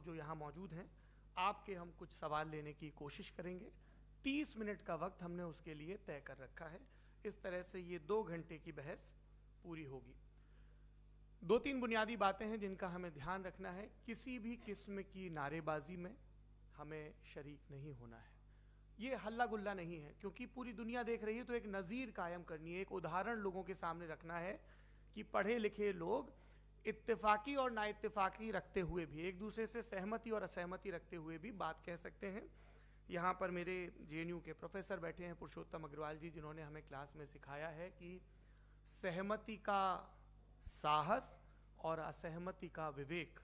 जो यहाँ मौजूद हैं, आपके हम कुछ सवाल लेने की कोशिश करेंगे। 30 मिनट का वक्त हमने उसके लिए तय कर रखा है। इस तरह से ये 2 घंटे की बहस पूरी होगी। 2-3 बुनियादी बातें हैं जिनका हमें ध्यान रखना है। किसी भी किस्म की नारेबाजी में हमें शरीक नहीं होना है। ये हल्ला गुल्ला नहीं है, क्योंकि पूरी दुनिया देख रही है, तो एक नज़ीर कायम करनी है, एक उदाहरण लोगों के सामने रखना है कि पढ़े लिखे लोग इत्तेफाकी और नाइत्तेफाकी रखते हुए भी, एक दूसरे से सहमति और असहमति रखते हुए भी बात कह सकते हैं। यहाँ पर मेरे JNU के प्रोफेसर बैठे हैं, पुरुषोत्तम अग्रवाल जी, जिन्होंने हमें क्लास में सिखाया है कि सहमति का साहस और असहमति का विवेक,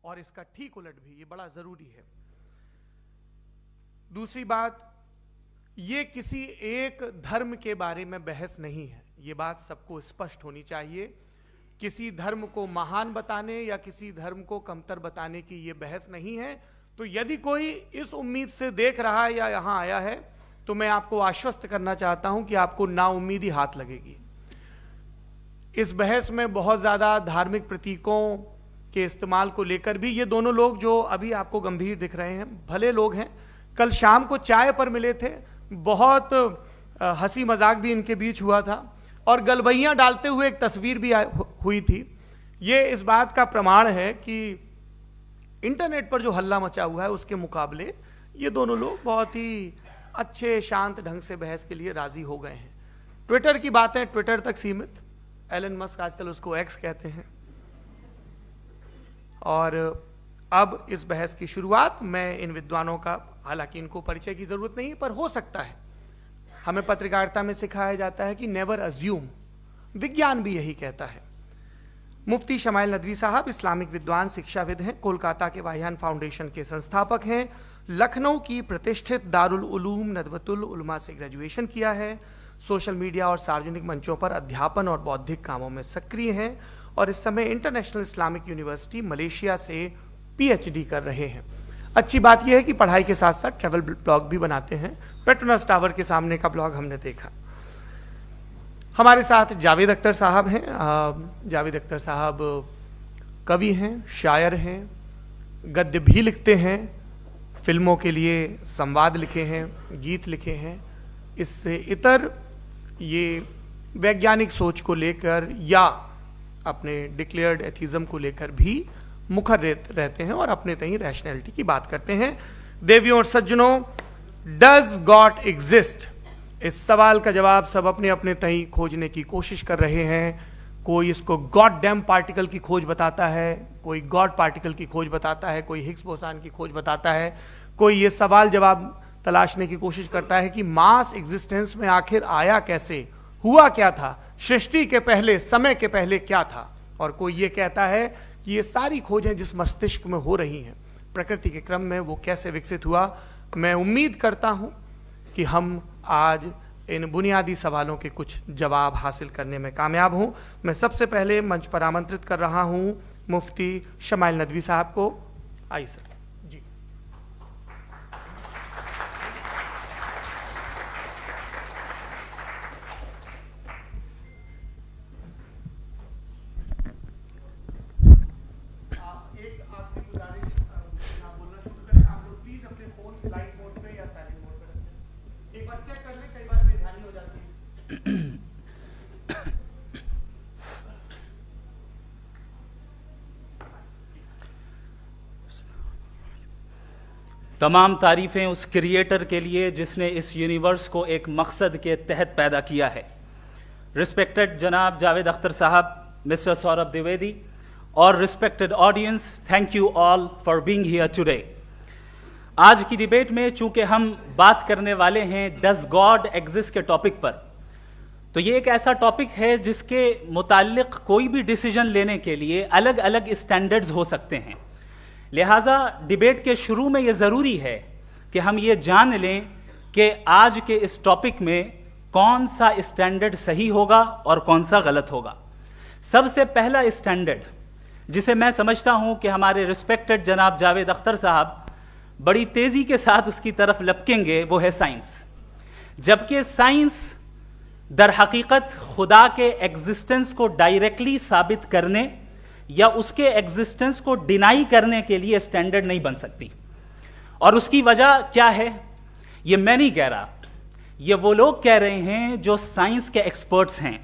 और इसका ठीक उलट भी, ये बड़ा जरूरी है। दूसरी बात, ये किसी एक धर्म के बारे में बहस नहीं है, ये बात सबको स्पष्ट होनी चाहिए। किसी धर्म को महान बताने या किसी धर्म को कमतर बताने की ये बहस नहीं है। तो यदि कोई इस उम्मीद से देख रहा है या यहां आया है, तो मैं आपको आश्वस्त करना चाहता हूं कि आपको नाउम्मीदी हाथ लगेगी। इस बहस में बहुत ज्यादा धार्मिक प्रतीकों के इस्तेमाल को लेकर भी ये दोनों लोग जो अभी आपको गंभीर दिख रहे हैं, भले लोग हैं, कल शाम को चाय पर मिले थे, बहुत हंसी मजाक भी इनके बीच हुआ था, और गलबैयां डालते हुए एक तस्वीर भी हुई थी। ये इस बात का प्रमाण है कि इंटरनेट पर जो हल्ला मचा हुआ है उसके मुकाबले ये दोनों लोग बहुत ही अच्छे शांत ढंग से बहस के लिए राजी हो गए हैं। ट्विटर की बातें ट्विटर तक सीमित, एलन मस्क आजकल उसको एक्स कहते हैं। और अब इस बहस की शुरुआत मैं इन विद्वानों का, हालांकि इनको परिचय की जरूरत नहीं, पर हो सकता है, हमें पत्रकारिता में सिखाया जाता है कि नेवर अज्यूम, विज्ञान भी यही कहता है। मुफ्ती शमाइल नदवी साहब इस्लामिक विद्वान, शिक्षाविद हैं, कोलकाता के वाहियान फाउंडेशन के संस्थापक हैं, लखनऊ की प्रतिष्ठित दारुल उलूम नदवतुल उलमा से ग्रेजुएशन किया है, सोशल मीडिया और सार्वजनिक मंचों पर अध्यापन और बौद्धिक कामों में सक्रिय हैं, और इस समय इंटरनेशनल इस्लामिक यूनिवर्सिटी मलेशिया से PhD कर रहे हैं। अच्छी बात यह है कि पढ़ाई के साथ साथ ट्रैवल ब्लॉग भी बनाते हैं। पेट्रोनस टावर के सामने का ब्लॉग हमने देखा। हमारे साथ जावेद अख्तर साहब हैं। जावेद अख्तर साहब कवि हैं, शायर हैं, गद्य भी लिखते हैं, फिल्मों के लिए संवाद लिखे हैं, गीत लिखे हैं। इससे इतर ये वैज्ञानिक सोच को लेकर या अपने डिक्लेयर्ड एथिज्म को लेकर भी मुखर रहते हैं और अपने तहीं रैशनैलिटी की बात करते हैं। देवियों और सज्जनों, डज गॉड एग्जिस्ट? इस सवाल का जवाब सब अपने अपने तहीं खोजने की कोशिश कर रहे हैं। कोई इसको गॉड डैम पार्टिकल की खोज बताता है, कोई गॉड पार्टिकल की खोज बताता है, कोई हिग्स बोसान की खोज बताता है, कोई ये सवाल जवाब तलाशने की कोशिश करता है कि मास एग्जिस्टेंस में आखिर आया कैसे, हुआ क्या था, सृष्टि के पहले, समय के पहले क्या था, और कोई ये कहता है कि ये सारी खोजें जिस मस्तिष्क में हो रही हैं प्रकृति के क्रम में, वो कैसे विकसित हुआ। मैं उम्मीद करता हूं कि हम आज इन बुनियादी सवालों के कुछ जवाब हासिल करने में कामयाब हों। मैं सबसे पहले मंच पर आमंत्रित कर रहा हूं मुफ्ती शमाइल नदवी साहब को। आइए सर। जी, तमाम तारीफ़ें उस क्रिएटर के लिए जिसने इस यूनिवर्स को एक मकसद के तहत पैदा किया है। रिस्पेक्टेड जनाब जावेद अख्तर साहब, मिस्टर सौरभ द्विवेदी, और respected audience, thank you all for being here today. आज की डिबेट में चूंकि हम बात करने वाले हैं डज गॉड एग्जिस्ट के टॉपिक पर, तो ये एक ऐसा टॉपिक है जिसके मुताल्लिक कोई भी डिसीजन लेने के लिए अलग अलग स्टैंडर्ड्स हो सकते हैं। लिहाजा डिबेट के शुरू में यह ज़रूरी है कि हम ये जान लें कि आज के इस टॉपिक में कौन सा स्टैंडर्ड सही होगा और कौन सा गलत होगा। सबसे पहला स्टैंडर्ड जिसे मैं समझता हूं कि हमारे रिस्पेक्टेड जनाब जावेद अख्तर साहब बड़ी तेजी के साथ उसकी तरफ लपकेंगे, वो है साइंस। जबकि साइंस दर हकीकत खुदा के एग्जिस्टेंस को डायरेक्टली साबित करने या उसके एग्जिस्टेंस को डिनाई करने के लिए स्टैंडर्ड नहीं बन सकती। और उसकी वजह क्या है, ये मैं नहीं कह रहा, ये वो लोग कह रहे हैं जो साइंस के एक्सपर्ट्स हैं।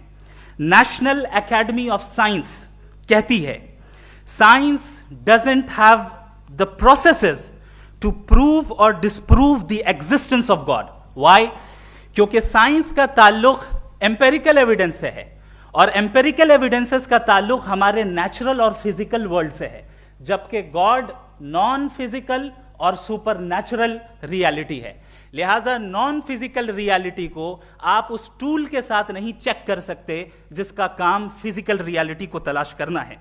नेशनल एकेडमी ऑफ साइंस कहती है science doesn't have the processes to prove or disprove the existence of God. Why? क्योंकि साइंस का ताल्लुक एम्पेरिकल एविडेंस से है और एम्पेरिकल एविडेंसेस का ताल्लुक हमारे नेचुरल और फिजिकल वर्ल्ड से है, जबकि गॉड नॉन फिजिकल और सुपर नेचुरल रियलिटी है। लिहाजा नॉन फिजिकल रियलिटी को आप उस टूल के साथ नहीं चेक कर सकते जिसका काम फिजिकल रियलिटी को तलाश करना है।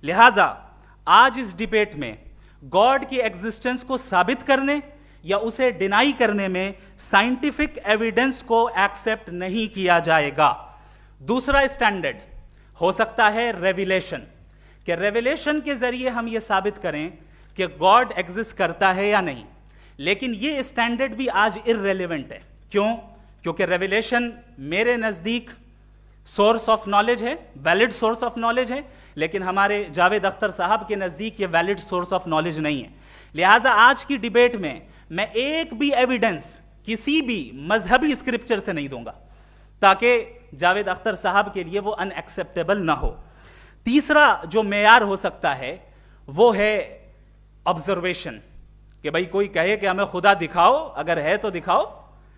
लिहाजा आज इस डिबेट में गॉड की एग्जिस्टेंस को साबित करने या उसे डिनाई करने में साइंटिफिक एविडेंस को एक्सेप्ट नहीं किया जाएगा। दूसरा स्टैंडर्ड हो सकता है रेविलेशन, कि रेविलेशन के जरिए हम यह साबित करें कि गॉड एग्जिस्ट करता है या नहीं। लेकिन यह स्टैंडर्ड भी आज इररेलेवेंट है। क्यों? क्योंकि रेविलेशन मेरे नजदीक सोर्स ऑफ नॉलेज है, वैलिड सोर्स ऑफ नॉलेज है, लेकिन हमारे जावेद अख्तर साहब के नजदीक यह वैलिड सोर्स ऑफ नॉलेज नहीं है। लिहाजा आज की डिबेट में मैं एक भी एविडेंस किसी भी मजहबी स्क्रिप्चर से नहीं दूंगा ताकि जावेद अख्तर साहब के लिए वो अनएक्सेप्टेबल ना हो। तीसरा जो मेयार हो सकता है वो है ऑब्जर्वेशन, कि भाई कोई कहे कि हमें खुदा दिखाओ, अगर है तो दिखाओ,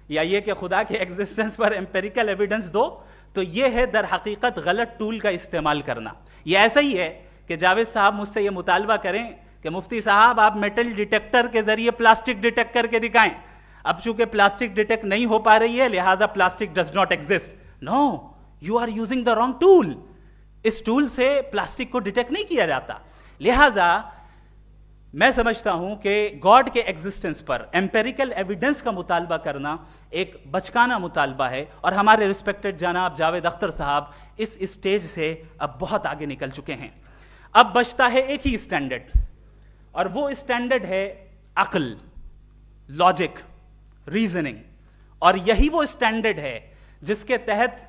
या ये कि खुदा के एग्जिस्टेंस पर एम्पेरिकल एविडेंस दो, तो ये है दर हकीकत गलत टूल का इस्तेमाल करना। ये ऐसा ही है कि जावेद साहब मुझसे ये मुतालबा करें कि मुफ्ती साहब आप मेटल डिटेक्टर के जरिए प्लास्टिक डिटेक्ट करके दिखाएं। अब चूंकि प्लास्टिक डिटेक्ट नहीं हो पा रही है लिहाजा plastic does not exist. No, you are using the wrong tool. इस टूल से प्लास्टिक को डिटेक्ट नहीं किया जाता। लिहाजा मैं समझता हूं कि गॉड के एग्जिस्टेंस पर एम्पेरिकल एविडेंस का मुतालबा करना एक बचकाना मुतालबा है, और हमारे रिस्पेक्टेड जनाब जावेद अख्तर साहब इस स्टेज से अब बहुत आगे निकल चुके हैं। अब बचता है एक ही स्टैंडर्ड, और वो स्टैंडर्ड है अक्ल, लॉजिक, रीजनिंग। और यही वो स्टैंडर्ड है जिसके तहत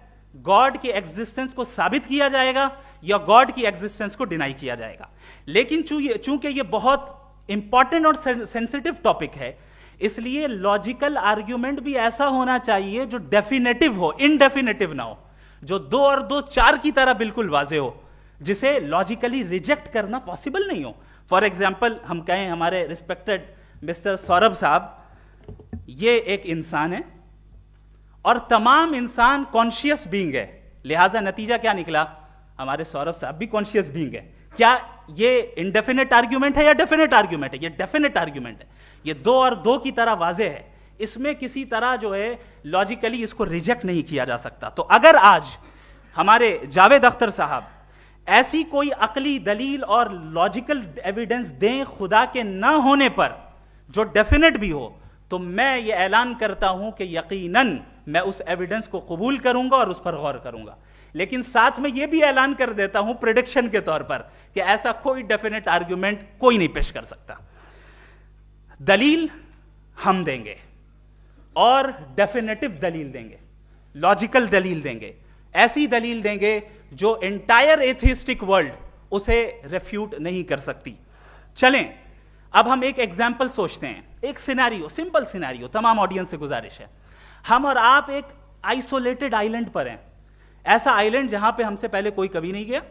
गॉड की एग्जिस्टेंस को साबित किया जाएगा या गॉड की एग्जिस्टेंस को डिनाई किया जाएगा। लेकिन चूंकि ये बहुत इंपॉर्टेंट और सेंसिटिव टॉपिक है, इसलिए लॉजिकल आर्ग्यूमेंट भी ऐसा होना चाहिए जो डेफिनेटिव हो, इनडेफिनेटिव ना हो, जो 2 और 2 4 की तरह बिल्कुल वाजे हो, जिसे लॉजिकली रिजेक्ट करना पॉसिबल नहीं हो। फॉर एग्जाम्पल हम कहें हमारे रिस्पेक्टेड मिस्टर सौरभ साहब, ये एक इंसान है और तमाम इंसान कॉन्शियस बीइंग है, लिहाजा नतीजा क्या निकला, हमारे सौरभ साहब भी कॉन्शियस बीइंग है। क्या ये इनडेफिनेट आर्ग्यूमेंट है या डेफिनेट आर्ग्यूमेंट है? ये डेफिनेट आर्ग्यूमेंट है। ये 2 और 2 की तरह वाजे है, इसमें किसी तरह जो है लॉजिकली इसको रिजेक्ट नहीं किया जा सकता। तो अगर आज हमारे जावेद अख्तर साहब ऐसी कोई अकली दलील और लॉजिकल एविडेंस दें खुदा के ना होने पर जो डेफिनेट भी हो, तो मैं ये ऐलान करता हूं कि यकीनन मैं उस एविडेंस को कबूल करूंगा और उस पर गौर करूंगा। लेकिन साथ में यह भी ऐलान कर देता हूं प्रेडिक्शन के तौर पर कि ऐसा कोई डेफिनेट आर्ग्यूमेंट कोई नहीं पेश कर सकता। दलील हम देंगे और डेफिनेटिव दलील देंगे, लॉजिकल दलील देंगे, ऐसी दलील देंगे जो एंटायर एथिस्टिक वर्ल्ड उसे रेफ्यूट नहीं कर सकती। चलें अब हम एक एग्जाम्पल सोचते हैं, एक सिनेरियो, सिंपल सिनेरियो, तमाम ऑडियंस से गुजारिश है, हम और आप एक आइसोलेटेड आइलैंड पर हैं, ऐसा आइलैंड जहां पे हमसे पहले कोई कभी नहीं गया।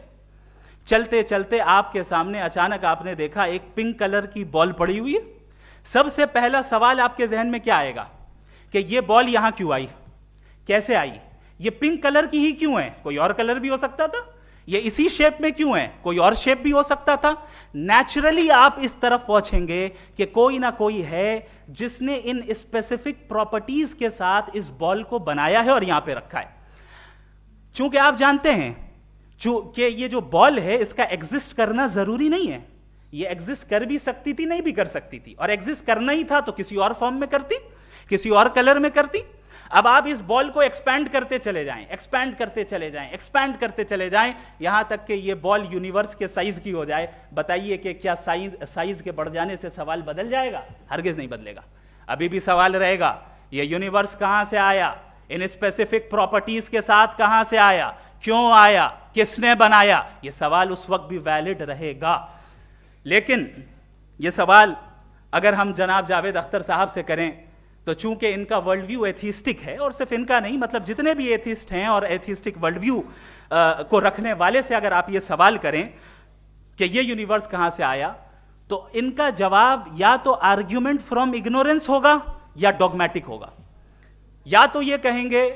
चलते चलते आपके सामने अचानक आपने देखा एक पिंक कलर की बॉल पड़ी हुई है। सबसे पहला सवाल आपके जहन में क्या आएगा कि ये बॉल यहां क्यों आई, कैसे आई, ये पिंक कलर की ही क्यों है, कोई और कलर भी हो सकता था, ये इसी शेप में क्यों है, कोई और शेप भी हो सकता था। नेचुरली आप इस तरफ पहुंचेंगे कि कोई ना कोई है जिसने इन स्पेसिफिक प्रॉपर्टीज के साथ इस बॉल को बनाया है और यहां पे रखा है। चूंकि आप जानते हैं कि ये जो बॉल है इसका एग्जिस्ट करना जरूरी नहीं है, ये एग्जिस्ट कर भी सकती थी, नहीं भी कर सकती थी, और एग्जिस्ट करना ही था तो किसी और फॉर्म में करती, किसी और कलर में करती। अब आप इस बॉल को एक्सपैंड करते चले जाएं, एक्सपैंड करते चले जाएं, एक्सपैंड करते चले जाएं, यहां तक कि ये बॉल यूनिवर्स के साइज की हो जाए। बताइए कि क्या साइज के बढ़ जाने से सवाल बदल जाएगा? हरगिज नहीं बदलेगा। अभी भी सवाल रहेगा ये यूनिवर्स कहां से आया, इन स्पेसिफिक प्रॉपर्टीज के साथ कहां से आया, क्यों आया, किसने बनाया, यह सवाल उस वक्त भी वैलिड रहेगा। लेकिन यह सवाल अगर हम जनाब जावेद अख्तर साहब से करें तो चूंकि इनका वर्ल्ड व्यू एथिस्टिक है, और सिर्फ इनका नहीं, मतलब जितने भी एथिस्ट हैं और एथिस्टिक वर्ल्ड व्यू को रखने वाले से अगर आप ये सवाल करें कि ये यूनिवर्स कहां से आया, तो इनका जवाब या तो आर्ग्यूमेंट फ्रॉम इग्नोरेंस होगा या डॉगमेटिक होगा। या तो ये कहेंगे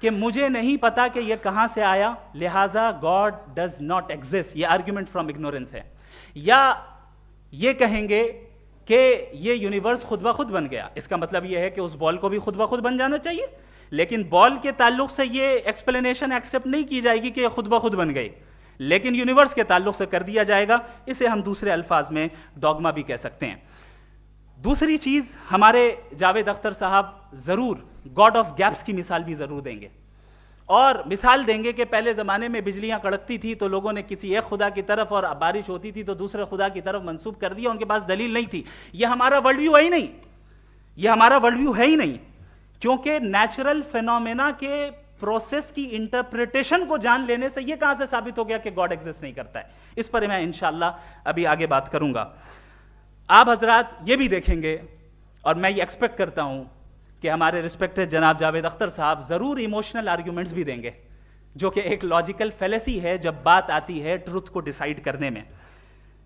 कि मुझे नहीं पता कि ये कहां से आया, लिहाजा गॉड डज नॉट एग्जिस्ट, ये आर्ग्यूमेंट फ्रॉम इग्नोरेंस है, या ये कहेंगे कि ये यूनिवर्स खुद ब खुद बन गया। इसका मतलब ये है कि उस बॉल को भी खुद ब खुद बन जाना चाहिए, लेकिन बॉल के ताल्लुक से ये एक्सप्लेनेशन एक्सेप्ट नहीं की जाएगी कि ये खुद ब खुद बन गई, लेकिन यूनिवर्स के ताल्लुक से कर दिया जाएगा। इसे हम दूसरे अल्फाज में डॉगमा भी कह सकते हैं। दूसरी चीज, हमारे जावेद अख्तर साहब जरूर गॉड ऑफ गैप्स की मिसाल भी जरूर देंगे, और मिसाल देंगे कि पहले जमाने में बिजलियां कड़कती थी तो लोगों ने किसी एक खुदा की तरफ, और बारिश होती थी तो दूसरे खुदा की तरफ मंसूब कर दिया, उनके पास दलील नहीं थी। यह हमारा वर्ल्ड व्यू है ही नहीं, यह हमारा वर्ल्ड व्यू है ही नहीं, क्योंकि नेचुरल फिनोमेना के प्रोसेस की इंटरप्रिटेशन को जान लेने से यह कहां से साबित हो गया कि गॉड एग्जिस्ट नहीं करता है। इस पर मैं इंशाअल्लाह अभी आगे बात करूंगा। आप हजरात ये भी देखेंगे, और मैं ये एक्सपेक्ट करता हूं कि हमारे रिस्पेक्टेड जनाब जावेद अख्तर साहब जरूर इमोशनल आर्ग्यूमेंट्स भी देंगे, जो कि एक लॉजिकल फेलेसी है जब बात आती है ट्रुथ को डिसाइड करने में।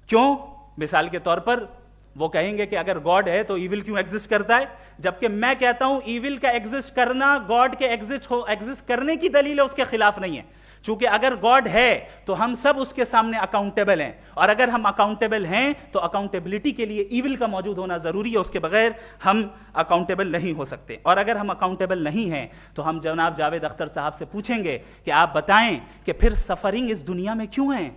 क्यों? मिसाल के तौर पर वो कहेंगे कि अगर गॉड है तो ईविल क्यों एग्जिस्ट करता है, जबकि मैं कहता हूं ईविल का एग्जिस्ट करना गॉड के एग्जिस्ट करने की दलील है, उसके खिलाफ नहीं है। चूंकि अगर गॉड है तो हम सब उसके सामने अकाउंटेबल हैं, और अगर हम अकाउंटेबल हैं तो अकाउंटेबिलिटी के लिए ईविल का मौजूद होना जरूरी है, उसके बगैर हम अकाउंटेबल नहीं हो सकते। और अगर हम अकाउंटेबल नहीं हैं तो हम जनाब जावेद अख्तर साहब से पूछेंगे कि आप बताएं कि फिर सफरिंग इस दुनिया में क्यों है?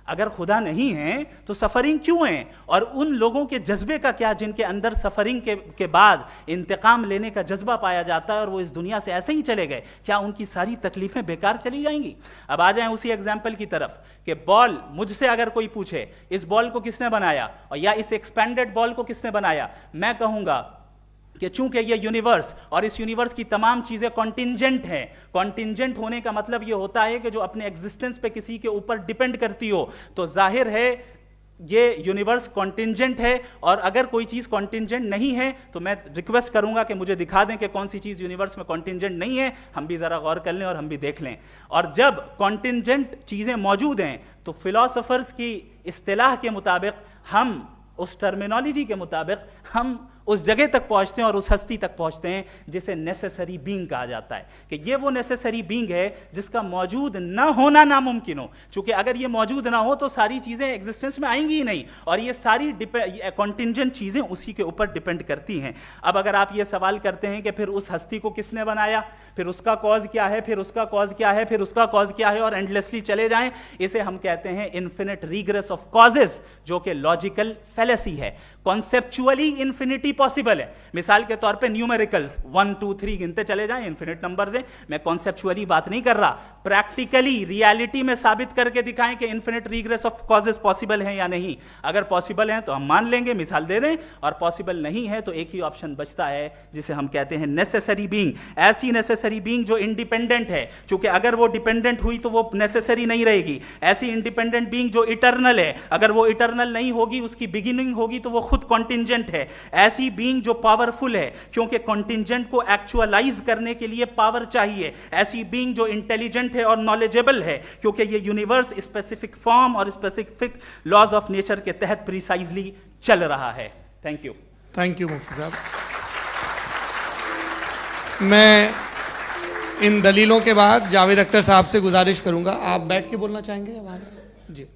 अगर खुदा नहीं है तो सफरिंग क्यों है? और उन लोगों के जज्बे का क्या जिनके अंदर सफरिंग के बाद इंतकाम लेने का जज्बा पाया जाता है और वो इस दुनिया से ऐसे ही चले गए, क्या उनकी सारी तकलीफें बेकार चली जाएंगी? अब आ जाएं उसी एग्जाम्पल की तरफ कि बॉल, मुझसे अगर कोई पूछे इस बॉल को किसने बनाया, और या इस एक्सपेंडेड बॉल को किसने बनाया, मैं कहूंगा कि चूंकि ये यूनिवर्स और इस यूनिवर्स की तमाम चीजें कॉन्टिंजेंट हैं। कॉन्टिंजेंट होने का मतलब ये होता है कि जो अपने एग्जिस्टेंस पे किसी के ऊपर डिपेंड करती हो, तो जाहिर है ये यूनिवर्स कॉन्टिंजेंट है। और अगर कोई चीज कॉन्टिंजेंट नहीं है तो मैं रिक्वेस्ट करूंगा कि मुझे दिखा दें कि कौन सी चीज यूनिवर्स में कॉन्टिंजेंट नहीं है, हम भी जरा गौर कर लें और हम भी देख लें। और जब कॉन्टिंजेंट चीजें मौजूद हैं तो फिलोसोफर्स की इस्तिलाह के मुताबिक, हम उस टर्मिनोलॉजी के मुताबिक हम उस जगह तक पहुंचते हैं और उस हस्ती तक पहुंचते हैं जिसे नेसेसरी बीइंग कहा जाता है, कि ये वो नेसेसरी बीइंग है जिसका मौजूद ना होना नामुमकिन हो। क्योंकि अगर ये मौजूद ना हो तो सारी चीजें एग्जिस्टेंस में आएंगी ही नहीं, और ये सारी कॉन्टिंजेंट चीजें उसी के ऊपर डिपेंड करती हैं। अब अगर आप ये सवाल करते हैं कि फिर उस हस्ती को किसने बनाया, फिर उसका कॉज क्या है, फिर उसका कॉज क्या है, फिर उसका कॉज क्या है, और एंडलेसली चले जाएं, इसे हम कहते हैं इन्फिनिट रीग्रेस ऑफ कॉजेस, जो कि लॉजिकल फेलेसी है। कॉन्सेप्चुअली इंफिनिटी पॉसिबल है। मिसाल के तौर पे न्यूमेरिकल्स 1 2 3 गिनते चले जाएं, इन्फिनिट नंबर्स हैं। मैं कॉन्सेप्चुअली बात नहीं कर रहा, प्रैक्टिकली रियलिटी में साबित करके दिखाएं कि infinite regress of causes possible हैं या नहीं। अगर पॉसिबल हैं तो हम मान लेंगे, मिसाल दे दें, और पॉसिबल नहीं है तो एक ही ऑप्शन बचता है जिसे हम कहते हैं नेसेसरी बीइंग। ऐसी नेसेसरी बीइंग जो इंडिपेंडेंट है, क्योंकि अगर वो डिपेंडेंट हुई तो वो नेसेसरी नहीं रहेगी। ऐसी इंडिपेंडेंट बीइंग जो इटर्नल है, अगर वो इटर्नल नहीं होगी, उसकी बिगिनिंग होगी तो वो खुद कॉन्टिंजेंट है। ऐसी बीइंग जो पावरफुल है, क्योंकि कॉन्टिंजेंट को एक्चुअलाइज करने के लिए पावर चाहिए। ऐसी बीइंग जो इंटेलिजेंट है और नॉलेजेबल है, क्योंकि ये यूनिवर्स स्पेसिफिक फॉर्म और स्पेसिफिक लॉज ऑफ नेचर के तहत प्रिसाइजली चल रहा है। थैंक यू मुफ्ती साहब। मैं इन दलीलों के बाद जावेद अख्तर साहब से गुजारिश करूंगा, आप बैठ के बोलना चाहेंगे या वहां? जी।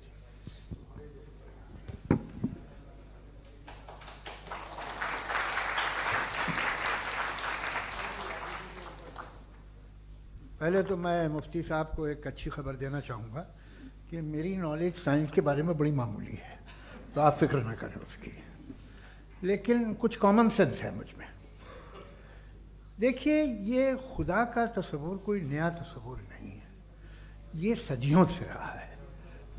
पहले तो मैं मुफ्ती साहब को एक अच्छी खबर देना चाहूँगा कि मेरी नॉलेज साइंस के बारे में बड़ी मामूली है, तो आप फिक्र ना करें उसकी, लेकिन कुछ कॉमन सेंस है मुझ में। देखिए, ये खुदा का तस्वुर कोई नया तस्वुर नहीं है, ये सदियों से रहा है।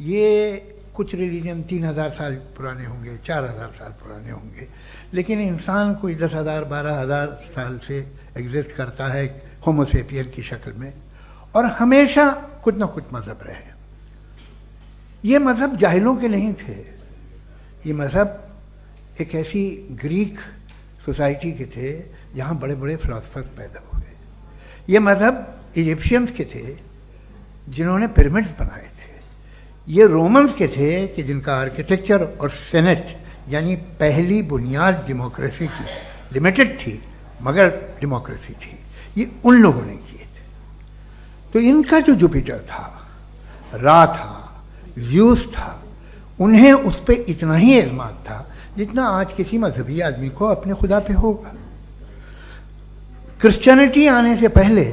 ये कुछ रिलीजन 3000 साल पुराने होंगे, 4000 साल पुराने होंगे, लेकिन इंसान कोई 10,000 12,000 साल से एग्जिस्ट करता है होमोसेपियन की शक्ल में, और हमेशा कुछ ना कुछ मजहब रहे। ये मजहब जाहिलों के नहीं थे, ये मजहब एक ऐसी ग्रीक सोसाइटी के थे जहाँ बड़े बड़े फिलोसफर्स पैदा हुए। ये मजहब इजिप्शियंस के थे जिन्होंने पिरामिड्स बनाए थे। ये रोमन्स के थे कि जिनका आर्किटेक्चर और सेनेट यानी पहली बुनियाद डेमोक्रेसी की लिमिटेड थी मगर डेमोक्रेसी थी, ये उन लोगों ने किए थे। तो इनका जो जुपिटर था, रा था, ज़्यूस था, उन्हें उस पर इतना ही एतमाद था जितना आज किसी मजहबी आदमी को अपने खुदा पे होगा। क्रिश्चियनिटी आने से पहले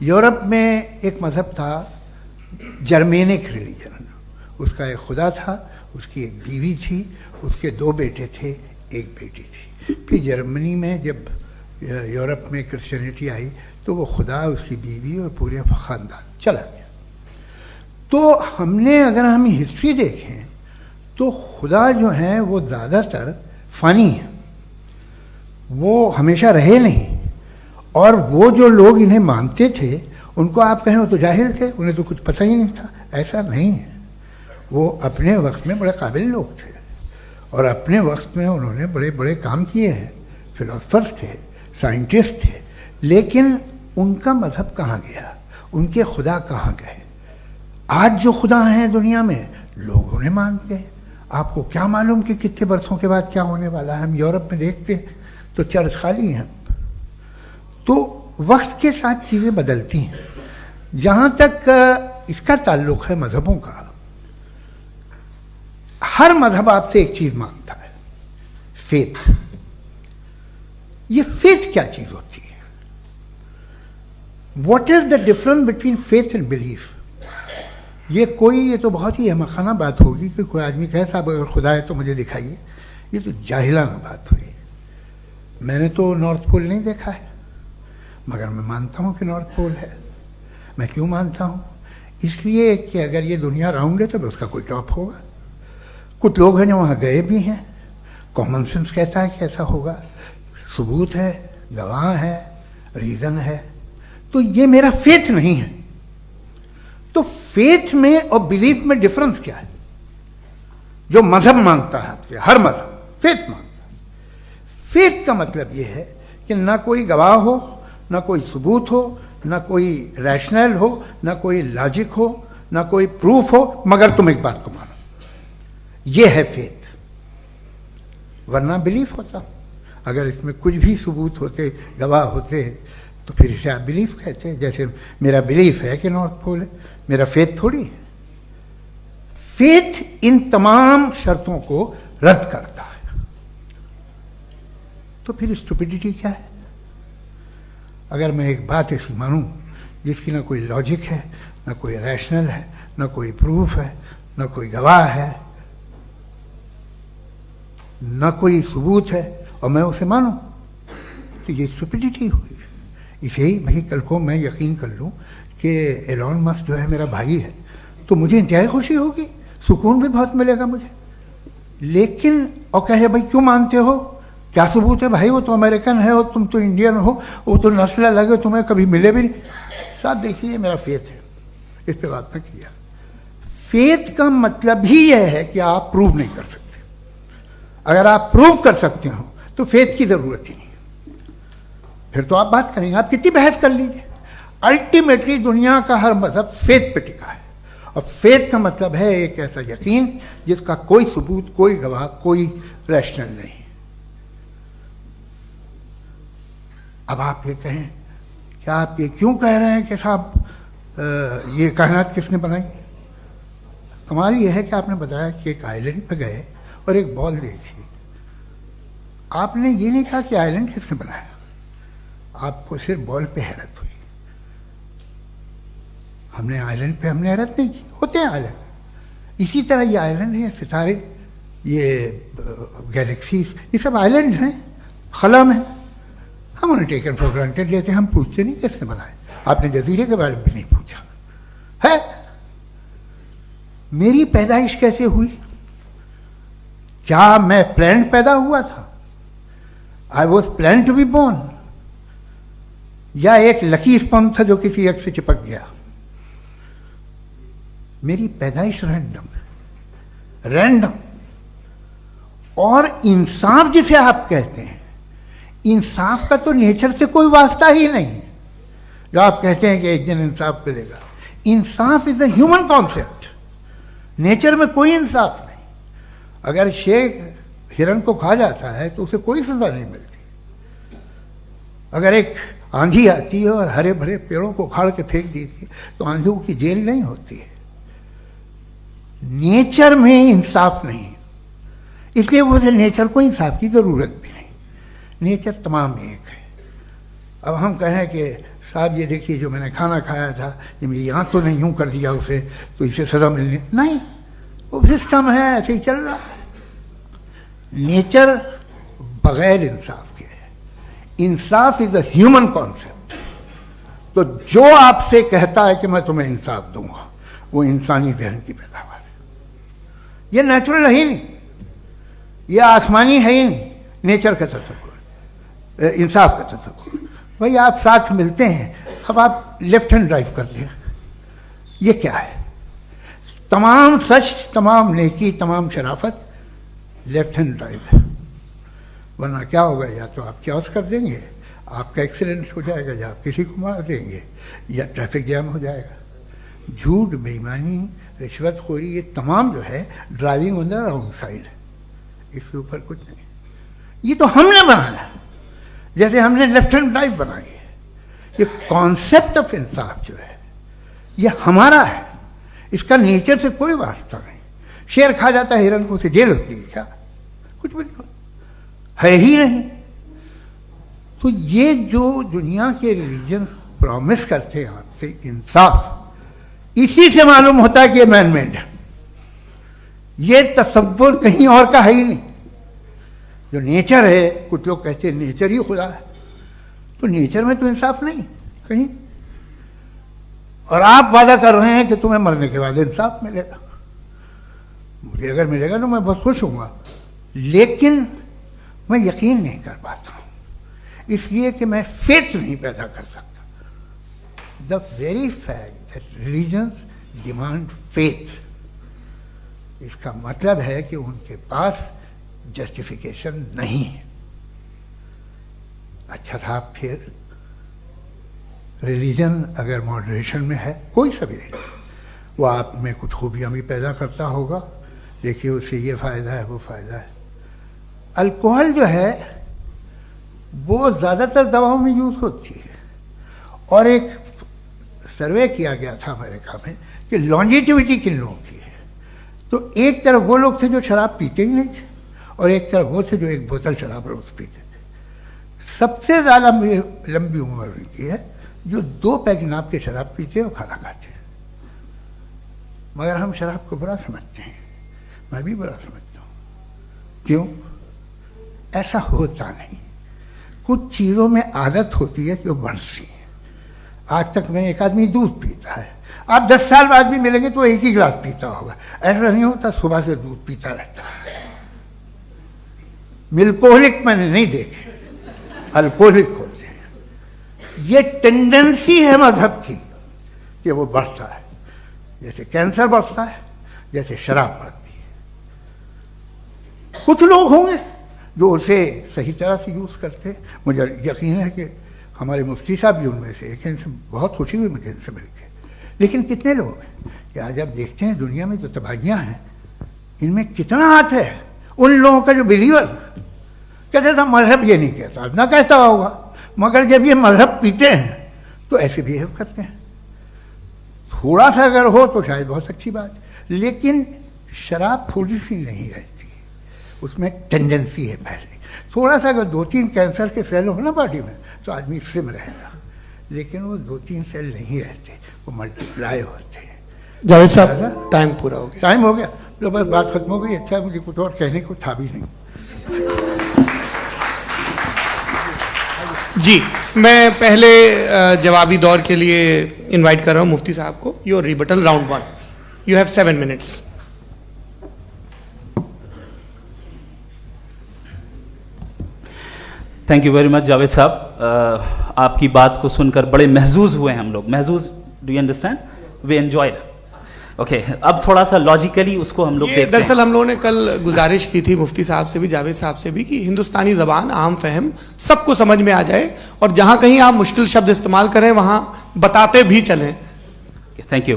यूरोप में एक मजहब था जर्मेनिक रिलीजन। उसका एक खुदा था, उसकी एक बीवी थी, उसके 2 बेटे थे, एक बेटी थी। फिर जर्मनी में जब यूरोप में क्रिश्चियनिटी आई तो वो खुदा, उसकी बीवी और पूरे ख़ानदान चला गया। तो हमने अगर हम हिस्ट्री देखें तो खुदा जो हैं वो ज़्यादातर फ़नी है, वो हमेशा रहे नहीं। और वो जो लोग इन्हें मानते थे उनको आप कहें वो तो जाहिल थे, उन्हें तो कुछ पता ही नहीं था, ऐसा नहीं है। वो अपने वक्त में बड़े काबिल लोग थे और अपने वक्त में उन्होंने बड़े बड़े काम किए हैं, फिलोसफर्स थे, साइंटिस्ट थे। लेकिन उनका मजहब कहाँ गया, उनके खुदा कहाँ गए? आज जो खुदा हैं दुनिया में लोग उन्हें मानते हैं। आपको क्या मालूम कि कितने बरसों के बाद क्या होने वाला है? हम यूरोप में देखते हैं तो चर्च खाली हैं। तो वक्त के साथ चीज़ें बदलती हैं। जहाँ तक इसका ताल्लुक़ है मज़हबों का, हर मज़हब आपसे एक चीज़ मांगता है, फेथ। ये फेथ क्या चीज़ होती है? What is the difference between faith and belief? ये तो बहुत ही अहमखाना बात होगी कि कोई आदमी कहे साहब अगर खुदा है तो मुझे दिखाइए। ये तो जाहिलाना बात हुई। मैंने तो नॉर्थ पोल नहीं देखा है मगर मैं मानता हूँ कि नॉर्थ पोल है। मैं क्यों मानता हूँ? इसलिए कि अगर ये दुनिया राउंड है तो उसका कोई टॉप होगा। कुछ लोग हैं जो वहाँ गए भी हैं, कॉमन सेंस कहता है कि ऐसा होगा, सबूत है, गवाह है, रीज़न है। तो ये मेरा फेथ नहीं है। तो फेथ में और बिलीफ में डिफरेंस क्या है? जो मजहब मांगता है आपसे, हर मजहब फेथ मांगता है। फेथ का मतलब ये है कि ना कोई गवाह हो, ना कोई सबूत हो, ना कोई रैशनल हो, ना कोई लॉजिक हो, ना कोई प्रूफ हो, मगर तुम एक बात को मानो। ये है फेथ। वरना बिलीफ होता। अगर इसमें कुछ भी सबूत होते, गवाह होते, तो फिर इसे आप बिलीफ कहते। जैसे मेरा बिलीफ है कि नॉर्थ पोल है, मेरा फेथ थोड़ी है। फेथ इन तमाम शर्तों को रद्द करता है। तो फिर स्टुपिडिटी क्या है? अगर मैं एक बात ऐसी मानूं जिसकी ना कोई लॉजिक है, ना कोई रैशनल है, ना कोई प्रूफ है, ना कोई गवाह है, ना कोई सबूत है, और मैं उसे मानूं, तो ये स्टुपिडिटी हुई। इसे ही भाई कल को मैं यकीन कर लूं कि एलॉन मस्क जो है मेरा भाई है, तो मुझे इंतहाई खुशी होगी, सुकून भी बहुत मिलेगा मुझे। लेकिन और कहे भाई क्यों मानते हो, क्या सबूत है भाई, वो तो अमेरिकन है और तुम तो इंडियन हो, वो तो नस्ल अलग है, तुम्हें कभी मिले भी नहीं। साहब देखिए मेरा फेथ है, इस पर बात न किया। फेथ का मतलब ही यह है कि आप प्रूव नहीं कर सकते। अगर आप प्रूव कर सकते हो तो फेथ की जरूरत ही नहीं, फिर तो आप बात करेंगे, आप कितनी बहस कर लीजिए। अल्टीमेटली दुनिया का हर मजहब फेथ पे टिका है, और फेथ का मतलब है एक ऐसा यकीन जिसका कोई सबूत, कोई गवाह, कोई रैशनल नहीं। अब आप ये कहें, क्या आप ये क्यों कह रहे हैं कि साहब ये कायनात किसने बनाई? कमाल ये है कि आपने बताया कि एक आइलैंड पे गए और एक बॉल देखी। आपने ये नहीं कहा कि आइलैंड किसने बनाया, आपको सिर्फ बॉल पे हैरत हुई। हमने आइलैंड पे हमने हैरत नहीं की, होते हैं आइलैंड। इसी तरह ये आइलैंड है, सितारे, ये गैलेक्सीज, ये सब आइलैंड हैं, खला में। हम उन्हें टेकन फॉर ग्रांटेड लेते हैं, हम पूछते नहीं किसने बनाए। आपने जजीरे के बारे में भी नहीं पूछा है। मेरी पैदाइश कैसे हुई? क्या मैं प्लान पैदा हुआ था? I was plan to be born. या एक लकी स्पर्म था जो किसी एक से चिपक गया। मेरी पैदाइश रैंडम। और इंसाफ जिसे आप कहते हैं, इंसाफ का तो नेचर से कोई वास्ता ही नहीं है। जो आप कहते हैं कि एक दिन इंसाफ मिलेगा, insaf is a human concept. Nature में कोई इंसाफ नहीं। अगर शेर हिरन को खा जाता है तो उसे कोई सजा नहीं मिलती। अगर एक आंधी आती है और हरे भरे पेड़ों को उखाड़ के फेंक देती है तो आंधियों की जेल नहीं होती है। नेचर में इंसाफ नहीं, इसलिए वो नेचर को इंसाफ की जरूरत भी नहीं। नेचर तमाम एक है। अब हम कहें कि साहब ये देखिए जो मैंने खाना खाया था ये मेरी आंख तो नहीं यूं कर दिया उसे तो इसे सजा मिलनी नहीं, वो सिस्टम है, ऐसे ही चल रहा है। नेचर बगैर इंसाफ के है। इंसाफ इज अ ह्यूमन कॉन्सेप्ट। तो जो आपसे कहता है कि मैं तुम्हें इंसाफ दूंगा वो इंसानी जहन की पैदावार है। ये नेचुरल है ही नहीं, ये आसमानी है ही नहीं। नेचर का तसव्वुर, इंसाफ का तसव्वुर। भाई आप साथ मिलते हैं, अब आप लेफ्ट हैंड ड्राइव करते हैं, ये क्या है? तमाम सच, तमाम नेकी, तमाम शराफत लेफ्ट हैंड ड्राइव है। वरना क्या होगा, या तो आप क्रॉस कर देंगे, आपका एक्सीडेंट हो जाएगा, या आप किसी को मार देंगे, या ट्रैफिक जैम हो जाएगा। झूठ, बेईमानी, रिश्वतखोरी, ये तमाम जो है driving on the wrong side है। इसके ऊपर कुछ नहीं। ये तो हमने बनाया, जैसे हमने लेफ्ट हैंड ड्राइव बनाई है। ये कॉन्सेप्ट ऑफ इंसाफ जो है ये हमारा है, इसका नेचर से कोई वास्ता नहीं। शेर खा जाता है हिरन को, उसे जेल होती है क्या? कुछ भी नहीं, है ही नहीं। तो ये जो दुनिया के रिलीजन प्रॉमिस करते हैं आपसे इंसाफ, इसी से मालूम होता है कि ये मैन मेड है। ये तसव्वुर कहीं और का है ही नहीं। जो नेचर है, कुछ लोग कहते हैं नेचर ही खुदा है, तो नेचर में तो इंसाफ नहीं कहीं। और आप वादा कर रहे हैं कि तुम्हें मरने के बाद इंसाफ मिलेगा। मुझे अगर मिलेगा तो मैं बहुत खुश होऊंगा, लेकिन मैं यकीन नहीं कर पाता हूं, इसलिए कि मैं फेथ नहीं पैदा कर सकता। The very fact that religions demand faith, इसका मतलब है कि उनके पास जस्टिफिकेशन नहीं है। अच्छा था, फिर रिलीजन अगर मॉडरेशन में है, कोई सभी नहीं, वो आप में कुछ खूबियां भी पैदा करता होगा, देखिए उससे ये फ़ायदा है, वो फ़ायदा है। अल्कोहल जो है वो ज़्यादातर दवाओं में यूज़ होती है, और एक सर्वे किया गया था अमेरिका में कि लॉन्जेटिविटी किन लोगों की है। तो एक तरफ वो लोग थे जो शराब पीते ही नहीं थे, और एक तरफ वो थे जो एक बोतल शराब रोज पीते थे। सबसे ज़्यादा लंबी उम्र की है जो 2 पैक नाप के शराब पीते हैं और खाना खाते हैं। मगर हम शराब को बुरा समझते हैं, मैं भी बुरा समझता हूँ। क्यों? ऐसा होता नहीं। कुछ चीज़ों में आदत होती है जो बढ़ती है। आज तक में एक आदमी दूध पीता है, आप 10 साल बाद भी मिलेंगे तो एक ही गिलास पीता होगा। ऐसा नहीं होता, सुबह से दूध पीता रहता है। मिल्कोहलिक मैंने नहीं देखे, अल्कोहलिक होते हैं। ये टेंडेंसी है मजहब की कि वो बढ़ता है, जैसे कैंसर बढ़ता है, जैसे शराब बढ़ती है। कुछ लोग होंगे जो उसे सही तरह से यूज़ करते हैं। मुझे यकीन है कि हमारे मुफ्ती साहब भी उनमें से एक, इनसे बहुत खुशी हुई मुझे इनसे मिलकर। लेकिन कितने लोग हैं कि आज आप देखते हैं दुनिया में जो तबाहियाँ हैं, इनमें कितना हाथ है उन लोगों का जो बिलीवर कहते था मजहब ये नहीं कहता, ना कहता होगा, मगर जब ये मजहब पीते हैं तो ऐसे बिहेव करते हैं। थोड़ा सा अगर हो तो शायद बहुत अच्छी बात, लेकिन शराब थोड़ी सी नहीं रहती, उसमें टेंडेंसी है पहले। थोड़ा सा अगर 2-3 कैंसर के सेल हो ना बॉडी में तो आदमी स्लिम रहेगा, लेकिन वो 2-3 सेल नहीं रहते, वो मल्टीप्लाई होते हैं। जावेद साहब टाइम पूरा हो गया। टाइम हो गया, तो बस बात खत्म हो गई। अच्छा, मुझे कुछ और कहने को था भी नहीं। जी, मैं पहले जवाबी दौर के लिए इनवाइट कर रहा हूं मुफ्ती साहब को। Your rebuttal round 1, you have 7 minutes. Thank you very much Javed साहब। आपकी बात को सुनकर बड़े महजूज हुए हम लोग। महजूज, do you understand? We enjoyed. Okay, अब थोड़ा सा लॉजिकली उसको हम लोग देखते हैं। दरअसल हम लोगों ने कल गुजारिश की थी मुफ्ती साहब से भी, जावेद साहब से भी, कि हिंदुस्तानी जबान आम फहम सबको समझ में आ जाए और जहां कहीं आप मुश्किल शब्द इस्तेमाल करें वहां बताते भी चलें। Thank you.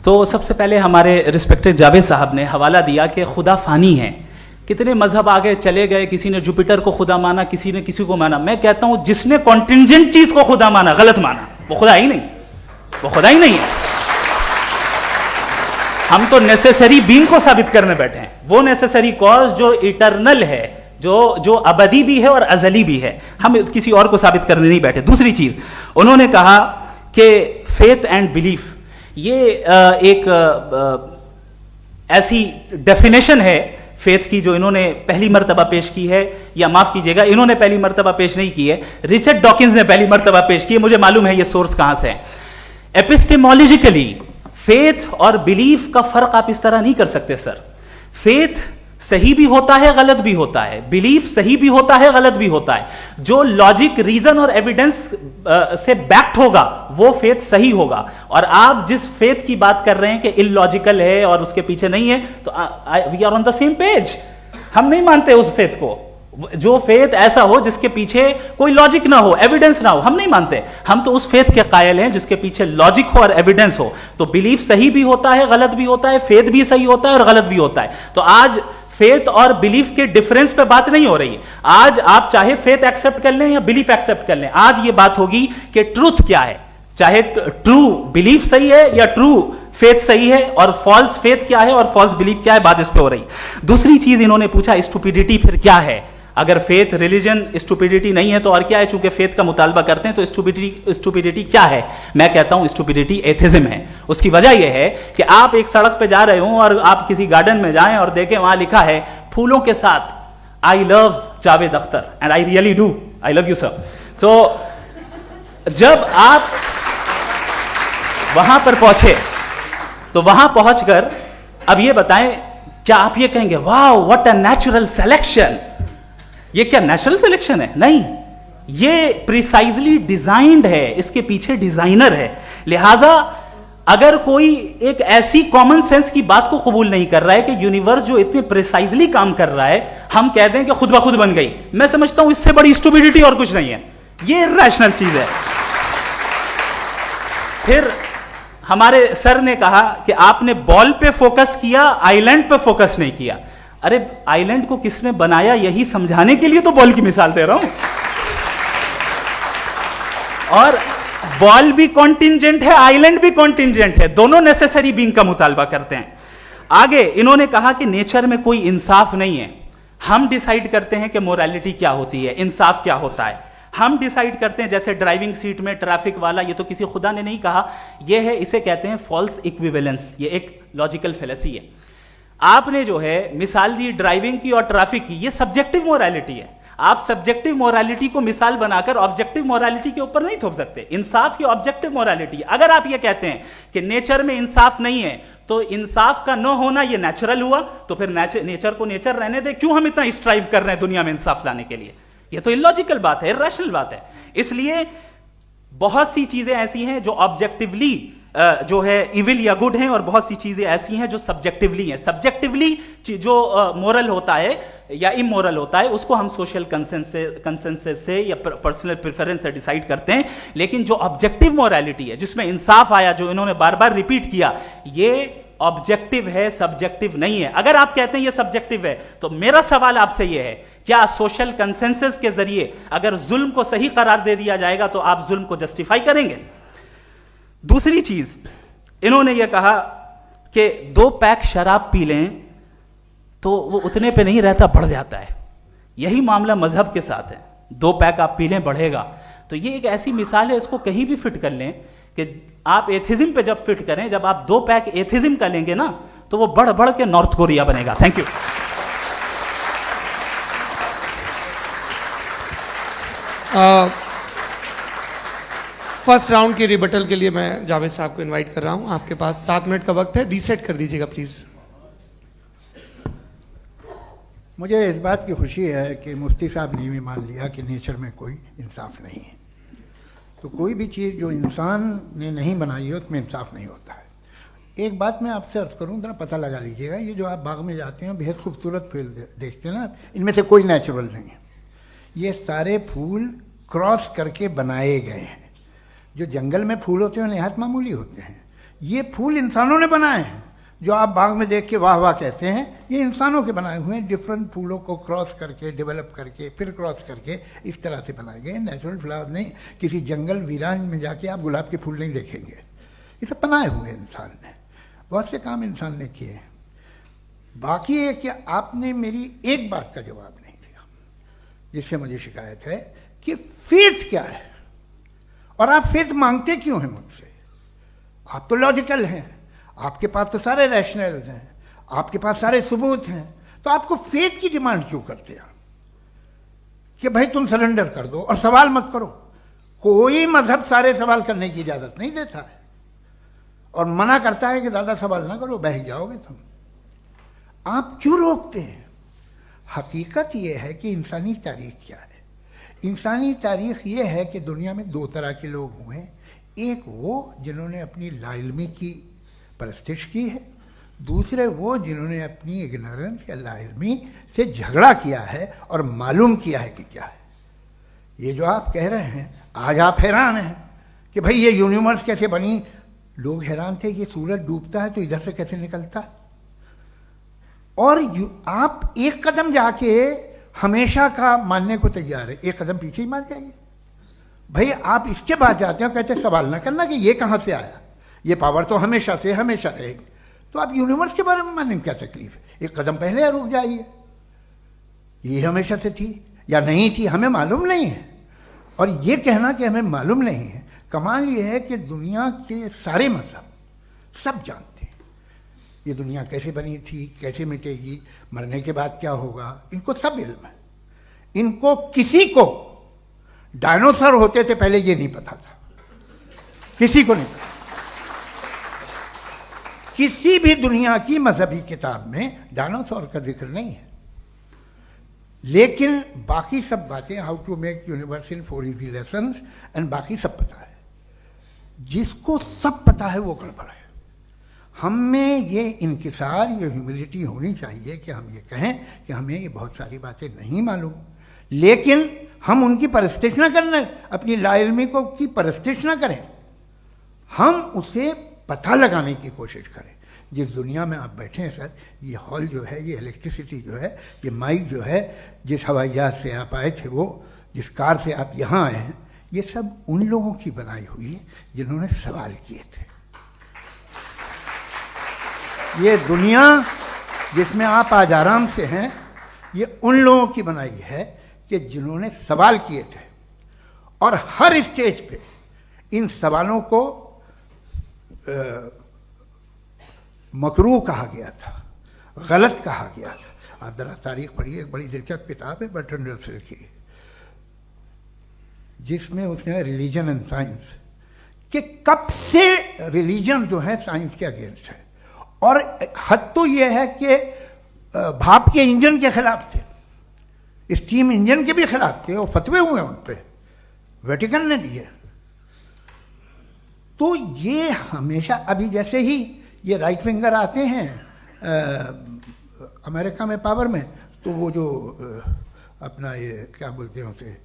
तो सबसे पहले हमारे रिस्पेक्टेड जावेद साहब ने हवाला दिया कि खुदा फानी है। कितने मजहब आगे चले गए, किसी ने जुपिटर को खुदा माना, किसी ने किसी को माना। मैं कहता हूं जिसने कॉन्टिंजेंट चीज को खुदा माना, गलत माना, वो खुदा ही नहीं, वो खुदा ही नहीं है। हम तो नेसेसरी बीइंग को साबित करने बैठे हैं, वो नेसेसरी कॉज जो इटरनल है, जो अबदी भी है और अजली भी है। हम किसी और को साबित करने नहीं बैठे। दूसरी चीज उन्होंने कहा कि फेथ एंड बिलीफ, ये एक ऐसी डेफिनेशन है फेथ की जो इन्होंने पहली मर्तबा पेश की है, या माफ कीजिएगा इन्होंने पहली मर्तबा पेश नहीं की है, रिचर्ड डॉकिंस ने पहली मर्तबा पेश की है। मुझे मालूम है ये सोर्स कहां से है। एपिस्टेमोलॉजिकली फेथ और बिलीफ का फर्क आप इस तरह नहीं कर सकते सर। फेथ सही भी होता है, गलत भी होता है, बिलीफ सही भी होता है, गलत भी होता है। जो लॉजिक, रीजन और एविडेंस से बैक्ड होगा वो फेथ सही होगा। और आप जिस फेथ की बात कर रहे हैं कि इलॉजिकल है और उसके पीछे नहीं है, तो we are on the same page. हम नहीं मानते उस फेथ को, जो फेथ ऐसा हो जिसके पीछे कोई लॉजिक ना हो, एविडेंस ना हो, हम नहीं मानते। हम तो उस फेथ के कायल हैं जिसके पीछे लॉजिक हो और एविडेंस हो। तो बिलीफ सही भी होता है, गलत भी होता है, फेथ भी सही होता है और गलत भी होता है। तो आज फेथ और बिलीफ के डिफरेंस पे बात नहीं हो रही है। आज आप चाहे फेथ एक्सेप्ट कर लें या बिलीफ एक्सेप्ट कर लें, आज ये बात होगी कि ट्रूथ क्या है, चाहे ट्रू बिलीफ सही है या ट्रू फेथ सही है, और फॉल्स फेथ क्या है और फॉल्स बिलीफ क्या है, बात इस पे हो रही। दूसरी चीज इन्होंने पूछा स्टुपिडिटी फिर क्या है। अगर फेथ रिलीजन स्टुपिडिटी नहीं है तो और क्या है? चूंकि फेथ का मुतालबा करते हैं तो स्टुपिडिटी क्या है? मैं कहता हूं स्टुपिडिटी एथिज्म है। उसकी वजह यह है कि आप एक सड़क पे जा रहे हो और आप किसी गार्डन में जाएं और देखें वहां लिखा है फूलों के साथ I love Javed Akhtar, and I really do, I love you sir. सो जब आप वहां पर पहुंचे तो वहां पहुंचकर अब ये बताएं, क्या आप ये कहेंगे वाह व्हाट अ नेचुरल सिलेक्शन? ये क्या नेचुरल सिलेक्शन है? नहीं, ये प्रिसाइजली डिजाइंड है, इसके पीछे डिजाइनर है। लिहाजा अगर कोई एक ऐसी कॉमन सेंस की बात को कबूल नहीं कर रहा है कि यूनिवर्स जो इतने प्रिसाइजली काम कर रहा है, हम कह दें कि खुद ब खुद बन गई, मैं समझता हूं इससे बड़ी स्टुपिडिटी और कुछ नहीं है। ये इरैशनल चीज है। फिर हमारे सर ने कहा कि आपने बॉल पे फोकस किया, आइलैंड पे फोकस नहीं किया। अरे आइलैंड को किसने बनाया यही समझाने के लिए तो बॉल की मिसाल दे रहा हूं। और बॉल भी कॉन्टिंजेंट है, आइलैंड भी कॉन्टिंजेंट है, दोनों नेसेसरी बीइंग का मुतालबा करते हैं। आगे इन्होंने कहा कि नेचर में कोई इंसाफ नहीं है। हम डिसाइड करते हैं कि मोरालिटी क्या होती है, इंसाफ क्या होता है। हम डिसाइड करते हैं, जैसे ड्राइविंग सीट में ट्रैफिक वाला, ये तो किसी खुदा ने नहीं कहा, ये है, इसे कहते हैं फॉल्स इक्विवेलेंस। ये एक लॉजिकल फेलेसी है। आपने जो है मिसाल दी ड्राइविंग की और ट्रैफिक की, ये सब्जेक्टिव मोरालिटी है। आप सब्जेक्टिव मोरालिटी को मिसाल बनाकर ऑब्जेक्टिव मोरालिटी के ऊपर नहीं थोप सकते। इंसाफ की ऑब्जेक्टिव मोरालिटी। अगर आप ये कहते हैं कि नेचर में इंसाफ नहीं है, तो इंसाफ का न होना ये नेचुरल हुआ, तो फिर नेचर को नेचर रहने दे। क्यों हम इतना स्ट्राइव कर रहे हैं दुनिया में इंसाफ लाने के लिए? ये तो इलॉजिकल बात है, इरैशनल बात है। इसलिए बहुत सी चीजें ऐसी हैं जो ऑब्जेक्टिवली जो है इविल या गुड हैं, और बहुत सी चीजें ऐसी हैं जो सब्जेक्टिवली हैं। सब्जेक्टिवली जो मोरल होता है या इमोरल होता है, उसको हम सोशल कंसेंसस से या पर्सनल प्रेफरेंस से डिसाइड करते हैं। लेकिन जो ऑब्जेक्टिव मोरालिटी है, जिसमें इंसाफ आया, जो इन्होंने बार बार रिपीट किया, ये ऑब्जेक्टिव है, सब्जेक्टिव नहीं है। अगर आप कहते हैं ये सब्जेक्टिव है, तो मेरा सवाल आपसे यह है, क्या सोशल कंसेंसस के जरिए अगर जुल्म को सही करार दे दिया जाएगा तो आप जुल्म को जस्टिफाई करेंगे? दूसरी चीज इन्होंने यह कहा कि 2 पैक शराब पी लें तो वो उतने पे नहीं रहता, बढ़ जाता है। यही मामला मजहब के साथ है। 2 पैक आप पी लें, बढ़ेगा। तो ये एक ऐसी मिसाल है, इसको कहीं भी फिट कर लें कि आप एथिज्म पे जब फिट करें, जब आप 2 पैक एथिज्म का लेंगे ना, तो वो बढ़ बढ़ के नॉर्थ कोरिया बनेगा। Thank you. फर्स्ट राउंड की रिबटल के लिए मैं जावेद साहब को इनवाइट कर रहा हूं। आपके पास 7 मिनट का वक्त है, रीसेट कर दीजिएगा प्लीज। मुझे इस बात की खुशी है कि मुफ्ती साहब ने भी मान लिया कि नेचर में कोई इंसाफ नहीं है। तो कोई भी चीज़ जो इंसान ने नहीं बनाई है उसमें इंसाफ नहीं होता है। एक बात मैं आपसे अर्ज़ करूँ, ज़रा पता लगा लीजिएगा, ये जो आप बाग में जाते हैं बेहद खूबसूरत फूल देखते हैं ना, इनमें से कोई नेचुरल नहीं है। ये सारे फूल क्रॉस करके बनाए गए हैं। जो जंगल में फूल होते हैं नहायत मामूली होते हैं, ये फूल इंसानों ने बनाए हैं। जो आप बाग में देख के वाह वाह कहते हैं, ये इंसानों के बनाए हुए हैं। डिफरेंट फूलों को क्रॉस करके, डेवलप करके, फिर क्रॉस करके इस तरह से बनाए गए। नेचुरल फ्लावर नहीं। किसी जंगल वीरान में जाके आप गुलाब के फूल नहीं देखेंगे। ये सब बनाए हुए इंसान ने, बहुत से काम इंसान ने किए। बाकी है कि आपने मेरी एक बात का जवाब नहीं दिया, जिससे मुझे शिकायत है कि फेथ क्या है और आप फेथ मांगते क्यों हैं मुझसे। आप तो लॉजिकल हैं, आपके पास तो सारे रैशनल हैं, आपके पास सारे सबूत हैं, तो आपको फेथ की डिमांड क्यों करते हैं कि भाई तुम सरेंडर कर दो और सवाल मत करो। कोई मजहब सारे सवाल करने की इजाजत नहीं देता है और मना करता है कि ज़्यादा सवाल ना करो, बह जाओगे तुम। आप क्यों रोकते हैं? हकीकत यह है कि इंसानी तारीख क्या है। इंसानी तारीख ये है कि दुनिया में दो तरह के लोग हुए हैं। एक वो जिन्होंने अपनी लाइल्मी की परस्तिश की है, दूसरे वो जिन्होंने अपनी इग्नोरेंस या लाइल्मी से झगड़ा किया है और मालूम किया है कि क्या है। ये जो आप कह रहे हैं, आज आप हैरान हैं कि भाई ये यूनिवर्स कैसे बनी। लोग हैरान थे कि सूरज डूबता है तो इधर से कैसे निकलता। और आप एक कदम जाके हमेशा का मानने को तैयार है, एक कदम पीछे ही मान जाइए। भाई आप इसके बाद जाते हो, कहते सवाल ना करना कि ये कहाँ से आया, ये पावर तो हमेशा से हमेशा रहेगी। तो आप यूनिवर्स के बारे में मानने में क्या तकलीफ है? एक कदम पहले रुक जाइए, ये हमेशा से थी या नहीं थी हमें मालूम नहीं है। और ये कहना कि हमें मालूम नहीं है, कमाल ये है कि दुनिया के सारे मजहब सब जानते हैं ये दुनिया कैसे बनी थी, कैसे मिटेगी, मरने के बाद क्या होगा, इनको सब इल्म है। इनको किसी को डायनासोर होते थे पहले ये नहीं पता था, किसी को नहीं पता। किसी भी दुनिया की मजहबी किताब में डायनासोर का जिक्र नहीं है। लेकिन बाकी सब बातें, how to make universe in 4 easy lessons and बाकी सब पता है। जिसको सब पता है वो गड़बड़ है। हम में ये इंकिसार, ये ह्यूमिलिटी होनी चाहिए कि हम ये कहें कि हमें ये बहुत सारी बातें नहीं मालूम, लेकिन हम उनकी परस्तिश न करना, अपनी लाइल्मी को की परस्तिश न करें, हम उसे पता लगाने की कोशिश करें। जिस दुनिया में आप बैठे हैं सर, ये हॉल जो है, ये इलेक्ट्रिसिटी जो है, ये माइक जो है, जिस हवाई जहाज से आप आए थे, वो जिस कार से आप यहाँ आए हैं, ये सब उन लोगों की बनाई हुई है जिन्होंने सवाल किए थे। ये दुनिया जिसमें आप आज आराम से हैं, ये उन लोगों की बनाई है कि जिन्होंने सवाल किए थे। और हर स्टेज पे इन सवालों को मकरूह कहा गया था, गलत कहा गया था। आप जरा तारीख पढ़िए, एक बड़ी दिलचस्प किताब है बर्ट्रैंड रसेल की, जिसमें उसने रिलीजन एंड साइंस कि कब से रिलीजन जो है साइंस के अगेंस्ट है। और हद तो यह है कि भाप के इंजन के खिलाफ थे, स्टीम इंजन के भी खिलाफ थे, और फतवे हुए उन पर, वेटिकन ने दिए। तो ये हमेशा, अभी जैसे ही ये राइट विंगर आते हैं अमेरिका में पावर में, तो वो जो अपना ये क्या बोलते हैं उसे,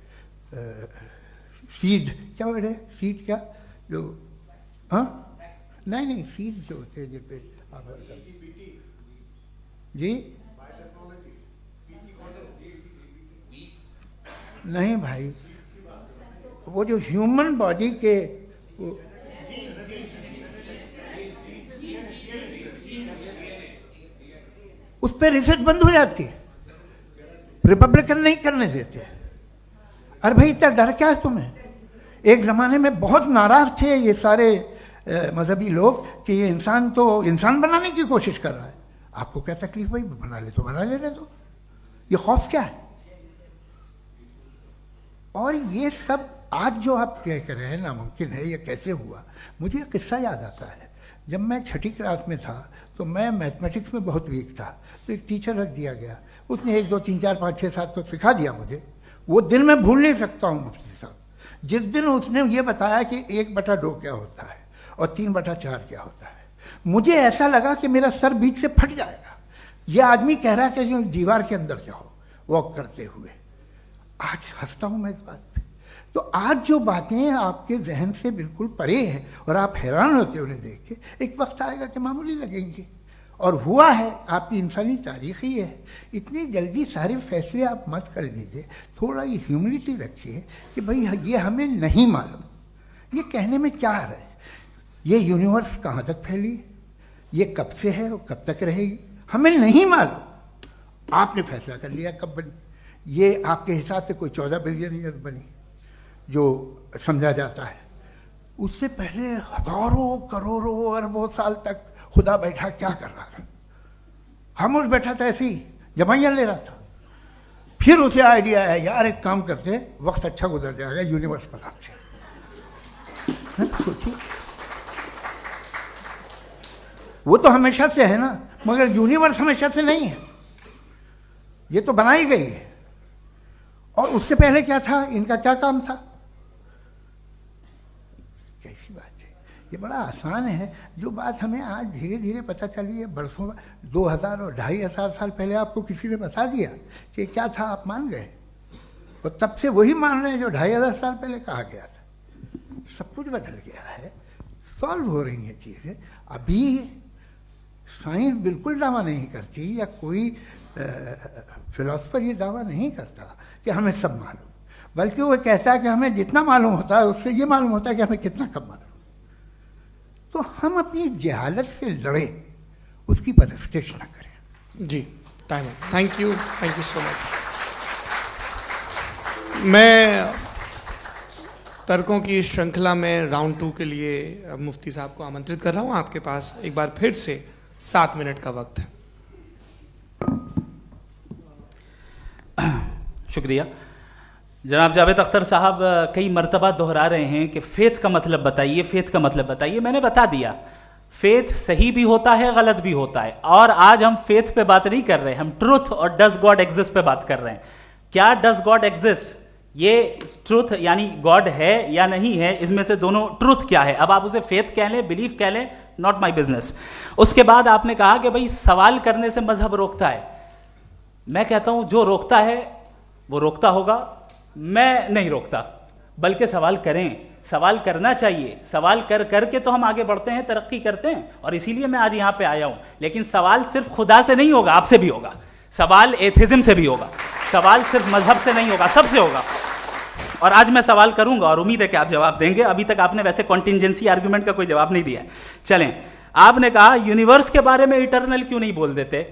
सीड क्या बोलते हैं, सीड क्या जो, हाँ नहीं सीड जो होते हैं जिस पे जी नहीं भाई, वो जो ह्यूमन बॉडी के उस पर रिसर्च बंद हो जाती है, रिपब्लिकन नहीं करने देते। अरे भाई इतना डर क्या है तुम्हें? एक ज़माने में बहुत नाराज थे ये सारे मजहबी लोग कि ये इंसान तो इंसान बनाने की कोशिश कर रहा है। आपको क्या तकलीफ भाई, बना ले तो बना लेने दो, ये खौफ क्या है? और ये सब आज जो आप कह रहे हैं नामुमकिन है, ये कैसे हुआ? मुझे एक किस्सा याद आता है। जब मैं 6ठी क्लास में था तो मैं मैथमेटिक्स में बहुत वीक था, तो एक टीचर रख दिया गया, उसने 1 2 3 4 5 6 7 को सिखा दिया मुझे। वो दिन मैं भूल नहीं सकता हूँ मुफ्ती साहब, जिस दिन उसने ये बताया कि 1/2 क्या होता है और 3/4 क्या होता है, मुझे ऐसा लगा कि मेरा सर बीच से फट जाएगा। ये आदमी कह रहा है कि जो दीवार के अंदर जाओ वॉक करते हुए। आज हंसता हूं मैं इस बात पे। तो आज जो बातें आपके जहन से बिल्कुल परे हैं और आप हैरान होते हो उन्हें देख के, एक वक्त आएगा कि मामूली लगेंगे। और हुआ है, आपकी इंसानी तारीख ही है। इतनी जल्दी सारे फैसले आप मत कर लीजिए, थोड़ा ये ह्यूमिलिटी रखिए कि भाई ये हमें नहीं मालूम। ये कहने में क्या आ रहा है? ये यूनिवर्स कहाँ तक फैली, ये कब से है और कब तक रहेगी, हमें नहीं मालूम। आपने फैसला कर लिया कब बनी। ये आपके हिसाब से कोई 14 बिलियन ईयर बनी जो समझा जाता है। उससे पहले हजारों करोड़ों अरबों साल तक खुदा बैठा क्या कर रहा था? खामोश बैठा था, ऐसी जमाइयाँ ले रहा था। फिर उसे आइडिया है, यार एक काम करते, वक्त अच्छा गुजर जाएगा, यूनिवर्स पर आपसे सोचिए। वो तो हमेशा से है ना, मगर यूनिवर्स हमेशा से नहीं है, ये तो बनाई गई है। और उससे पहले क्या था, इनका क्या काम था? कैसी बात है, ये बड़ा आसान है। जो बात हमें आज धीरे धीरे पता चली है, बरसों 2000 और 2500 साल पहले आपको किसी ने बता दिया कि क्या था, आप मान गए और तब से वही मान रहे हैं जो 2500 साल पहले कहा गया था। सब कुछ बदल गया है, सॉल्व हो रही हैं चीज़ें। अभी साइंस बिल्कुल दावा नहीं करती, या कोई फिलोसफर ये दावा नहीं करता कि हमें सब मालूम, बल्कि वो कहता है कि हमें जितना मालूम होता है उससे ये मालूम होता है कि हमें कितना कम मालूम। तो हम अपनी जहालत से लड़ें, उसकी परस्तिश न करें। जी, टाइम है। Thank you so much. मैं तर्कों की श्रृंखला में राउंड 2 के लिए मुफ्ती साहब को आमंत्रित कर रहा हूं। आपके पास एक बार फिर से 7 मिनट का वक्त है। शुक्रिया। जनाब जावेद अख्तर साहब कई मर्तबा दोहरा रहे हैं कि फेथ का मतलब बताइए, फेथ का मतलब बताइए। मैंने बता दिया, फेथ सही भी होता है, गलत भी होता है। और आज हम फेथ पे बात नहीं कर रहे, हम ट्रुथ और डज गॉड एग्जिस्ट पे बात कर रहे हैं। क्या डज गॉड एग्जिस्ट, ये ट्रुथ यानी गॉड है या नहीं है, इसमें से दोनों ट्रुथ क्या है। अब आप उसे फेथ कह लें, बिलीफ कह लें, नॉट माई बिजनेस। उसके बाद आपने कहा कि भाई सवाल करने से मजहब रोकता है। मैं कहता हूं जो रोकता है वो रोकता होगा, मैं नहीं रोकता, बल्कि सवाल करें, सवाल करना चाहिए। सवाल कर करके तो हम आगे बढ़ते हैं, तरक्की करते हैं, और इसीलिए मैं आज यहां पे आया हूं। लेकिन सवाल सिर्फ खुदा से नहीं होगा, आपसे भी होगा। सवाल एथिज्म से भी होगा, सवाल सिर्फ मजहब से नहीं होगा, सबसे होगा। और आज मैं सवाल करूंगा और उम्मीद है कि आप जवाब देंगे। अभी तक आपने वैसे कॉन्टिंजेंसी आर्ग्यूमेंट का कोई जवाब नहीं दिया। चलें, आपने कहा यूनिवर्स के बारे में इटर्नल क्यों नहीं बोल देते।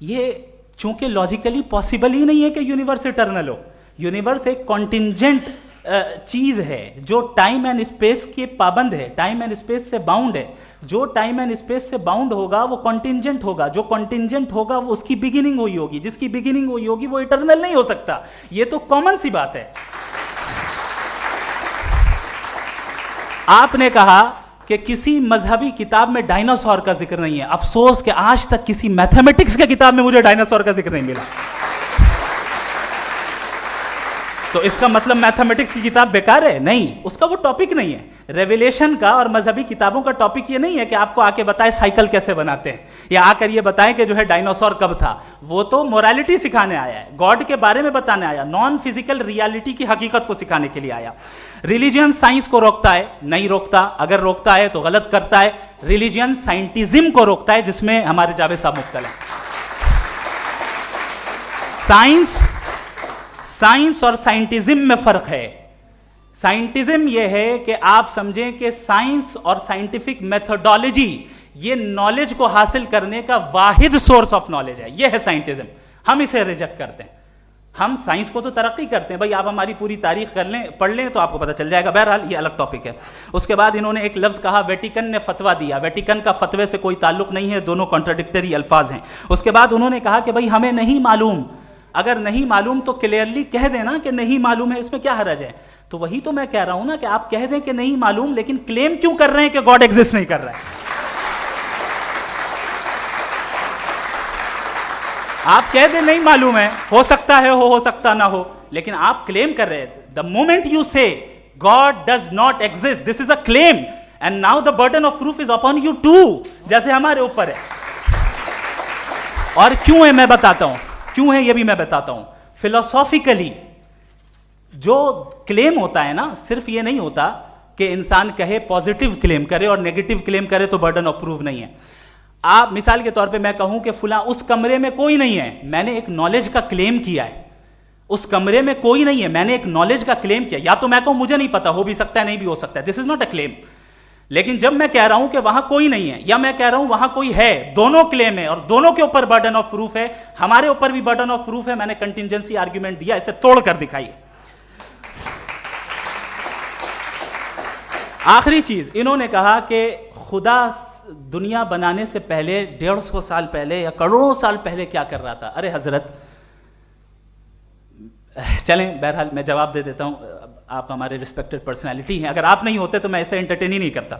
ये चूंकि लॉजिकली पॉसिबल ही नहीं है कि यूनिवर्स इटर्नल हो। यूनिवर्स एक कॉन्टिंजेंट चीज है जो टाइम एंड स्पेस के पाबंद है, टाइम एंड स्पेस से बाउंड है। जो टाइम एंड स्पेस से बाउंड होगा वो कॉन्टिंजेंट होगा, जो कॉन्टिंजेंट होगा वो उसकी बिगिनिंग हुई होगी, जिसकी बिगिनिंग हुई होगी वो इटर्नल नहीं हो सकता। ये तो कॉमन सी बात है। आपने कहा कि किसी मजहबी किताब में डायनासोर का जिक्र नहीं है। अफसोस कि आज तक किसी मैथमेटिक्स के किताब में मुझे डायनासोर का जिक्र नहीं मिला। तो इसका मतलब मैथमेटिक्स की किताब बेकार है? नहीं, उसका वो टॉपिक नहीं है। रेवलेशन का और मजहबी किताबों का टॉपिक ये नहीं है कि आपको आके बताए साइकिल कैसे बनाते हैं, या आकर ये बताएं कि जो है डायनासोर कब था। वो तो मोरालिटी सिखाने आया है, गॉड के बारे में बताने आया, नॉन फिजिकल रियलिटी की हकीकत को सिखाने के लिए आया। रिलीजियन साइंस को रोकता है? नहीं रोकता। अगर रोकता है तो गलत करता है। रिलीजियन साइंटिज्म को रोकता है, जिसमें हमारे जावेद साहब मुब्तला है। साइंस और साइंटिज्म में फर्क है। साइंटिज्म यह है कि आप समझें कि साइंस और साइंटिफिक मेथोडोलॉजी ये नॉलेज को हासिल करने का वाहिद सोर्स ऑफ नॉलेज है। यह है साइंटिज्म। हम इसे रिजेक्ट करते हैं। हम साइंस को तो तरक्की करते हैं, भाई आप हमारी पूरी तारीख कर लें, पढ़ लें तो आपको पता चल जाएगा। बहरहाल ये अलग टॉपिक है। उसके बाद इन्होंने एक लफ्ज कहा, वेटिकन ने फतवा दिया। वेटिकन का फतवे से कोई ताल्लुक नहीं है, दोनों कॉन्ट्राडिक्टरी अल्फाज हैं। उसके बाद उन्होंने कहा कि भाई हमें नहीं मालूम। अगर नहीं मालूम तो क्लियरली कह देना कि नहीं मालूम है, इसमें क्या हरज है। तो वही तो मैं कह रहा हूं ना कि आप कह दें कि नहीं मालूम, लेकिन क्लेम क्यों कर रहे हैं कि गॉड एग्जिस्ट नहीं कर रहा है। आप कह दें नहीं मालूम है, हो सकता है हो सकता ना हो, लेकिन आप क्लेम कर रहे हैं। द मोमेंट यू से God does not exist. This is a claim. And now the burden of proof is upon you too. जैसे हमारे ऊपर है. और क्यों है मैं बताता हूं. क्यों है ये भी मैं बताता हूं. Philosophically जो क्लेम होता है ना, सिर्फ ये नहीं होता कि इंसान कहे पॉजिटिव क्लेम करे और नेगेटिव क्लेम करे तो बर्डन ऑफ प्रूफ नहीं है. आप मिसाल के तौर पे मैं कहूं कि फुला उस कमरे में कोई नहीं है, मैंने एक नॉलेज का क्लेम किया है. उस कमरे में कोई नहीं है, मैंने एक नॉलेज का क्लेम किया. या तो मैं कहूं मुझे नहीं पता, हो भी सकता है नहीं भी हो सकता है, this is not a claim. लेकिन जब मैं कह रहा हूं कि वहां कोई नहीं है या मैं कह रहा हूं वहां कोई है, दोनों क्लेम है और दोनों के ऊपर बर्डन ऑफ प्रूफ है. हमारे ऊपर भी बर्डन ऑफ प्रूफ है. मैंने कंटिजेंसी आर्ग्यूमेंट दिया, इसे तोड़कर दिखाइए. आखिरी चीज, इन्होंने कहा कि खुदा दुनिया बनाने से पहले 150 साल पहले या करोड़ों साल पहले क्या कर रहा था. अरे हजरत, चलें बहरहाल मैं जवाब दे देता हूं. आप हमारे रिस्पेक्टेड पर्सनालिटी हैं, अगर आप नहीं होते तो मैं ऐसे एंटरटेन ही नहीं करता.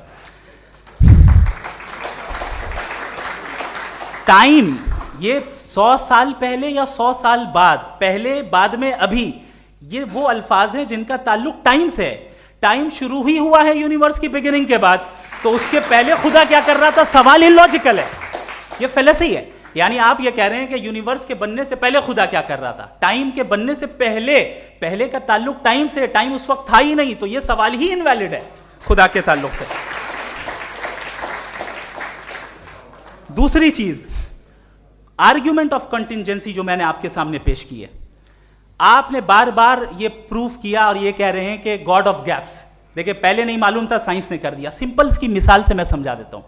टाइम, ये 100 साल पहले या 100 साल बाद, पहले बाद में अभी, ये वो अल्फाज हैं जिनका ताल्लुक टाइम से है. टाइम शुरू ही हुआ है यूनिवर्स की बिगिनिंग के बाद, तो उसके पहले खुदा क्या कर रहा था, सवाल इलॉजिकल है. ये फेलेसी है. यानी आप ये कह रहे हैं कि यूनिवर्स के बनने से पहले खुदा क्या कर रहा था. टाइम के बनने से पहले, पहले का ताल्लुक टाइम से, टाइम उस वक्त था ही नहीं, तो ये सवाल ही इनवैलिड है खुदा के ताल्लुक से. दूसरी चीज, आर्ग्यूमेंट ऑफ कंटिजेंसी जो मैंने आपके सामने पेश की है, आपने बार बार ये प्रूफ किया और ये कह रहे हैं कि गॉड ऑफ गैप्स. देखिए पहले नहीं मालूम था, साइंस ने कर दिया. सिंपल्स की मिसाल से मैं समझा देता हूं.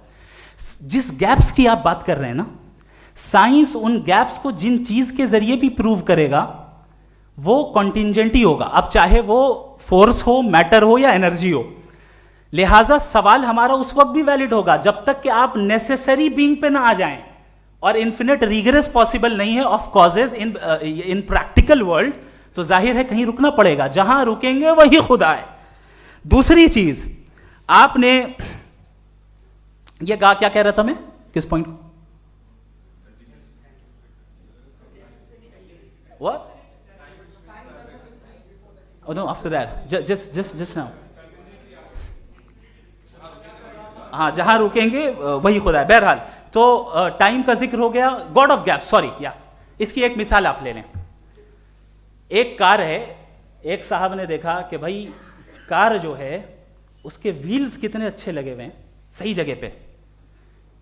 जिस गैप्स की आप बात कर रहे हैं ना, साइंस उन गैप्स को जिन चीज के जरिए भी प्रूव करेगा वो कॉन्टिंजेंट ही होगा. अब चाहे वो फोर्स हो, मैटर हो या एनर्जी हो. लिहाजा सवाल हमारा उस वक्त भी वैलिड होगा जब तक कि आप नेसेसरी बीइंग पे ना आ जाएं. और इन्फिनिट रिगरेस पॉसिबल नहीं है of causes in practical world, तो जाहिर है कहीं रुकना पड़ेगा. जहां रुकेंगे वही खुदा है. दूसरी चीज, आपने ये क्या कह रहा था मैं, किस पॉइंट को? What? Oh no, after that. Just now. हाँ, जहां रुकेंगे वही खुदा है. बहरहाल, तो टाइम का जिक्र हो गया. गॉड ऑफ गैप, सॉरी, या इसकी एक मिसाल आप ले लें. एक कार है, एक साहब ने देखा कि भाई कार जो है उसके व्हील्स कितने अच्छे लगे हुए हैं सही जगह पे,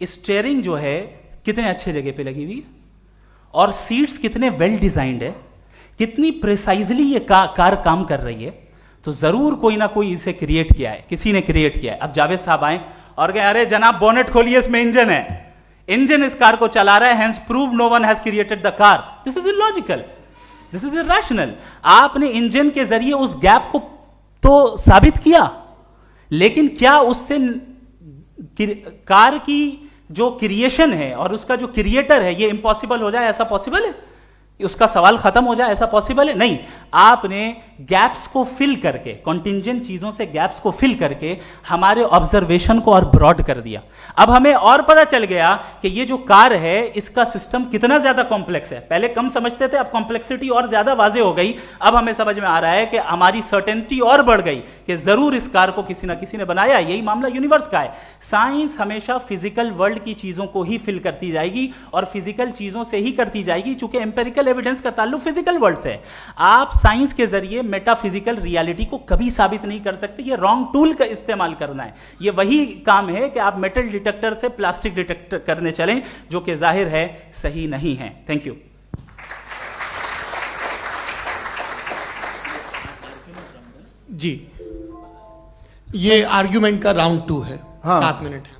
स्टीयरिंग जो है कितने अच्छे जगह पे लगी हुई, और सीट्स कितने वेल डिजाइंड है, कितनी प्रिसाइजली ये कार काम कर रही है. तो जरूर कोई ना कोई इसे क्रिएट किया है, किसी ने क्रिएट किया है. अब जावेद साहब आए और कहे अरे जनाब बोनेट खोलिए, इसमें इंजन है, इंजन इस कार को चला रहा है, hence prove no one has created the car. This is illogical, this is irrational. आपने इंजन के जरिए उस गैप को तो साबित किया, लेकिन क्या उससे कार की जो क्रिएशन है और उसका जो क्रिएटर है ये इम्पॉसिबल हो जाए? ऐसा पॉसिबल है? उसका सवाल खत्म हो जाए, ऐसा पॉसिबल है? नहीं. आपने गैप्स को फिल करके, कॉन्टिंजेंट चीजों से गैप्स को फिल करके हमारे ऑब्जर्वेशन को और ब्रॉड कर दिया. अब हमें और पता चल गया कि ये जो कार है इसका सिस्टम कितना ज्यादा कॉम्प्लेक्स है. पहले कम समझते थे, अब कॉम्प्लेक्सिटी और ज्यादा वाजे हो गई. अब हमें समझ में आ रहा है कि हमारी सर्टेनिटी और बढ़ गई कि जरूर इस कार को किसी ना किसी ने बनाया. यही मामला यूनिवर्स का है. साइंस हमेशा फिजिकल वर्ल्ड की चीजों को ही फिल करती जाएगी और फिजिकल चीजों से ही करती जाएगी, चूंकि एम्पेरिकल एविडेंस का ताल्लुक फिजिकल वर्ल्ड से है. आप साइंस के जरिए मेटाफिजिकल रियलिटी को कभी साबित नहीं कर सकते. ये रॉन्ग टूल का इस्तेमाल करना है. ये वही काम है कि आप मेटल डिटेक्टर से प्लास्टिक डिटेक्टर करने चलें, जो कि जाहिर है सही नहीं है. Thank you. जी, ये आर्ग्यूमेंट का राउंड 2 है. हाँ. 7 मिनट है.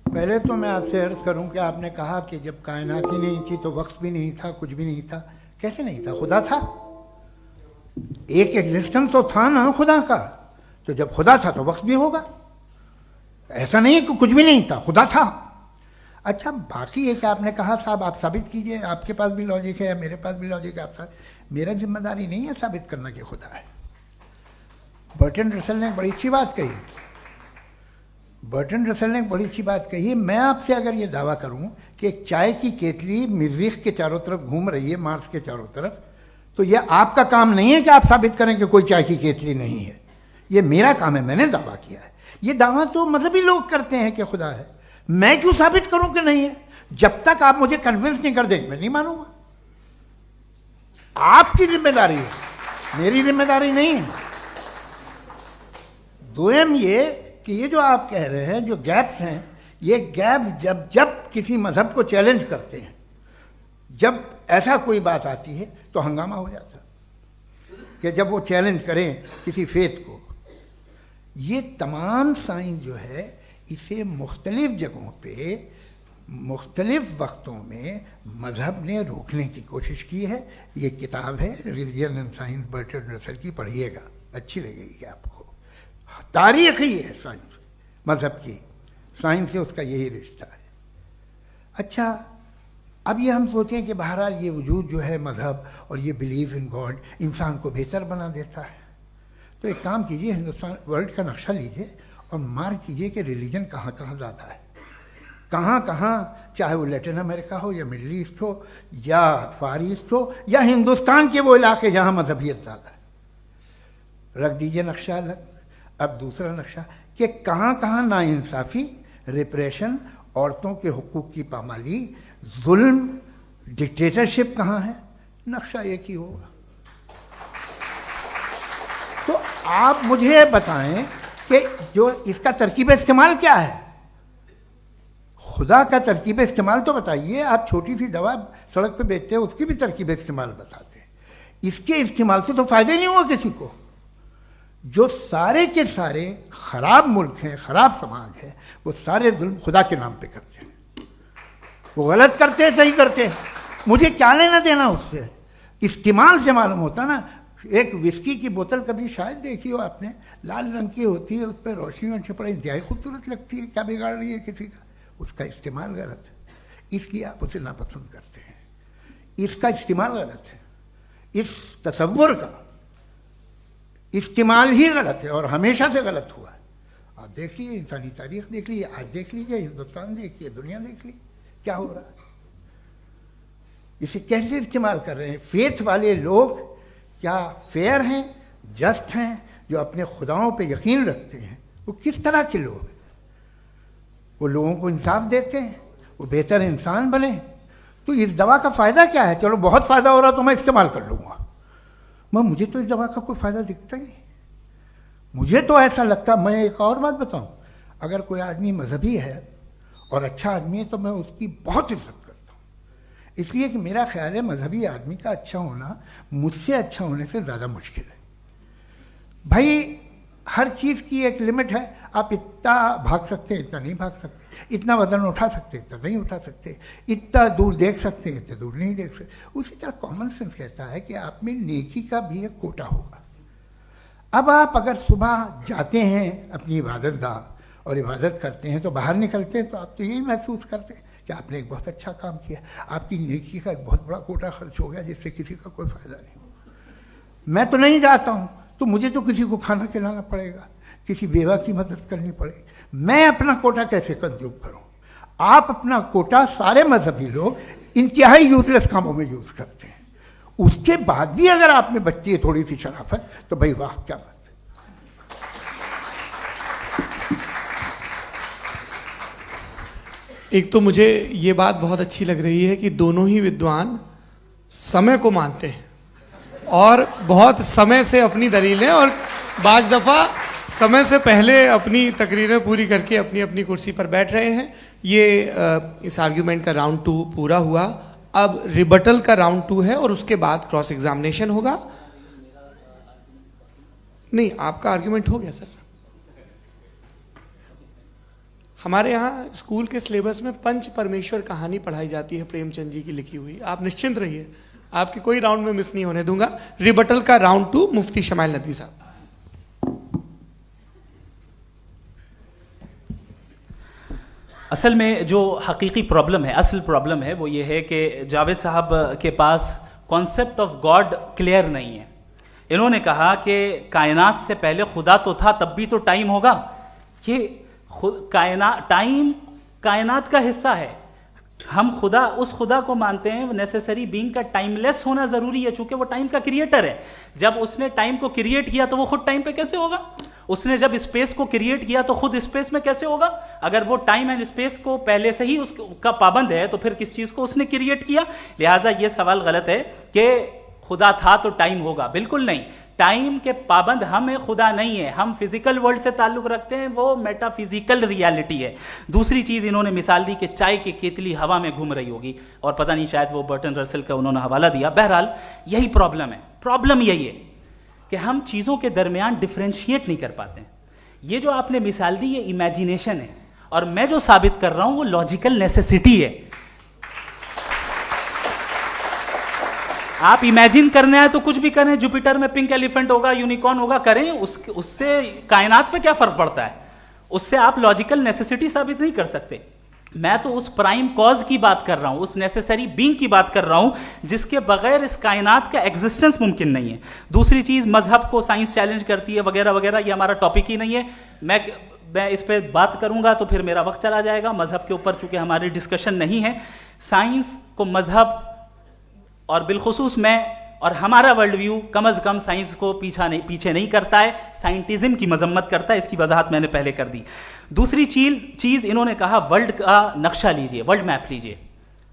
पहले तो मैं आपसे अर्ज करूं कि आपने कहा कि जब कायनात ही नहीं थी तो वक्त भी नहीं था, कुछ भी नहीं था. कैसे नहीं था? खुदा था. एक एग्जिस्टेंस तो था ना खुदा का. तो जब खुदा था तो वक्त भी होगा. ऐसा नहीं कि कुछ भी नहीं था, खुदा था. अच्छा, बाकी एक आपने कहा साहब आप साबित कीजिए, आपके पास भी लॉजिक है या मेरे पास भी लॉजिक है. आप मेरा जिम्मेदारी नहीं है साबित करना कि खुदा है. बर्टन रसल ने बड़ी अच्छी बात कही. बर्टन रसल ने बड़ी अच्छी बात कही. मैं आपसे अगर ये दावा करूं कि एक चाय की केतली मरीख के चारों तरफ घूम रही है, मार्स के चारों तरफ, तो यह आपका काम नहीं है कि आप साबित करें कि कोई चाय की केतली नहीं है. ये मेरा काम है, मैंने दावा किया है। ये दावा तो मजहबी लोग करते हैं कि खुदा है, मैं क्यों साबित करूं कि नहीं है? जब तक आप मुझे कन्विंस नहीं कर देंगे मैं नहीं मानूंगा। आपकी जिम्मेदारी है, मेरी जिम्मेदारी नहीं है। दोयम ये कि ये जो आप कह रहे हैं, जो गैप्स हैं, ये गैप जब जब किसी मजहब को चैलेंज करते हैं, जब ऐसा कोई बात आती है तो हंगामा हो जाता है कि जब वो चैलेंज करें किसी फेथ को। ये तमाम साइंस जो है इसे मुख्तलिफ जगहों पे मुख्तलिफ वक्तों में मजहब ने रोकने की कोशिश की है। ये किताब है religion and science Bertrand Russell की, पढ़िएगा, अच्छी लगेगी आपको। तारीख ही है साइंस, मजहब की साइंस से उसका यही रिश्ता है। अच्छा, अब ये हम सोचें कि बहरहाल ये वजूद जो है मजहब और ये बिलीव इन गॉड इंसान को बेहतर बना देता है, तो एक काम कीजिए, हिंदुस्तान वर्ल्ड का नक्शा लीजिए और मार्क कीजिए कि रिलीजन कहाँ कहाँ ज़्यादा है, कहाँ कहाँ, चाहे वो लैटिन अमेरिका हो या मिडल ईस्ट हो या फार ईस्ट हो या हिंदुस्तान के वो इलाके जहाँ मजहबियत ज़्यादा है। रख दीजिए नक्शा अलग। अब दूसरा नक्शा कि कहाँ कहाँ नाइंसाफ़ी, रिप्रेशन, औरतों के हुकूक की पामाली, जुल्म, डिक्टेटरशिप कहाँ है, नक्शा एक ही होगा। तो आप मुझे बताएं कि जो इसका तरकीब इस्तेमाल क्या है, खुदा का तरकीब इस्तेमाल तो बताइए। आप छोटी सी दवा सड़क पे बेचते हैं, उसकी भी तरकीब इस्तेमाल बताते हैं। इसके इस्तेमाल से तो फायदे नहीं हुआ किसी को। जो सारे के सारे खराब मुल्क हैं, खराब समाज है, वो सारे जुल्म खुदा के नाम पे करते हैं। वो गलत करते हैं, सही करते हैं, मुझे क्या लेना देना उससे। इस्तेमाल से मालूम होता ना। एक विस्की की बोतल कभी शायद देखी हो आपने, लाल रंग की होती है, उस पर रोशनी और छपड़ा इंतहाई खूबसूरत लगती है, क्या बिगाड़ रही है किसी का? उसका इस्तेमाल गलत है, इसलिए आप उसे नापसंद करते हैं। इसका इस्तेमाल गलत है, इस तसव्वुर का इस्तेमाल ही गलत है और हमेशा से गलत हुआ है। आप देख लीजिए, इंसानी तारीख देख लीजिए, आज देख लीजिए, हिंदुस्तान देखिए, दुनिया देख लीजिए, क्या हो रहा है। इसे कैसे इस्तेमाल कर रहे हैं फेथ वाले लोग? क्या फेयर हैं, जस्ट हैं, जो अपने खुदाओं पे यकीन रखते हैं? वो किस तरह के लोग हैं? वो लोगों को इंसाफ देते हैं, वो बेहतर इंसान बने। तो इस दवा का फ़ायदा क्या है? चलो बहुत फ़ायदा हो रहा तो मैं इस्तेमाल कर लूँगा, मैं मुझे तो इस दवा का कोई फ़ायदा दिखता ही नहीं। मुझे तो ऐसा लगता, मैं एक और बात बताऊँ, अगर कोई आदमी मजहबी है और अच्छा आदमी है तो मैं उसकी बहुत इज्जत करता हूँ, इसलिए कि मेरा ख्याल है मजहबी आदमी का अच्छा होना मुझसे अच्छा होने से ज़्यादा मुश्किल है। भाई हर चीज़ की एक लिमिट है। आप इतना भाग सकते हैं, इतना नहीं भाग सकते, इतना वजन उठा सकते, इतना नहीं उठा सकते, इतना दूर देख सकते हैं, इतना दूर नहीं देख सकते। उसी तरह कॉमन सेंस कहता है कि आप में नेकी का भी एक कोटा होगा। अब आप अगर सुबह जाते हैं अपनी इबादत गाह और इबादत करते हैं तो बाहर निकलते हैं तो आप तो यही महसूस करते हैं कि आपने एक बहुत अच्छा काम किया, आपकी नेकी का एक बहुत बड़ा कोटा खर्च हो गया जिससे किसी का कोई फ़ायदा नहीं। मैं तो नहीं जाता हूँ तो मुझे तो किसी को खाना खिलाना पड़ेगा, किसी बेवा की मदद करनी पड़ेगी। मैं अपना कोटा कैसे कंज्यूम करूँ? आप अपना कोटा सारे मजहबी लोग इंतहाई यूजलेस कामों में यूज़ करते हैं। उसके बाद भी अगर आप में बच्ची है थोड़ी सी शराफत तो भाई वाह क्या बात है। एक तो मुझे ये बात बहुत अच्छी लग रही है कि दोनों ही विद्वान समय को मानते हैं और बहुत समय से अपनी दलीलें और बाज़ दफ़ा समय से पहले अपनी तकरीरें पूरी करके अपनी अपनी कुर्सी पर बैठ रहे हैं। ये इस आर्ग्यूमेंट का राउंड 2 पूरा हुआ। अब रिबटल का राउंड 2 है और उसके बाद क्रॉस एग्जामिनेशन होगा। नहीं, आपका आर्ग्यूमेंट हो गया सर। हमारे यहाँ स्कूल के सिलेबस में पंच परमेश्वर कहानी पढ़ाई जाती है, प्रेमचंद जी की लिखी हुई। आप निश्चिंत रहिए, आपके कोई राउंड में मिस नहीं होने दूंगा। रिबटल का राउंड 2 मुफ्ती शमाइल नदवी साहब। असल में जो हकीकी प्रॉब्लम है, असल प्रॉब्लम है वो ये है कि जावेद साहब के पास कॉन्सेप्ट ऑफ गॉड क्लियर नहीं है। इन्होंने कहा कि कायनात से पहले खुदा तो था, तब भी तो टाइम होगा। ये टाइम कायनात का हिस्सा है। हम खुदा, उस खुदा को मानते हैं नेसेसरी बीइंग का टाइमलेस होना जरूरी है, चूंकि वो टाइम का क्रिएटर है। जब उसने टाइम को क्रिएट किया तो वो खुद टाइम पे कैसे होगा? उसने जब स्पेस को क्रिएट किया तो खुद स्पेस में कैसे होगा? अगर वो टाइम एंड स्पेस को पहले से ही उसका पाबंद है तो फिर किस चीज को उसने क्रिएट किया? लिहाजा ये सवाल गलत है कि खुदा था तो टाइम होगा, बिल्कुल नहीं। टाइम के पाबंद हम है, खुदा नहीं है। हम फिजिकल वर्ल्ड से ताल्लुक रखते हैं, वो मेटाफिजिकल रियलिटी है। दूसरी चीज इन्होंने मिसाल दी कि चाय की केतली हवा में घूम रही होगी, और पता नहीं शायद वो बर्टन रसल का उन्होंने हवाला दिया। बहरहाल यही प्रॉब्लम है। प्रॉब्लम यही है कि हम चीजों के दरमियान डिफरेंशिएट नहीं कर पाते। ये जो आपने मिसाल दी ये इमेजिनेशन है, और मैं जो साबित कर रहा हूं वो लॉजिकल नेसेसिटी है। आप इमेजिन करने आए तो कुछ भी करें, जुपिटर में पिंक एलिफेंट होगा, यूनिकॉर्न होगा, करें, उससे कायनात पे क्या फर्क पड़ता है? उससे आप लॉजिकल नेसेसिटी साबित नहीं कर सकते। मैं तो उस प्राइम कॉज की बात कर रहा हूं, उस नेसेसरी बीइंग की बात कर रहा हूं जिसके बगैर इस कायनात का एग्जिस्टेंस मुमकिन नहीं है। दूसरी चीज, मजहब को साइंस चैलेंज करती है वगैरह वगैरह, ये हमारा टॉपिक ही नहीं है। मैं इस पे बात करूंगा तो फिर मेरा वक्त चला जाएगा। मजहब के ऊपर चूंकि हमारी डिस्कशन नहीं है, साइंस को मजहब और बिलखुसूस मैं और हमारा वर्ल्ड व्यू कम अज कम साइंस को पीछे नहीं करता है, साइंटिज्म की मजम्मत करता है। इसकी वजाहत मैंने पहले कर दी। दूसरी चीज इन्होंने कहा वर्ल्ड का नक्शा लीजिए, वर्ल्ड मैप लीजिए,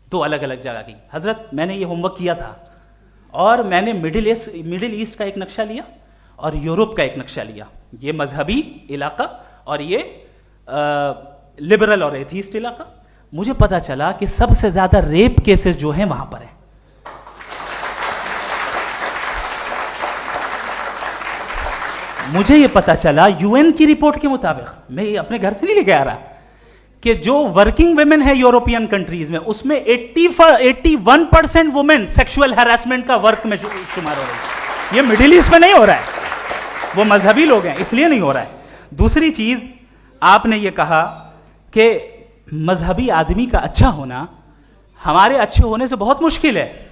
दो अलग अलग जगह की। हजरत मैंने ये होमवर्क किया था, और मैंने मिडिल ईस्ट का एक नक्शा लिया और यूरोप का एक नक्शा लिया, ये मजहबी इलाका और ये लिबरल और एथीस्ट इलाका। मुझे पता चला कि सबसे ज्यादा रेप केसेस जो हैं वहां पर है। मुझे ये पता चला यूएन की रिपोर्ट के मुताबिक, मैं ये अपने घर से नहीं लेके आ रहा, कि जो वर्किंग वुमेन है यूरोपियन कंट्रीज में, उसमें 81% वुमेन सेक्सुअल हैरेसमेंट का वर्क में शुमार हो रही है। ये मिडिल ईस्ट में नहीं हो रहा है, वो मजहबी लोग हैं इसलिए नहीं हो रहा है। दूसरी चीज, आपने ये कहा कि मजहबी आदमी का अच्छा होना हमारे अच्छे होने से बहुत मुश्किल है,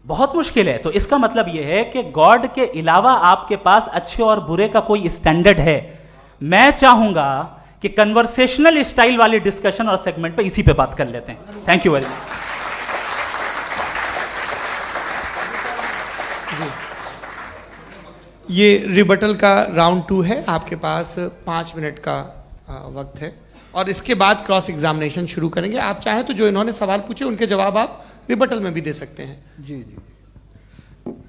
बहुत मुश्किल है। तो इसका मतलब यह है कि गॉड के अलावा आपके पास अच्छे और बुरे का कोई स्टैंडर्ड है। मैं चाहूंगा कि कन्वर्सेशनल स्टाइल वाली डिस्कशन और सेगमेंट पे इसी पे बात कर लेते हैं। Thank you very much. ये रिबटल का राउंड 2 है। आपके पास 5 मिनट का वक्त है, और इसके बाद क्रॉस एग्जामिनेशन शुरू करेंगे। आप चाहें तो जो इन्होंने सवाल पूछे उनके जवाब आप रिबटल में भी दे सकते हैं। जी जी,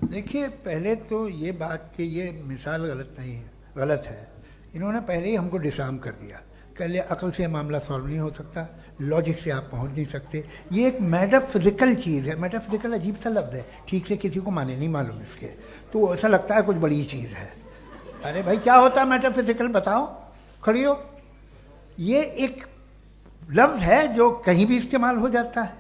देखिए, पहले तो ये बात कि ये मिसाल गलत नहीं है, गलत है। इन्होंने पहले ही हमको डिसार्म कर दिया। कह लिया अकल से मामला सॉल्व नहीं हो सकता, लॉजिक से आप पहुंच नहीं सकते। ये एक मेटाफिजिकल चीज़ है। मेटाफिजिकल अजीब सा लफ्ज़ है, ठीक से किसी को माने नहीं मालूम इसके, तो ऐसा लगता है कुछ बड़ी चीज़ है। अरे भाई, क्या होता है मेटाफिजिकल, बताओ, खड़ी हो। ये एक लफ्ज़ है जो कहीं भी इस्तेमाल हो जाता है।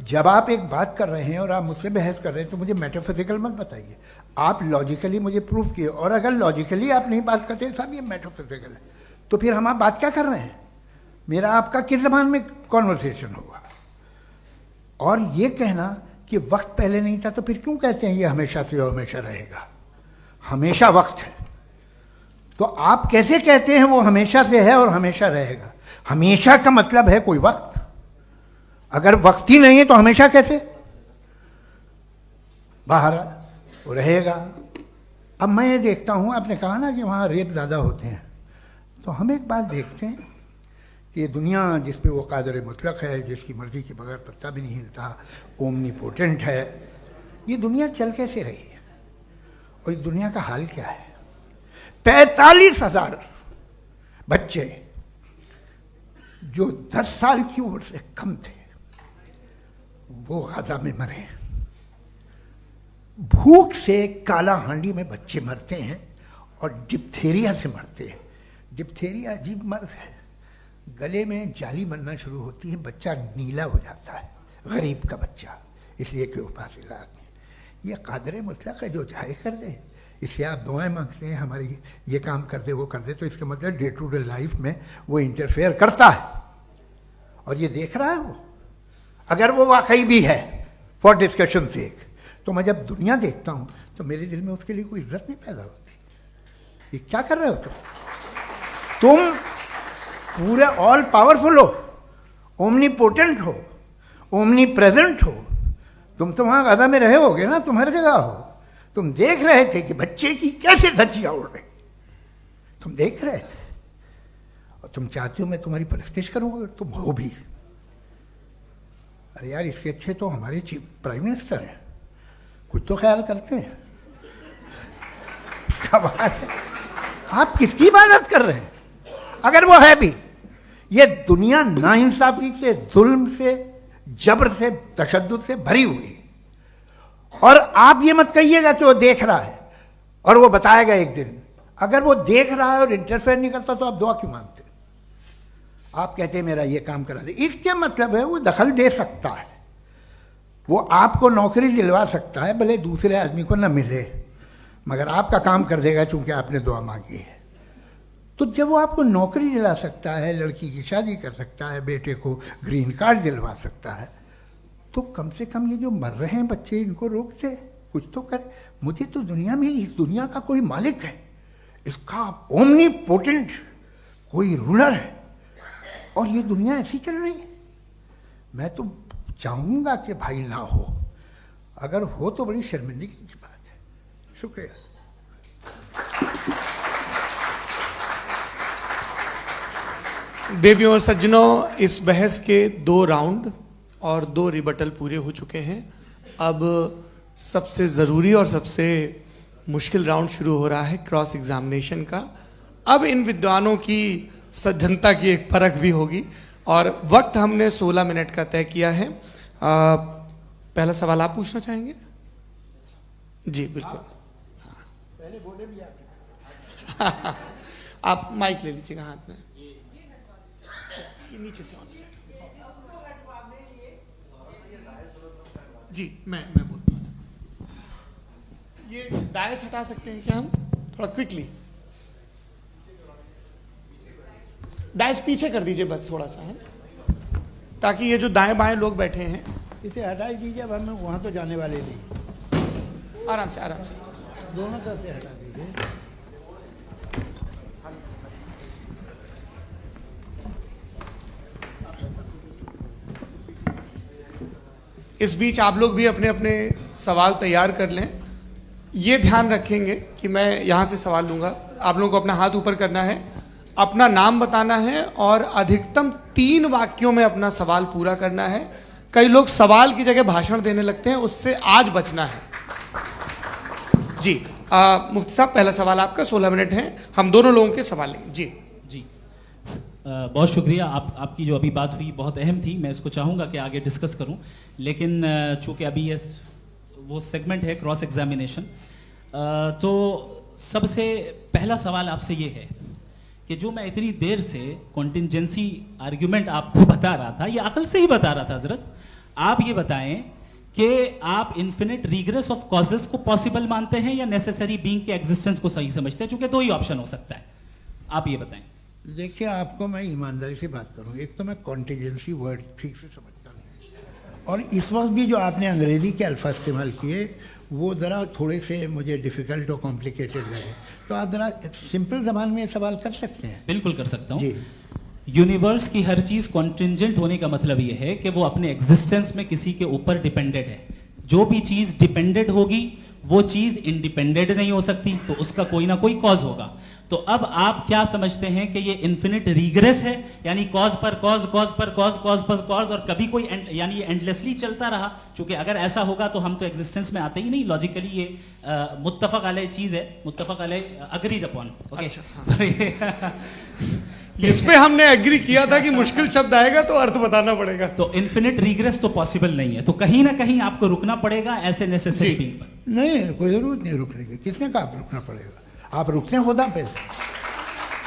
जब आप एक बात कर रहे हैं और आप मुझसे बहस कर रहे हैं तो मुझे मेटाफिजिकल मत बताइए, आप लॉजिकली मुझे प्रूफ किए। और अगर लॉजिकली आप नहीं बात करते साहब ये मेटाफिजिकल है, तो फिर हम आप बात क्या कर रहे हैं? मेरा आपका किस ज़बान में कॉन्वर्सेशन होगा? और ये कहना कि वक्त पहले नहीं था, तो फिर क्यों कहते हैं ये हमेशा से और हमेशा रहेगा? हमेशा वक्त है, तो आप कैसे कहते हैं वो हमेशा से है और हमेशा रहेगा? हमेशा का मतलब है कोई वक्त, अगर वक्त ही नहीं है तो हमेशा कैसे? बाहर वो रहेगा। अब मैं ये देखता हूँ, आपने कहा ना कि वहाँ रेप ज़्यादा होते हैं, तो हम एक बात देखते हैं कि ये दुनिया जिस पे वो कादर मुतलक है, जिसकी मर्ज़ी के बगैर पत्ता भी नहीं हिलता, ओमनीपोटेंट है, ये दुनिया चल कैसे रही है? और इस दुनिया का हाल क्या है? 45,000 बच्चे जो 10 साल की उम्र से कम थे वो गाजा में मरे। भूख से काला हांडी में बच्चे मरते हैं और डिप्थेरिया से मरते हैं। डिप्थेरिया अजीब मर्ज है, गले में जाली बनना शुरू होती है, बच्चा नीला हो जाता है, गरीब का बच्चा, इसलिए कि उपास इलाज में। ये कादर मुतलक है जो चाहे कर दे, इससे आप दुआएं मांगते हैं हमारी ये काम कर दे वो कर दे, तो इसका मतलब डे टू डे लाइफ में वो इंटरफेयर करता है और ये देख रहा है वो। अगर वो वाकई भी है फॉर डिस्कशन से, तो मैं जब दुनिया देखता हूँ तो मेरे दिल में उसके लिए कोई इज्जत नहीं पैदा होती। ये क्या कर रहे हो तुम पूरे ऑल पावरफुल हो, ओमनीपोटेंट हो, ओमनी प्रेजेंट हो। तुम तो वहाँ गाजा में रहे होगे ना, तुम हर जगह हो। तुम देख रहे थे कि बच्चे की कैसे धज्जियाँ उड़ रही, तुम देख रहे थे और तुम चाहते हो मैं तुम्हारी परस्तिश करूँगा, तुम हो भी। अरे यार, इससे अच्छे तो हमारे चीफ प्राइम मिनिस्टर हैं, कुछ तो ख्याल करते हैं। कमाल है, आप किसकी इबादत कर रहे हैं? अगर वो है भी, ये दुनिया नाइंसाफी से, जुल्म से, जबर से, तशद्दुद से भरी हुई। और आप ये मत कहिएगा कि वो देख रहा है और वो बताएगा एक दिन। अगर वो देख रहा है और इंटरफेयर नहीं करता तो आप दुआ क्यों मांगते? आप कहते हैं मेरा ये काम करा दे, इसके मतलब है वो दखल दे सकता है, वो आपको नौकरी दिलवा सकता है, भले दूसरे आदमी को न मिले, मगर आपका काम कर देगा चूंकि आपने दुआ मांगी है। तो जब वो आपको नौकरी दिला सकता है, लड़की की शादी कर सकता है, बेटे को ग्रीन कार्ड दिलवा सकता है, तो कम से कम ये जो मर रहे हैं बच्चे, इनको रोक दे, कुछ तो करे। मुझे तो दुनिया में, इस दुनिया का कोई मालिक है, इसका ओमनीपोटेंट कोई रूलर है, और ये दुनिया ऐसी चल रही है। मैं तो चाहूँगा कि भाई ना हो, अगर हो तो बड़ी शर्मिंदगी की बात है। शुक्रिया। देवियों और सज्जनों, इस बहस के 2 राउंड और 2 रिबटल पूरे हो चुके हैं। अब सबसे ज़रूरी और सबसे मुश्किल राउंड शुरू हो रहा है, क्रॉस एग्जामिनेशन का। अब इन विद्वानों की सज्जनता की एक परख भी होगी और वक्त हमने 16 मिनट का तय किया है। पहला सवाल आप पूछना चाहेंगे? जी बिल्कुल। पहले बोले भी आप माइक ले लीजिएगा हाथ में, ये नीचे से ऑन जी। मैं बोलता हूँ, ये डायस हटा सकते हैं क्या हम थोड़ा क्विकली? डायस पीछे कर दीजिए बस थोड़ा सा, है, ताकि ये जो दाएं बाएं लोग बैठे हैं, इसे हटा ही दीजिए। अब हम वहाँ तो जाने वाले नहीं। आराम से आराम से दोनों तरफ से हटा दीजिए। इस बीच आप लोग भी अपने अपने सवाल तैयार कर लें। ये ध्यान रखेंगे कि मैं यहाँ से सवाल लूँगा, आप लोगों को अपना हाथ ऊपर करना है, अपना नाम बताना है और अधिकतम 3 वाक्यों में अपना सवाल पूरा करना है। कई लोग सवाल की जगह भाषण देने लगते हैं, उससे आज बचना है। जी मुफ्ती साहब, पहला सवाल आपका, 16 मिनट हैं, हम दोनों लोगों के सवाल लेंगे। जी जी बहुत शुक्रिया। आपकी जो अभी बात हुई बहुत अहम थी, मैं इसको चाहूँगा कि आगे डिस्कस करूँ, लेकिन चूँकि अभी ये वो सेगमेंट है क्रॉस एग्जामिनेशन, तो सबसे पहला सवाल आपसे ये है कि जो मैं इतनी देर से कॉन्टिंजेंसी आर्ग्यूमेंट आपको बता रहा था, ये अकल से ही बता रहा था हजरत, आप ये बताएं कि आप इन्फिनिट रिग्रेस ऑफ कॉजेस को पॉसिबल मानते हैं या नेसेसरी बीइंग के एग्जिस्टेंस को सही समझते हैं? चूंकि 2 ही ऑप्शन हो सकता है, आप ये बताएं। देखिए, आपको मैं ईमानदारी से बात करूं, एक तो मैं कॉन्टिजेंसी वर्ड ठीक से समझता नहीं, और इस वक्त भी जो आपने अंग्रेजी के अल्फाज इस्तेमाल किए वो ज़रा थोड़े से मुझे डिफ़िकल्ट और कॉम्प्लिकेटेड लगे, तो आप ज़रा सिंपल ज़बान में सवाल कर सकते हैं? बिल्कुल कर सकता हूँ जी। यूनिवर्स की हर चीज कॉन्टिंजेंट होने का मतलब यह है कि वो अपने एग्जिस्टेंस में किसी के ऊपर डिपेंडेड है। जो भी चीज डिपेंडेड होगी वो चीज इंडिपेंडेंट नहीं हो सकती, तो उसका कोई ना कोई कॉज होगा। तो अब आप क्या समझते हैं कि ये इन्फिनिट रिग्रेस है, यानी कॉज पर कॉज, कॉज पर कॉज, कॉज पर कॉज, और कभी कोई यानी ये एंडलेसली चलता रहा? क्योंकि अगर ऐसा होगा तो हम तो एग्जिस्टेंस में आते ही नहीं। लॉजिकली ये मुत्तफक अलैह चीज है, मुत्तफक अलैह, अग्रीड अपॉन। ओके, इस पे हमने एग्री किया था कि मुश्किल शब्द आएगा तो अर्थ बताना पड़ेगा। तो इन्फिनिट रिग्रेस तो पॉसिबल नहीं है, तो कहीं ना कहीं आपको रुकना पड़ेगा ऐसे नेसेसरी बीइंग पर। नहीं, कोई जरूरत नहीं रुकने की। किसने कहा आप रुकना पड़ेगा? आप रुकते हैं खुदा पे,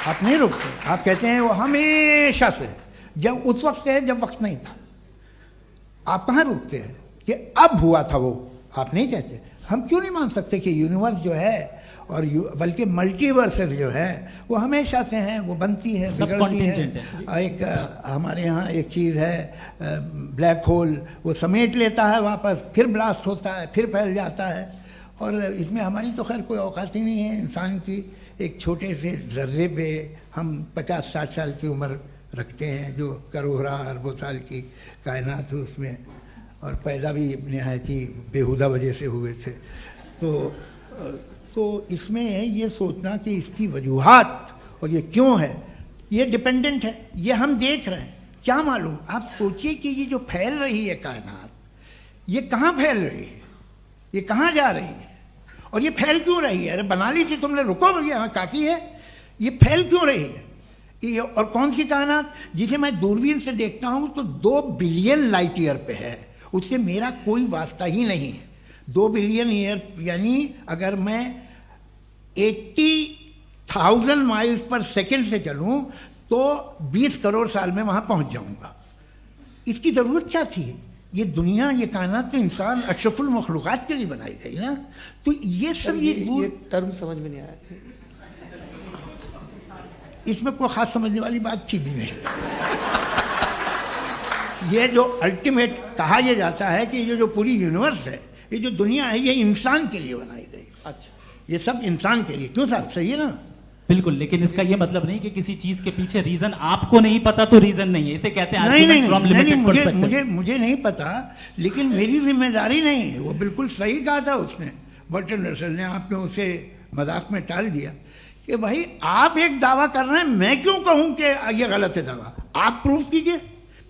आप नहीं रुकते। आप कहते हैं वो हमेशा से, जब उस वक्त से जब वक्त नहीं था। आप कहाँ रुकते हैं कि अब हुआ था वो? आप नहीं कहते। हम क्यों नहीं मान सकते कि यूनिवर्स जो है और बल्कि मल्टीवर्सेस जो है वो हमेशा से हैं, वो बनती है, बिगड़ती है। एक हमारे यहाँ एक चीज़ है ब्लैक होल, वो समेट लेता है वापस, फिर ब्लास्ट होता है, फिर फैल जाता है। और इसमें हमारी तो खैर कोई औकात ही नहीं है इंसान की। एक छोटे से ज़र्रे पे हम 50-60 साल की उम्र रखते हैं, जो करोड़ों अरबों साल की कायनात है उसमें, और पैदा भी नहायत ही बेहुदा वजह से हुए थे। तो इसमें ये सोचना कि इसकी वजूहात और ये क्यों है, ये डिपेंडेंट है, ये हम देख रहे हैं। क्या मालूम, आप सोचिए कि ये जो फैल रही है कायनात, ये कहाँ फैल रही है, ये कहाँ जा रही है, और ये फैल क्यों रही है? अरे बना ली थी तुमने, रुको भैया, काफ़ी है। ये फैल क्यों रही है? ये और कौन सी कायनात जिसे मैं दूरबीन से देखता हूँ तो 2 बिलियन लाइट ईयर पे है, उससे मेरा कोई वास्ता ही नहीं है। 2 बिलियन ईयर यानी अगर मैं 80,000 माइल्स पर सेकेंड से चलूँ तो 20 करोड़ साल में वहाँ पहुँच जाऊँगा। इसकी ज़रूरत क्या थी? ये दुनिया, ये कायनात तो इंसान अशरफुल मखलूक़ात के लिए बनाई गई ना। तो ये सब ये टर्म समझ में नहीं आया, इसमें कोई खास समझने वाली बात थी भी नहीं। ये जो अल्टीमेट कहा यह जाता है कि ये जो पूरी यूनिवर्स है, ये जो दुनिया है, ये इंसान के लिए बनाई गई। अच्छा, ये सब इंसान के लिए। क्यों साहब, सही है ना? बिल्कुल, लेकिन इसका ये मतलब नहीं कि किसी चीज के पीछे रीजन आपको नहीं पता तो रीजन नहीं है, इसे कहते हैं नहीं, मुझे नहीं पता, लेकिन मेरी जिम्मेदारी नहीं है। वो बिल्कुल सही कहा था उसने, बर्टन रसल ने, आपने उसे मजाक में टाल दिया कि भाई आप एक दावा कर रहे हैं, मैं क्यों कहूं कि ये गलत है दावा? आप प्रूफ कीजिए,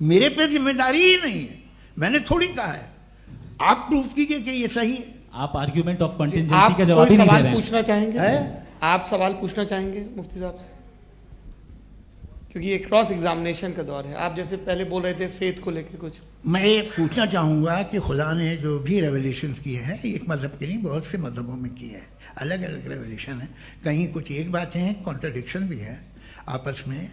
मेरे पे जिम्मेदारी ही नहीं है, मैंने थोड़ी कहा है। आप प्रूफ कीजिए कि ये सही है। आप आर्ग्यूमेंट ऑफ कंटिंजेंसी का जवाब ही नहीं दे रहे हैं। पूछना चाहेंगे? आप सवाल पूछना चाहेंगे मुफ्ती साहब से? क्योंकि ये क्रॉस एग्जामिनेशन का दौर है। आप जैसे पहले बोल रहे थे फेथ को लेके कुछ, मैं ये पूछना चाहूँगा कि खुदा ने जो भी रेवलेशन किए हैं, एक मज़हब के लिए बहुत से मज़हबों में किए हैं, अलग अलग रेवलेशन है। कहीं कुछ एक बातें हैं, कॉन्ट्रडिक्शन भी है आपस में,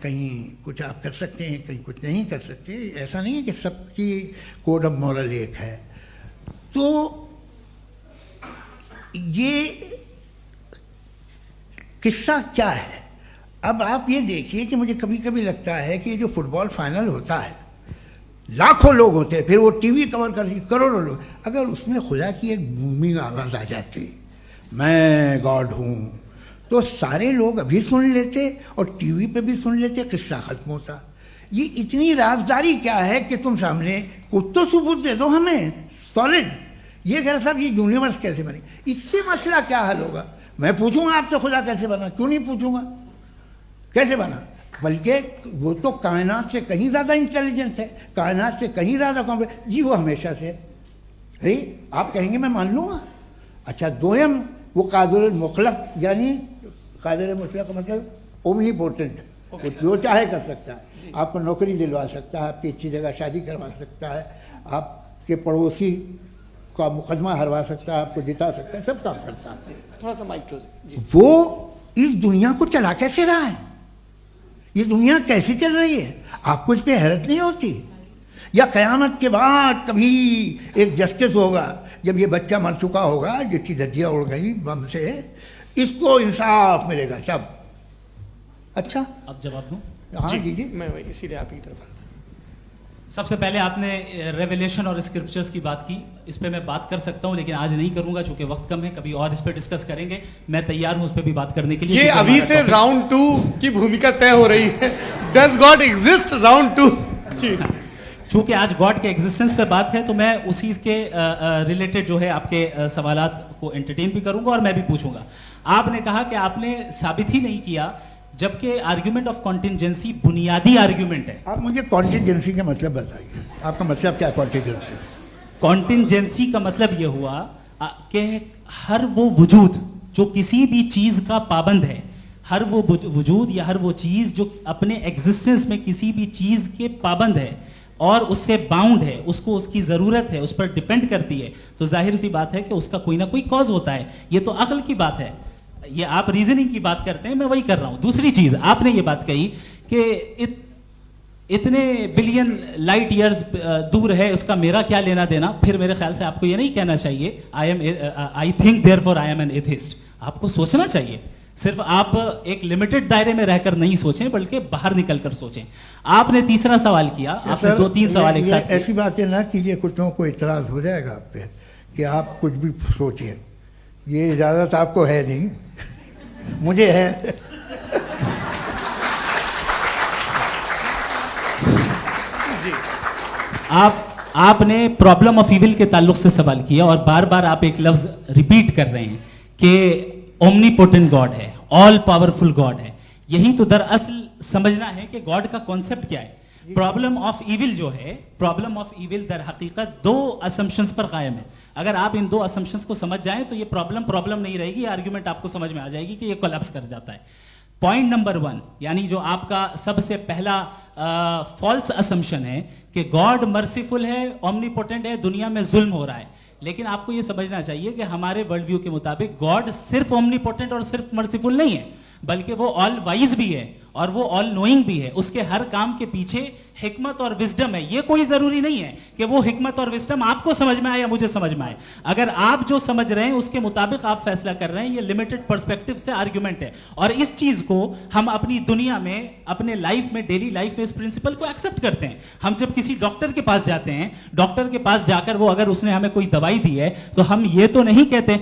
कहीं कुछ आप कर सकते हैं, कहीं कुछ नहीं कर सकते। ऐसा नहीं है कि सबकी कोड ऑफ मॉरल एक है। तो ये किस्सा क्या है? अब आप ये देखिए कि मुझे कभी कभी लगता है कि जो फुटबॉल फाइनल होता है, लाखों लोग होते हैं, फिर वो टीवी कवर कर रही, करोड़ों लोग, अगर उसमें खुदा की एक बूमिंग आवाज़ आ जाती, मैं गॉड हूँ, तो सारे लोग अभी सुन लेते और टीवी पे भी सुन लेते, किस्सा खत्म होता। ये इतनी राजदारी क्या है कि तुम सामने कुछ तो सबूत दे दो हमें सॉलिड। ये कह साहब ये यूनिवर्स कैसे बनी, इससे मसला क्या हल होगा? मैं पूछूंगा आपसे खुदा कैसे बना? क्यों नहीं पूछूंगा कैसे बना? बल्कि वो तो कायनात से कहीं ज़्यादा इंटेलिजेंट है, कायनात से कहीं ज़्यादा कॉम्प्लेक्स। जी वो हमेशा से है, आप कहेंगे मैं मान लूँगा। अच्छा, दोयम वो कादिर मुतलक, यानी कादिर मुतलक का मतलब ओमनीपोटेंट, वो जो चाहे कर सकता है। आपको नौकरी दिलवा सकता है, आपकी अच्छी जगह शादी करवा सकता है, आपके पड़ोसी का मुकदमा हरवा सकता है, आपको जिता सकता है, सब काम करता है। थोड़ा सा माइक क्लोज जी। वो इस दुनिया को चला कैसे रहा है? ये दुनिया कैसे चल रही है? आपको इस पर हैरत नहीं होती? या क़यामत के बाद कभी एक जस्टिस होगा, जब ये बच्चा मर चुका होगा, जिसकी धज्जियाँ उड़ गई बम से, इसको इंसाफ मिलेगा तब? अच्छा, अब जवाब दूं? हाँ जी, मैं इसीलिए आप की तरफ। सबसे पहले आपने रेवलेशन और स्क्रिप्चर्स की बात की, इस पे मैं बात कर सकता हूं, लेकिन आज नहीं करूंगा चूंकि वक्त कम है, कभी और इस पे डिस्कस करेंगे। मैं तैयार हूं उस पे भी बात करने के लिए। ये अभी से राउंड 2 की भूमिका तय हो रही है। Does God exist round 2? चूंकि आज गॉड के एग्जिस्टेंस पे बात है, तो मैं उसी के रिलेटेड जो है आपके सवालात को एंटरटेन भी करूंगा और मैं भी पूछूंगा। आपने कहा कि आपने साबित ही नहीं किया, जबकि आर्ग्यूमेंट ऑफ कॉन्टिंजेंसी बुनियादी आर्ग्यूमेंट है। आप मुझे कॉन्टिंजेंसी का मतलब बताइए, आपका मतलब क्या है कॉन्टिंजेंसी? कॉन्टिंजेंसी का मतलब यह हुआ कि हर वो वजूद जो किसी भी चीज का पाबंद है, हर वो वजूद या हर वो चीज जो अपने एग्जिस्टेंस में किसी भी चीज के पाबंद है और उससे बाउंड है, उसको उसकी जरूरत है, उस पर डिपेंड करती है, तो जाहिर सी बात है कि उसका कोई ना कोई कॉज होता है। ये तो अक्ल की बात है। ये आप रीजनिंग की बात करते हैं, मैं वही कर रहा हूं। दूसरी चीज, आपने ये बात कही कि इतने बिलियन लाइट ईयर्स दूर है, उसका मेरा क्या लेना देना। फिर मेरे ख्याल से आपको ये नहीं कहना चाहिए I think therefore I am an atheist. आपको सोचना चाहिए, सिर्फ आप एक लिमिटेड दायरे में रहकर नहीं सोचें, बल्कि बाहर निकलकर सोचें। आपने तीसरा सवाल किया, आपने 2-3 सवाल एक साथ। ऐसी बातें ना कीजिए, कुछ को इतराज हो जाएगा आप पे कि आप कुछ भी सोचिए। ये इजाजत आपको है नहीं, मुझे है। जी, आपने प्रॉब्लम ऑफ इविल के ताल्लुक से सवाल किया और बार बार आप एक लफ्ज रिपीट कर रहे हैं कि ओमनीपोटेंट गॉड है। ऑल पावरफुल गॉड है। यही तो दरअसल समझना है कि गॉड का कॉन्सेप्ट क्या है। प्रॉब्लम ऑफ इविल जो है, प्रॉब्लम ऑफ इविल दर हकीकत दो असम्पशंस पर कायम है। अगर आप इन दो असम्पशंस को समझ जाएं तो ये प्रॉब्लम नहीं रहेगी, आर्ग्यूमेंट आपको समझ में आ जाएगी कि ये कोलैप्स कर जाता है। पॉइंट नंबर 1, यानी जो आपका सबसे पहला फॉल्स असम्पशन है कि गॉड मर्सीफुल है, ओमनीपोटेंट है, दुनिया में जुल्म हो रहा है। लेकिन आपको यह समझना चाहिए कि हमारे वर्ल्ड व्यू के मुताबिक गॉड सिर्फ ओमनीपोटेंट और सिर्फ मर्सीफुल नहीं है, बल्कि वो ऑल वाइज भी है और वो ऑल नोइंग भी है। उसके हर काम के पीछे हिकमत और विजडम है। ये कोई जरूरी नहीं है कि वो हिकमत और विजडम आपको समझ में आए या मुझे समझ में आए। अगर आप जो समझ रहे हैं उसके मुताबिक आप फैसला कर रहे हैं, ये लिमिटेड पर्सपेक्टिव से आर्ग्यूमेंट है। और इस चीज को हम अपनी दुनिया में, अपने लाइफ में, डेली लाइफ में इस प्रिंसिपल को एक्सेप्ट करते हैं। हम जब किसी डॉक्टर के पास जाते हैं, डॉक्टर के पास जाकर वो अगर उसने हमें कोई दवाई दी है तो हम ये तो नहीं कहते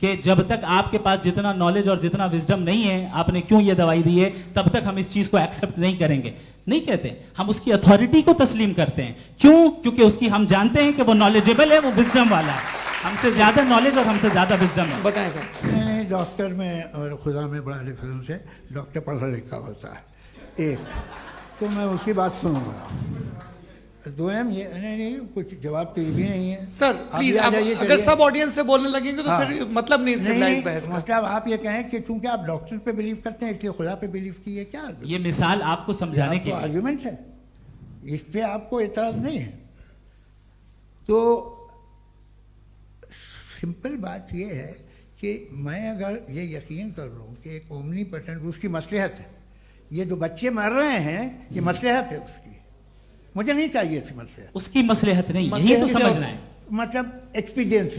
कि जब तक आपके पास जितना नॉलेज और जितना विजडम नहीं है, आपने क्यों ये दवाई दी है, तब तक हम इस चीज को एक्सेप्ट नहीं करेंगे। नहीं कहते, हम उसकी अथॉरिटी को तस्लीम करते हैं। क्यों? क्योंकि उसकी हम जानते हैं कि वो नॉलेजेबल है, वो विजडम वाला है, हमसे ज्यादा नॉलेज और हमसे ज्यादा विजडम है। बताएं सर। नहीं, डॉक्टर में और खुदा में बड़ा डिफरेंस है। डॉक्टर पढ़ा लिखा होता है, एक तो मैं उसकी बात सुनूंगा। दोयम ये नहीं, कुछ जवाब तो ये भी नहीं है सर। प्लीज, अगर सब ऑडियंस से बोलने लगेंगे तो फिर मतलब नहीं सिविलाइज्ड बहस का। मतलब आप ये कहें कि चूंकि आप डॉक्टर पे बिलीव करते हैं इसलिए खुदा पे बिलीव किए, क्या ये मिसाल आपको समझाने के लिए आर्गुमेंट है, इस पे आपको एतराज नहीं है। तो सिंपल बात ये है कि मैं अगर ये यकीन कर लूँ कि एक ओमनीपोटेंट, उसकी मसलहत है, ये जो बच्चे मर रहे हैं ये मसलहत है उसकी, मुझे नहीं चाहिए थी मसलहत। उसकी मसलहत नहीं, यही तो समझना है, मतलब एक्सपीरियंस।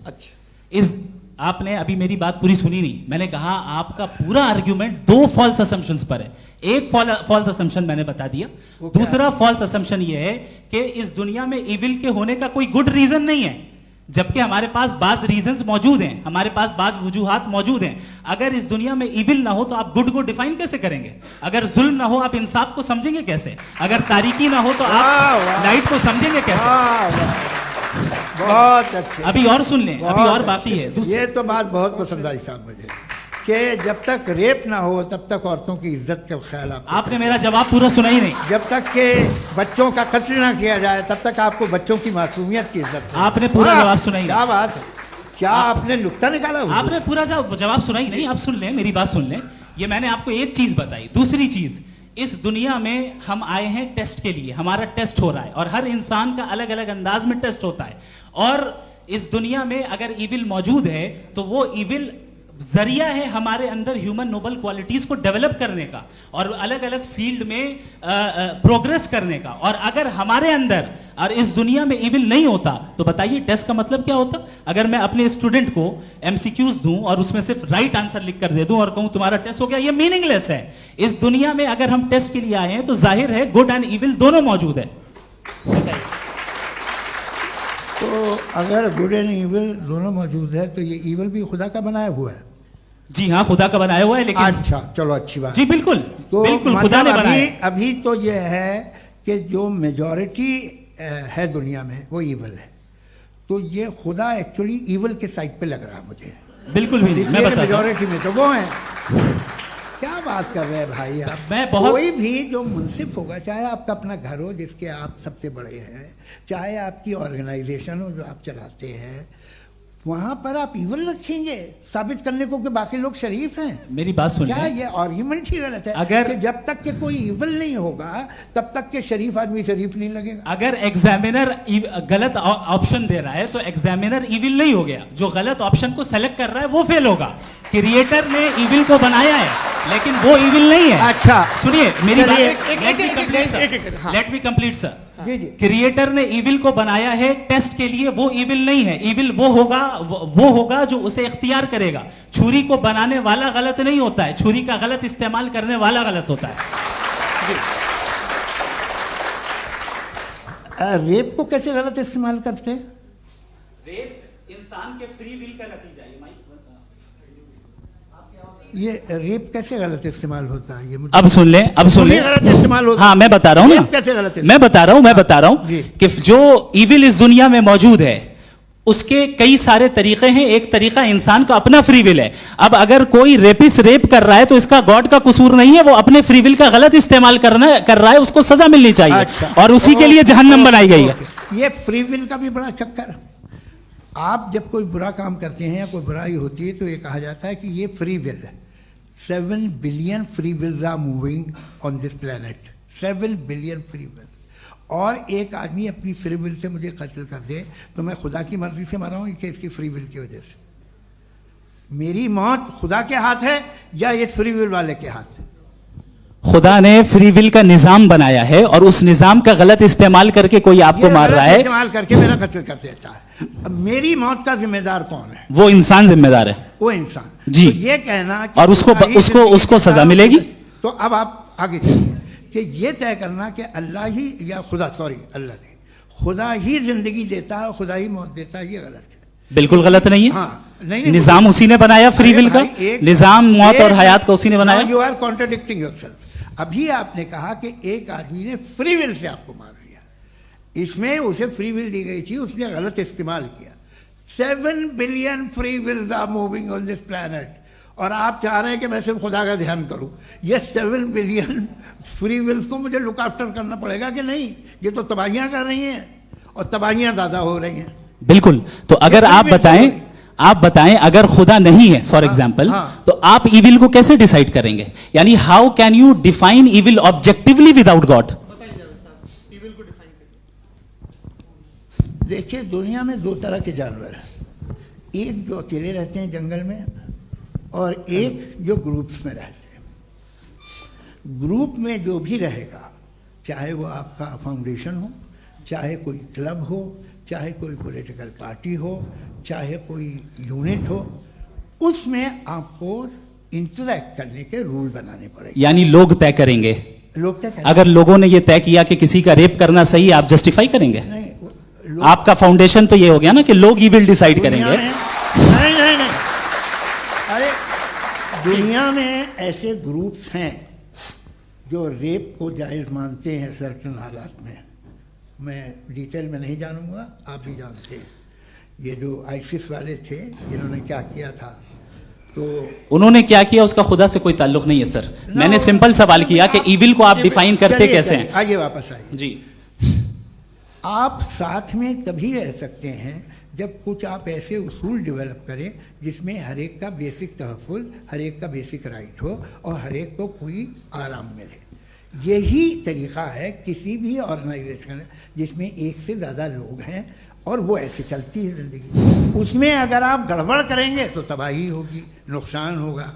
अच्छा, इस आपने अभी मेरी बात पूरी सुनी नहीं। मैंने कहा आपका पूरा आर्ग्यूमेंट दो फॉल्स असम्पशंस पर है। एक फॉल्स असम्पशन मैंने बता दिया, दूसरा फॉल्स असम्पशन ये है कि इस दुनिया में इविल के होने का कोई गुड रीजन नहीं है, जबकि हमारे पास बाज रीजंस मौजूद हैं, हमारे पास बाज वजूहात मौजूद हैं। अगर इस दुनिया में इविल ना हो तो आप गुड को डिफाइन कैसे करेंगे? अगर जुल्म ना हो आप इंसाफ को समझेंगे कैसे? अगर तारीकी ना हो तो आप लाइट को समझेंगे कैसे? बहुत अच्छे। अभी और सुन लें, अभी और बाकी है। ये तो बात बहुत पसंद आई साहब मुझे कि जब तक रेप ना हो तब तक औरतों की इज्जत का ख्याल आपने मेरा जवाब पूरा सुना ही नहीं। जब तक के बच्चों का कत्ल ना किया जाए तब तक आपको बच्चों की मासूमियत की इज्जत। आपने पूरा जवाब सुना ही नहीं। क्या बात है, क्या आपने नुक्ता निकाला? आपने पूरा जवाब सुना ही नहीं। आप सुन लें, मेरी बात सुन लें। ये मैंने आपको एक चीज बताई। दूसरी चीज, इस दुनिया में हम आए हैं टेस्ट के लिए, हमारा टेस्ट हो रहा है और हर इंसान का अलग अलग अंदाज में टेस्ट होता है। और इस दुनिया में अगर इविल मौजूद है तो वो इविल जरिया है हमारे अंदर ह्यूमन नोबल क्वालिटीज को डेवलप करने का और अलग अलग फील्ड में प्रोग्रेस करने का। और अगर हमारे अंदर और इस दुनिया में इविल नहीं होता तो बताइए टेस्ट का मतलब क्या होता? अगर मैं अपने स्टूडेंट को एमसीक्यूज दूं और उसमें सिर्फ राइट आंसर लिख कर दे दूं और कहूं तुम्हारा टेस्ट हो गया, ये मीनिंगलेस है। इस दुनिया में अगर हम टेस्ट के लिए आए हैं तो जाहिर है गुड एंड इविल दोनों मौजूद है। तो अगर गुड एंड इविल दोनों मौजूद है तो ये इविल भी खुदा का बनाया हुआ है? जी हाँ, खुदा का बनाया हुआ है। लेकिन अच्छा, चलो अच्छी बात। जी बिल्कुल, तो बिल्कुल खुदा ने बनाया। अभी तो ये है कि जो मेजॉरिटी है दुनिया में वो इविल है, तो ये खुदा एक्चुअली इविल के साइड पे लग रहा है मुझे। बिल्कुल भी नहीं, मैं बताता हूं। मेजॉरिटी में तो वो है। क्या बात कर रहे हैं भाई आप? कोई भी जो मुंसिफ होगा, चाहे आपका अपना घर हो जिसके आप सबसे बड़े हैं, चाहे आपकी ऑर्गेनाइजेशन हो जो आप चलाते हैं, वहां पर आप इविल रखेंगे साबित करने को कि बाकी लोग शरीफ हैं? मेरी बात सुनिए। क्या ये आर्ग्यूमेंट ही गलत है? अगर कि जब तक के कोई इविल नहीं होगा तब तक के शरीफ आदमी शरीफ नहीं लगेगा। अगर एग्जामिनर गलत ऑप्शन दे रहा है तो एग्जामिनर इविल नहीं हो गया, जो गलत ऑप्शन को सेलेक्ट कर रहा है वो फेल होगा। क्रिएटर ने इविल को बनाया है लेकिन वो इविल नहीं है। अच्छा सुनिए मेरी बात, लेट मी कंप्लीट सर। जी जी। क्रिएटर ने इविल को बनाया है टेस्ट के लिए, वो इविल नहीं है। इविल वो होगा जो उसे इख्तियार करेगा। छुरी को बनाने वाला गलत नहीं होता है, छुरी का गलत इस्तेमाल करने वाला गलत होता है। रेप को कैसे गलत इस्तेमाल करते हैं? रेप इंसान के फ्री विल का नतीजा है। ये रेप कैसे गलत इस्तेमाल होता है? ये मुझे अब सुन लें, अब सुन लें। गलत इस्तेमाल होता है। हाँ मैं बता रहा हूँ ना, कैसे गलत? मैं बता रहा हूँ कि जो इविल इस दुनिया में मौजूद है उसके कई सारे तरीके हैं। एक तरीका इंसान का अपना फ्री विल है। अब अगर कोई रेपिस्ट रेप कर रहा है तो इसका गॉड का कसूर नहीं है, वो अपने फ्री विल का गलत इस्तेमाल कर रहा है, उसको सजा मिलनी चाहिए। अच्छा, और उसी के लिए जहन्नम बनाई गई है। ये फ्री विल का भी बड़ा चक्कर। आप जब कोई बुरा काम करते हैं या कोई बुराई होती है तो ये कहा जाता है कि ये फ्री विल है। 7 billion free wills are moving on this planet. 7 billion free will. और एक आदमी अपनी फ्री विल से मुझे कत्ल कर दे तो मैं खुदा की मर्जी से मरा हूं कि इसकी फ्री विल की वजह से? मेरी मौत खुदा के हाथ है या ये फ्री विल वाले के हाथ है? खुदा ने फ्री विल का निजाम बनाया है और उस निजाम का गलत इस्तेमाल करके कोई आपको मार रहा है, इस्तेमाल करके मेरा कत्ल कर देता है। अब मेरी मौत का जिम्मेदार कौन है? वो इंसान जिम्मेदार है। वो इंसान। जी। तो ये कहना कि और उसको सजा मिलेगी। तो अब आप आगे चलिए कि ये तय करना कि अल्लाह ही या अल्लाह ने खुदा ही जिंदगी देता है, खुदा ही मौत देता है, ये गलत है। बिल्कुल गलत नहीं है। हाँ, नहीं, निजाम उसी ने बनाया फ्री विल का। निजाम मौत और हयात का उसी ने बनाया। You are contradicting yourself. अभी आपने कहा कि एक आदमी ने फ्री विल से आपको मार दिया, इसमें उसे फ्री विल दी गई थी, उसने गलत इस्तेमाल किया। 7 billion free wills are moving on this planet और आप चाह रहे हैं कि मैं सिर्फ खुदा का ध्यान करूं। ये 7 बिलियन फ्री विल्स को मुझे लुक आफ्टर करना पड़ेगा कि नहीं? ये तो तबाहियां कर रही हैं और तबाहियां ज़्यादा हो रही हैं। बिल्कुल। तो अगर आप बताएं अगर खुदा नहीं है फॉर एग्जाम्पल, तो आप इविल को कैसे डिसाइड करेंगे? यानी how can you define evil objectively without God? देखिए, दुनिया में 2 तरह के जानवर हैं। एक जो अकेले रहते हैं जंगल में और एक जो ग्रुप्स में रहते हैं। ग्रुप में जो भी रहेगा, चाहे वो आपका फाउंडेशन हो, चाहे कोई क्लब हो, चाहे कोई पॉलिटिकल पार्टी हो, चाहे कोई यूनिट हो, उसमें आपको इंटरैक्ट करने के रूल बनाने पड़ेंगे। यानी लोग तय करेंगे। लोग तय करेंगे। अगर लोगों ने यह तय किया कि किसी का रेप करना सही, आप जस्टिफाई करेंगे? नहीं, आपका फाउंडेशन तो ये हो गया ना कि लोग ही विल डिसाइड करेंगे। नहीं। अरे दुनिया में ऐसे ग्रुप्स हैं जो रेप को जायज़ मानते हैं सर्टेन हालात में। मैं डिटेल में नहीं जानूंगा, आप भी जानते हैं। ये जो आईसिस वाले थे जिन्होंने क्या किया था, तो उन्होंने क्या किया उसका खुदा से कोई ताल्लुक नहीं है सर। मैंने सिंपल सवाल किया कि इविल को आप डिफाइन करते कैसे हैं? आगे वापस आइए जी। आप साथ में तभी रह सकते हैं जब कुछ आप ऐसे उसूल डेवलप करें जिसमें हर एक का बेसिक तहफ़्फ़ुज़, हर एक का बेसिक राइट हो और हर एक को कोई आराम मिले। यही तरीक़ा है किसी भी ऑर्गेनाइजेशन जिसमें एक से ज़्यादा लोग हैं और वो ऐसे चलती है ज़िंदगी। उसमें अगर आप गड़बड़ करेंगे तो तबाही होगी, नुकसान होगा,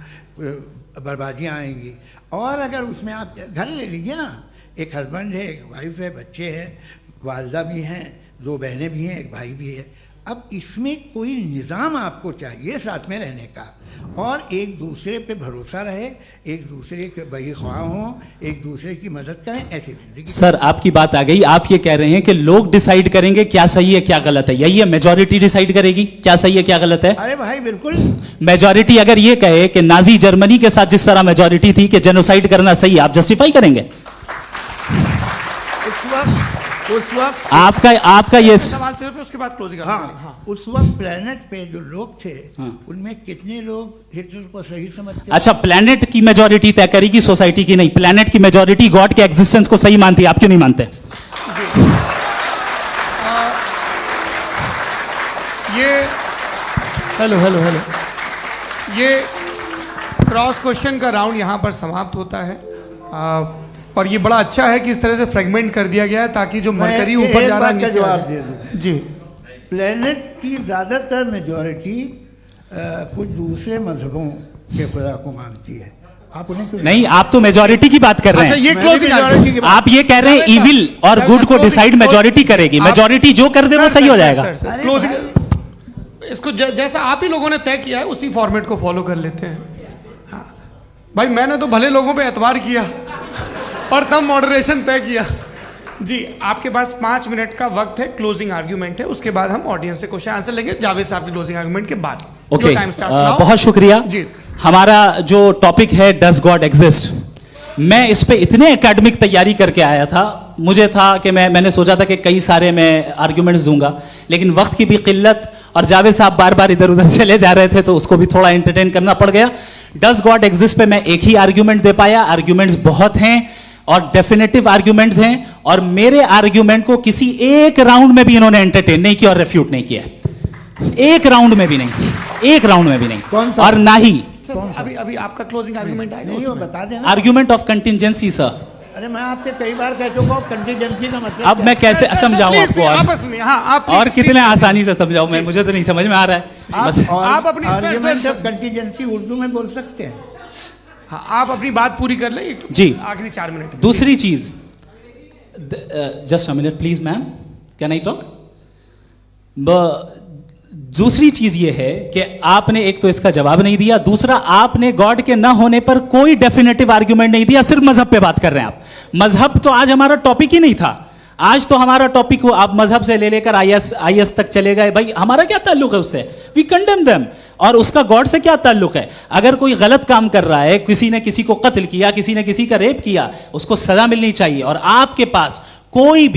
बर्बादियाँ आएंगी। और अगर उसमें आप घर ले लीजिए ना, एक हस्बैंड है, एक वाइफ है, बच्चे हैं, वालदा भी हैं, 2 बहनें भी हैं, एक भाई भी है। अब इसमें कोई निज़ाम आपको चाहिए साथ में रहने का और एक दूसरे पे भरोसा रहे, एक दूसरे के बहीख्वाह हों, एक दूसरे की मदद करें, ऐसी जिंदगी। सर आपकी बात आ गई। आप ये कह रहे हैं कि लोग डिसाइड करेंगे क्या सही है क्या गलत है, यही है? मेजॉरिटी डिसाइड करेगी क्या सही है क्या गलत है? अरे भाई बिल्कुल। मेजॉरिटी अगर ये कहे कि नाजी जर्मनी के साथ जिस तरह मेजॉरिटी थी कि जेनोसाइड करना सही, आप जस्टिफाई करेंगे? उस वक्त आपका ये सवाल सिर्फ उसके बाद क्लोजिंग। हाँ, उस वक्त प्लेनेट पे जो लोग थे उनमें कितने लोग हिटलर को सही समझते? अच्छा, प्लेनेट की मेजॉरिटी तय करेगी, सोसाइटी की नहीं। प्लेनेट की मेजॉरिटी गॉड के एग्जिस्टेंस को सही मानती है, आप क्यों नहीं मानते? हेलो ये क्रॉस क्वेश्चन का राउंड यहाँ पर समाप्त होता है। और ये बड़ा अच्छा है कि इस तरह से फ्रेगमेंट कर दिया गया है ताकि जो मरकरी ऊपर जा रहा है नीचे जवाब दे दूं। जी। प्लेनेट की ज़्यादातर मेजॉरिटी कुछ दूसरे मजहबों के खुदा को मानती है। आप उन्हें क्यों नहीं? आप तो मेजॉरिटी की बात कर रहे हैं। अच्छा, ये क्लोजिंग आप ये कह रहे हैं इविल और गुड को डिसाइड मेजॉरिटी करेगी। मेजॉरिटी जो कर दे वो सही हो जाएगा। क्लोजिंग इसको जैसा आप ही लोगों ने तय किया है उसी फॉर्मेट को फॉलो कर लेते हैं। हाँ भाई, मैंने तो भले लोगों पे एतबार किया और तब मॉडरेशन तय किया। जी, आपके पास 5 मिनट का वक्त है, क्लोजिंग आर्ग्यूमेंट है, उसके बाद हम ऑडियंस से क्वेश्चन आंसर लेंगे जावेद साहब की क्लोजिंग आर्ग्यूमेंट के बाद। ओके, बहुत शुक्रिया जी। हमारा जो टॉपिक है डज गॉड एग्जिस्ट, मैं इस पे इतने एकेडमिक तैयारी करके आया था, मुझे था कि मैंने सोचा था कि कई सारे मैं आर्ग्यूमेंट्स दूंगा, लेकिन वक्त की भी किल्लत और जावेद साहब बार बार इधर उधर चले जा रहे थे तो उसको भी थोड़ा एंटरटेन करना पड़ गया। डज गॉड एग्जिस्ट पे मैं एक ही आर्ग्यूमेंट दे पाया। आर्ग्यूमेंट्स बहुत हैं और डेफिनेटिव आर्ग्यूमेंट्स हैं, और मेरे आर्ग्यूमेंट को किसी एक राउंड में भी इन्होंने एंटरटेन नहीं किया और रेफ्यूट नहीं किया, एक राउंड में भी नहीं, एक राउंड में भी नहीं। और ना ही अभी अभी आपका क्लोजिंग आर्गुमेंट आएगा नहीं, वो उसमें। बता देना। Argument of contingency sir. अरे मैं आपसे कई बार कह चुका हूँ कंटीजेंसी का मतलब अब मैं कैसे समझाऊं Please, आपको please, और आपस में, हाँ, आप और please, कितने please, आसानी से समझाऊं मैं, मुझे तो नहीं समझ में आ रहा है। बस आप अपनी argument sir, of contingency Urdu में बोल सकते हैं। हाँ, आप अपनी बात पूरी कर लें जी। आखिरी 4 मिनट। दूसरी चीज, just a minute please ma'am, can I talk? दूसरी चीज ये है कि आपने एक तो इसका जवाब नहीं दिया, दूसरा आपने गॉड के ना होने पर कोई डेफिनेटिव आर्ग्यूमेंट नहीं दिया, सिर्फ मजहब पे बात कर रहे हैं आप। मजहब तो आज हमारा टॉपिक ही नहीं था, आज तो हमारा टॉपिक हो, आप मजहब से ले लेकर आईएस तक चले गए। भाई हमारा क्या ताल्लुक है उससे? We condemn them. और उसका गॉड से क्या ताल्लुक है? अगर कोई गलत काम कर रहा है, किसी ने किसी को कत्ल किया, किसी ने किसी का रेप किया, उसको सजा मिलनी चाहिए। और आपके पास कोई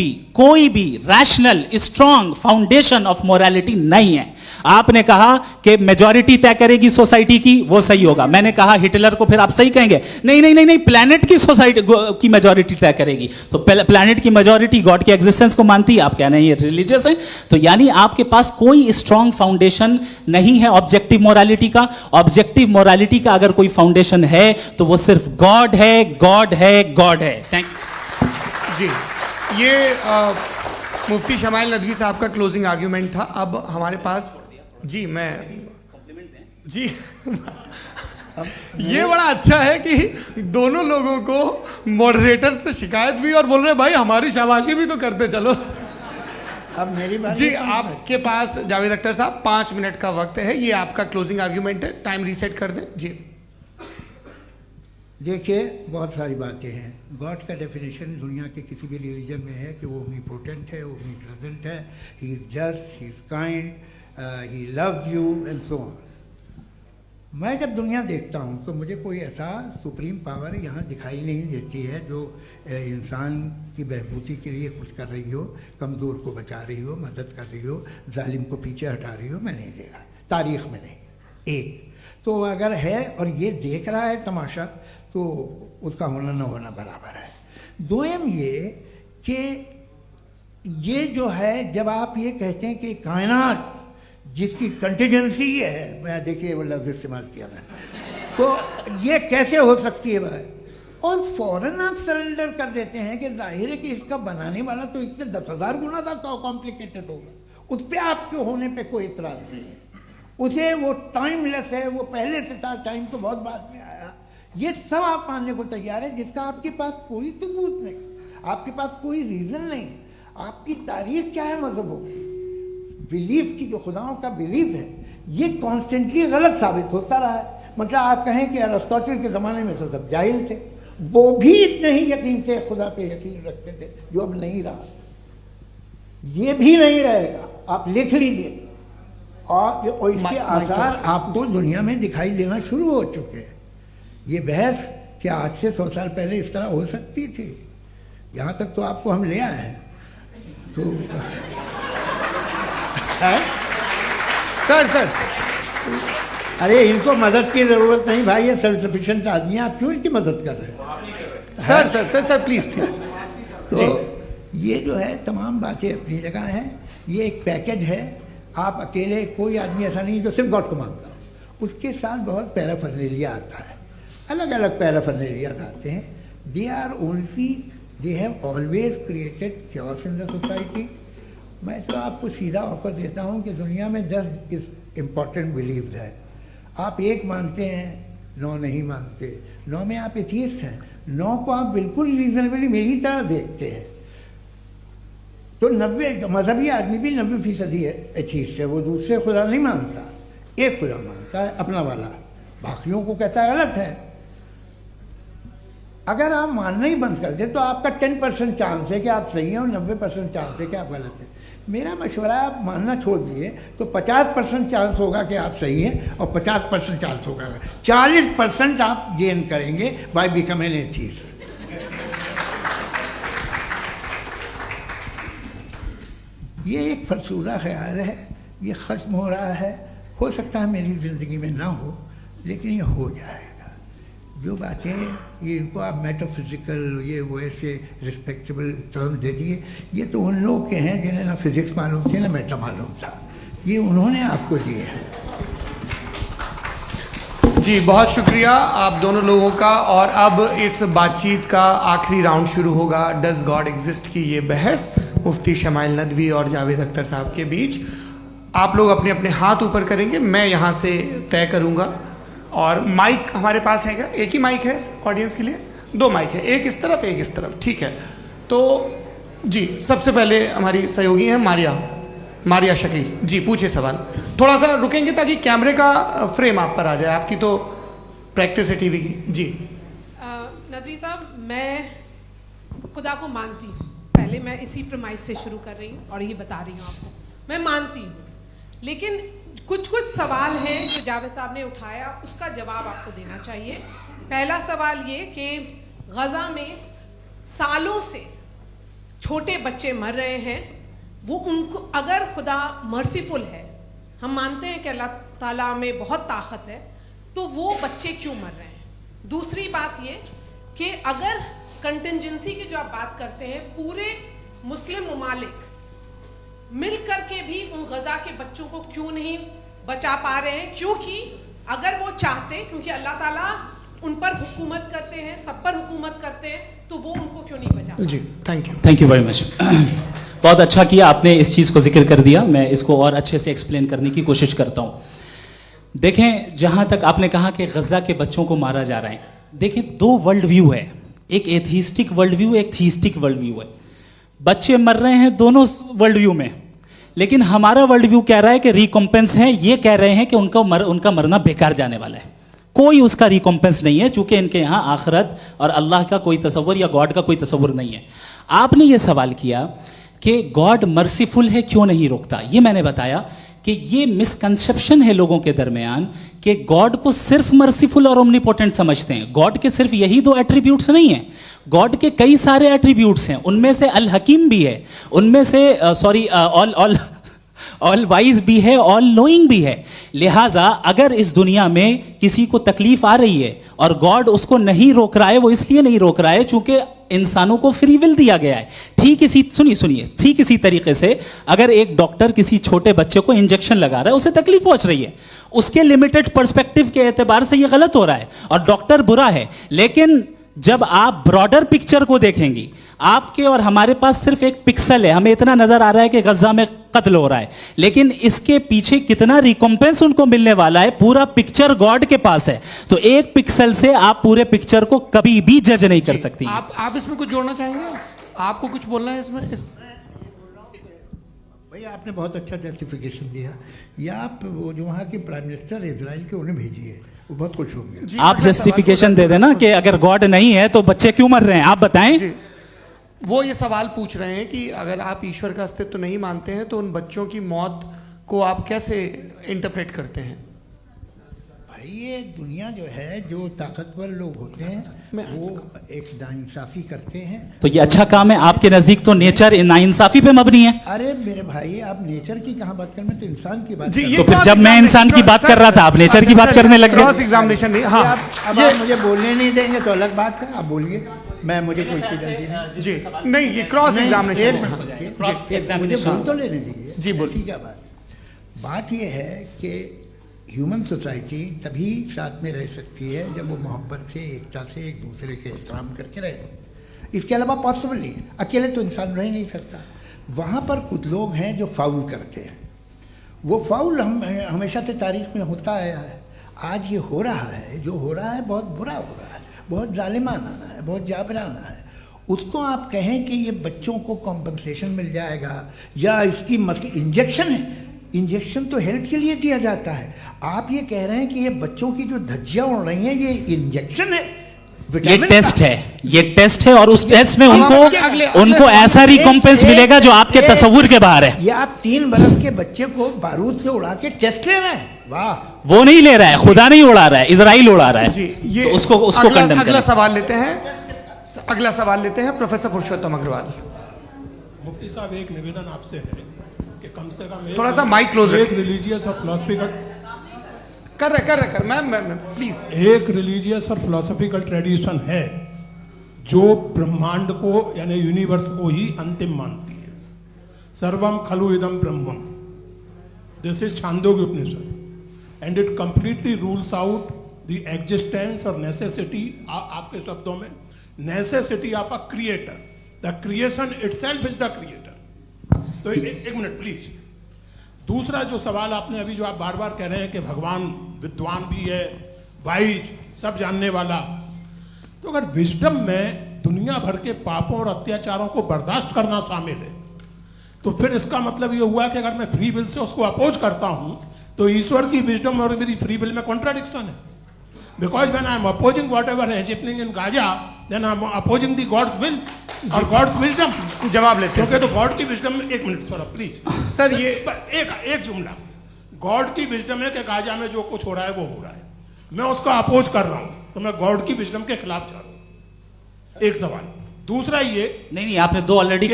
भी rational strong foundation of morality नहीं है। आपने कहा कि मेजॉरिटी तय करेगी सोसाइटी की, वो सही होगा। मैंने कहा हिटलर को फिर आप सही कहेंगे, नहीं नहीं नहीं नहीं, प्लैनेट की सोसाइटी की मेजॉरिटी तय करेगी। तो प्लैनेट की मेजॉरिटी गॉड के एग्जिस्टेंस को मानती है, आप कह रहे हैं ये रिलीजियस है। तो यानी आपके पास कोई स्ट्रॉन्ग फाउंडेशन नहीं है ऑब्जेक्टिव मोरालिटी का। ऑब्जेक्टिव मोरालिटी का अगर कोई फाउंडेशन है तो वो सिर्फ गॉड है, गॉड है, गॉड है। थैंक यू जी। ये मुफ्ती शमाइल नदवी साहब का क्लोजिंग आर्ग्यूमेंट था। अब हमारे पास जी, मैं जी ये बड़ा अच्छा है कि दोनों लोगों को मॉडरेटर से शिकायत भी और बोल रहे हैं भाई हमारी शाबाशी भी तो करते चलो। अब मेरी बात जी, आपके पास जावेद अख्तर साहब 5 मिनट का वक्त है, ये आपका क्लोजिंग आर्ग्यूमेंट है, टाइम रीसेट कर दें जी। देखिए, बहुत सारी बातें हैं। गॉड का डेफिनेशन दुनिया के किसी भी रिलीजन में है कि वो ओमनीपोटेंट है, ओमनीप्रेजेंट है, he is just, he is kind, he loves you and so on. मैं जब दुनिया देखता हूँ तो मुझे कोई ऐसा सुप्रीम पावर यहाँ दिखाई नहीं देती है जो इंसान की बहबूदी के लिए कुछ कर रही हो, कमज़ोर को बचा रही हो, मदद कर रही हो, जालिम को पीछे हटा रही हो। मैं नहीं देखा, तारीख़ में नहीं। एक तो अगर है और ये देख रहा है तमाशा, तो उसका होना न होना बराबर है। दोयम ये कि ये जो है, जब आप ये कहते हैं कि कायनात जिसकी कंटीजेंसी है, मैं देखिए वो लफ्ज़ इस्तेमाल किया मैं, तो ये कैसे हो सकती है भाई? और फौरन आप सरेंडर कर देते हैं कि जाहिर है कि इसका बनाने वाला तो इससे 10,000 गुना ज़्यादा कॉम्प्लिकेटेड होगा। उस पर आपके होने पे कोई इतराज़ नहीं है। उसे वो टाइमलेस है, वो पहले से था, टाइम तो बहुत बाद में आया। ये सब आप मानने को तैयार है जिसका आपके पास कोई सबूत नहीं, आपके पास कोई रीज़न नहीं। आपकी तारीफ क्या है मजहबों की? बिलीफ की, जो खुदाओं का बिलीफ है, ये कॉन्स्टेंटली गलत साबित होता रहा है। मतलब आप कहें कि अरिस्टोटल के ज़माने में तो सब जाहिल थे, वो भी इतने ही यकीन से खुदा पे यकीन रखते थे, जो अब नहीं रहा। ये भी नहीं रहेगा, आप लिख लीजिए। और इसके आसार आपको दुनिया में दिखाई देना शुरू हो चुके हैं। ये बहस क्या आज से 100 साल पहले इस तरह हो सकती थी? यहाँ तक तो आपको हम ले आए हैं। तो सर अरे इनको मदद की ज़रूरत नहीं भाई, ये सेल्फ सफिशिएंट आदमी है, आप क्यों इनकी मदद कर रहे हैं? Sir please. तो ये जो है तमाम बातें अपनी जगह हैं। ये एक पैकेज है। आप अकेले, कोई आदमी ऐसा नहीं जो सिर्फ गॉड को मानता हो, उसके साथ बहुत पैराफर्नेलिया आता है, अलग अलग पैराफर्नेलियाज आते हैं। They are only, they have always created chaos in the society. मैं तो आपको सीधा ऑफर देता हूँ कि दुनिया में 10 इम्पॉर्टेंट बिलीव्स हैं। आप 1 मानते हैं, 9 नहीं मानते, 9 में आप एथियस्ट हैं, 9 को आप बिल्कुल रीजनेबली मेरी तरह देखते हैं। तो 90 मजहबी आदमी भी 90% एथियस्ट है। वो दूसरे खुदा नहीं मानता, एक खुदा मानता है, अपना वाला, बाकियों को कहता है गलत है। अगर आप मानना ही बंद कर दें तो आपका 10% चांस है कि आप सही हैं और 90% चांस है कि आप गलत हैं। मेरा मशवरा है, आप मानना छोड़ दिए तो 50% चांस होगा कि आप सही हैं और 50% चांस होगा, 40% आप गेन करेंगे बाय बिकमिंग एन एथियस्ट। ये एक फरसूदा ख्याल है, ये ख़त्म हो रहा है। हो सकता है मेरी ज़िंदगी में ना हो, लेकिन ये हो जाएगा। जो बातें ये इनको आप मेटाफिज़िकल ये वो ऐसे रिस्पेक्टेबल टर्म दे दिए, ये तो उन लोग के हैं जिन्हें ना फिज़िक्स मालूम थी ना मेटा मालूम था, ये उन्होंने आपको दिए हैं। जी बहुत शुक्रिया आप दोनों लोगों का। और अब इस बातचीत का आखिरी राउंड शुरू होगा, डज गॉड एग्जिस्ट की ये बहस मुफ्ती शमाइल नदवी और जावेद अख्तर साहब के बीच। आप लोग अपने अपने हाथ ऊपर करेंगे, मैं यहाँ से तय करूँगा। और माइक हमारे पास है क्या? एक ही माइक है ऑडियंस के लिए? 2 माइक है, एक इस तरफ एक इस तरफ, ठीक है। तो जी सबसे पहले हमारी सहयोगी हैं मारिया शकील जी, पूछिए सवाल। थोड़ा सा रुकेंगे ताकि कैमरे का फ्रेम आप पर आ जाए, आपकी तो प्रैक्टिस है टीवी की। जी नदवी साहब, मैं खुदा को मानती हूँ, पहले मैं इसी प्रमाइस से शुरू कर रही हूँ और ये बता रही हूँ आपको, मैं मानती हूँ। लेकिन कुछ सवाल हैं जो जावेद साहब ने उठाया, उसका जवाब आपको देना चाहिए। पहला सवाल ये कि गज़ा में सालों से छोटे बच्चे मर रहे हैं, वो उनको अगर खुदा मर्सीफुल है, हम मानते हैं कि अल्लाह ताला में बहुत ताकत है, तो वो बच्चे क्यों मर रहे हैं? दूसरी बात ये कि अगर कंटिजेंसी की जो आप बात करते हैं, पूरे मुस्लिम ममालिक मिल करके भी उन गज़ा के बच्चों को क्यों नहीं बचा पा रहे हैं? क्योंकि अगर वो चाहते, क्योंकि अल्लाह ताला उन पर हुकूमत करते हैं, सब पर हुकूमत करते हैं, तो वो उनको क्यों नहीं बचा? जी थैंक यू वेरी मच। बहुत अच्छा किया आपने इस चीज़ को जिक्र कर दिया, मैं इसको और अच्छे से एक्सप्लेन करने की कोशिश करता हूँ। देखें, जहाँ तक आपने कहा कि गज़ा के बच्चों को मारा जा रहा है, देखें 2 वर्ल्ड व्यू है, एक एथीस्टिक वर्ल्ड व्यू, एक थीस्टिक वर्ल्ड व्यू है। बच्चे मर रहे हैं दोनों वर्ल्ड व्यू में, लेकिन हमारा वर्ल्ड व्यू कह रहा है कि रिकॉम्पेंस है, ये कह रहे हैं कि उनका मरना बेकार जाने वाला है, कोई उसका रिकॉम्पेंस नहीं है, चूंकि इनके यहाँ आखिरत और अल्लाह का कोई तसव्वुर या गॉड का कोई तसव्वुर नहीं है। आपने ये सवाल किया कि गॉड मर्सीफुल है, क्यों नहीं रोकता? ये मैंने बताया कि ये मिसकंसेप्शन है लोगों के दरमियान कि गॉड को सिर्फ मर्सीफुल और ओमनीपोटेंट समझते हैं। गॉड के सिर्फ यही 2 एट्रीब्यूट्स नहीं हैं, गॉड के कई सारे एट्रीब्यूट्स हैं, उनमें से अल हकीम भी है, उनमें से ऑल वाइज भी है, ऑल नोइंग भी है। लिहाजा अगर इस दुनिया में किसी को तकलीफ आ रही है और गॉड उसको नहीं रोक रहा है, वो इसलिए नहीं रोक रहा है चूंकि इंसानों को फ्री विल दिया गया है। ठीक इसी तरीके से अगर एक डॉक्टर किसी छोटे बच्चे को इंजेक्शन लगा रहा है, उसे तकलीफ पहुंच रही है, उसके लिमिटेड पर्सपेक्टिव के एतबार से यह गलत हो रहा है और डॉक्टर बुरा है। लेकिन जब आप ब्रॉडर पिक्चर को देखेंगी, आपके और हमारे पास सिर्फ एक पिक्सल है, हमें इतना नजर आ रहा है कि गजा में कत्ल हो रहा है, लेकिन इसके पीछे कितना रिकॉम्पेंस उनको मिलने वाला है, पूरा पिक्चर गॉड के पास है। तो एक पिक्सल से आप पूरे पिक्चर को कभी भी जज नहीं कर सकती। आप इसमें कुछ जोड़ना चाहेंगे? आपको कुछ बोलना है इसमें? भैया आपने बहुत अच्छा जस्टिफिकेशन दिया, या आप वो जो वहाँ के प्राइम मिनिस्टर इजराइल के उन्हें भेजिए, वो बहुत खुश होंगे। आप जस्टिफिकेशन दे देना कि अगर गॉड नहीं है तो बच्चे क्यों मर रहे हैं, आप बताएं। वो ये सवाल पूछ रहे हैं कि अगर आप ईश्वर का अस्तित्व नहीं मानते हैं तो उन बच्चों की मौत को आप कैसे इंटरप्रेट करते हैं? भाई ये दुनिया जो है, जो ताकतवर लोग होते हैं वो एक नाइंसाफी करते हैं। तो ये अच्छा काम है आपके नजदीक, तो नेचर नाइंसाफी पे मबनी है। अरे मेरे भाई, आप नेचर की कहाँ बात कर रहे हैं, तो इंसान की बात जी, कर। तो फिर जब मैं इंसान की बात कर रहा था, आप नेचर की बात करने लग गए। क्रॉस एग्जामिनेशन नहीं। हाँ, अब आप मुझे बोलने नहीं देंगे तो अलग बात है, आप बोलिए, मुझे कोई जल्दी नहीं। जी नहीं, ये क्रॉस एग्जामिनेशन। मुझे बोल तो लेने दीजिए। जी बोलिए। क्या बात ये है कि ह्यूमन सोसाइटी तभी साथ में रह सकती है जब वो मोहब्बत से, एकता से, एक दूसरे के एहतराम करके रहे। इसके अलावा पॉसिबल नहीं है, अकेले तो इंसान रह नहीं सकता। वहाँ पर कुछ लोग हैं जो फाउल करते हैं, वो फाउल हमेशा से तारीख में होता आया है। आज ये हो रहा है, जो हो रहा है बहुत बुरा हो रहा है, बहुत जालिमाना है, बहुत जाबराना है। उसको आप कहें कि ये बच्चों को कॉम्पनसेशन मिल जाएगा या इसकी इंजेक्शन है, इंजेक्शन तो हेल्थ के लिए दिया जाता है। आप ये कह रहे हैं कि ये बच्चों की जो धज्जियां उड़ रही हैं ये इंजेक्शन है, ये टेस्ट है, ये टेस्ट है और उस टेस्ट में उनको ऐसा रिकॉम्पेंस मिलेगा जो आपके तसव्वुर के बाहर है। ये आप 3 बरस के बच्चे को बारूद से उड़ा के टेस्ट ले रहे हैं। वाह, वो नहीं ले रहा है, खुदा नहीं उड़ा रहा है, इजराइल उड़ा रहा है। जी, ये तो उसको कंडेम अगला सवाल लेते हैं प्रोफेसर पुरुषोत्तम अग्रवाल। मुफ्ती साहब, एक निवेदन आपसे है कि कम से कम थोड़ा सा माइक क्लोज एक रिलीजियस और फिलोसफिकल कर मैं प्लीज। एक रिलीजियस और फिलोसफिकल ट्रेडिशन है जो ब्रह्मांड को यानी यूनिवर्स को ही अंतिम मानती है। सर्वम खलु इदम ब्रह्मम, this is Chhandogya Upanishad, and it completely rules out the existence or necessity, आपके शब्दों में necessity of a creator, the creation itself is the creator. तो एक मिनट प्लीज। दूसरा जो सवाल आपने अभी जो आप बार बार कह रहे हैं कि भगवान विद्वान भी है, वाइज, सब जानने वाला, तो अगर विजडम में दुनिया भर के पापों और अत्याचारों को बर्दाश्त करना शामिल है, तो फिर इसका मतलब ये हुआ कि अगर मैं फ्री विल से उसको अपोज करता हूं तो ईश्वर की विजडम और मेरी फ्री विल में कॉन्ट्राडिक्शन है। Because when I am opposing whatever is happening in Gaza, then I am opposing the god's will और गॉड्स विजडम। जवाब लेते हैं क्योंकि तो गॉड की विजडम में, एक मिनट सर प्लीज सर, ये एक जुमला, गॉड की विजडम है कि गाजा में जो कुछ हो रहा है वो हो रहा है, मैं उसका अपोज कर रहा हूं, तो मैं गॉड की विजडम के खिलाफ जा रहा हूं। एक सवाल। दूसरा ये नहीं आपने दो ऑलरेडी।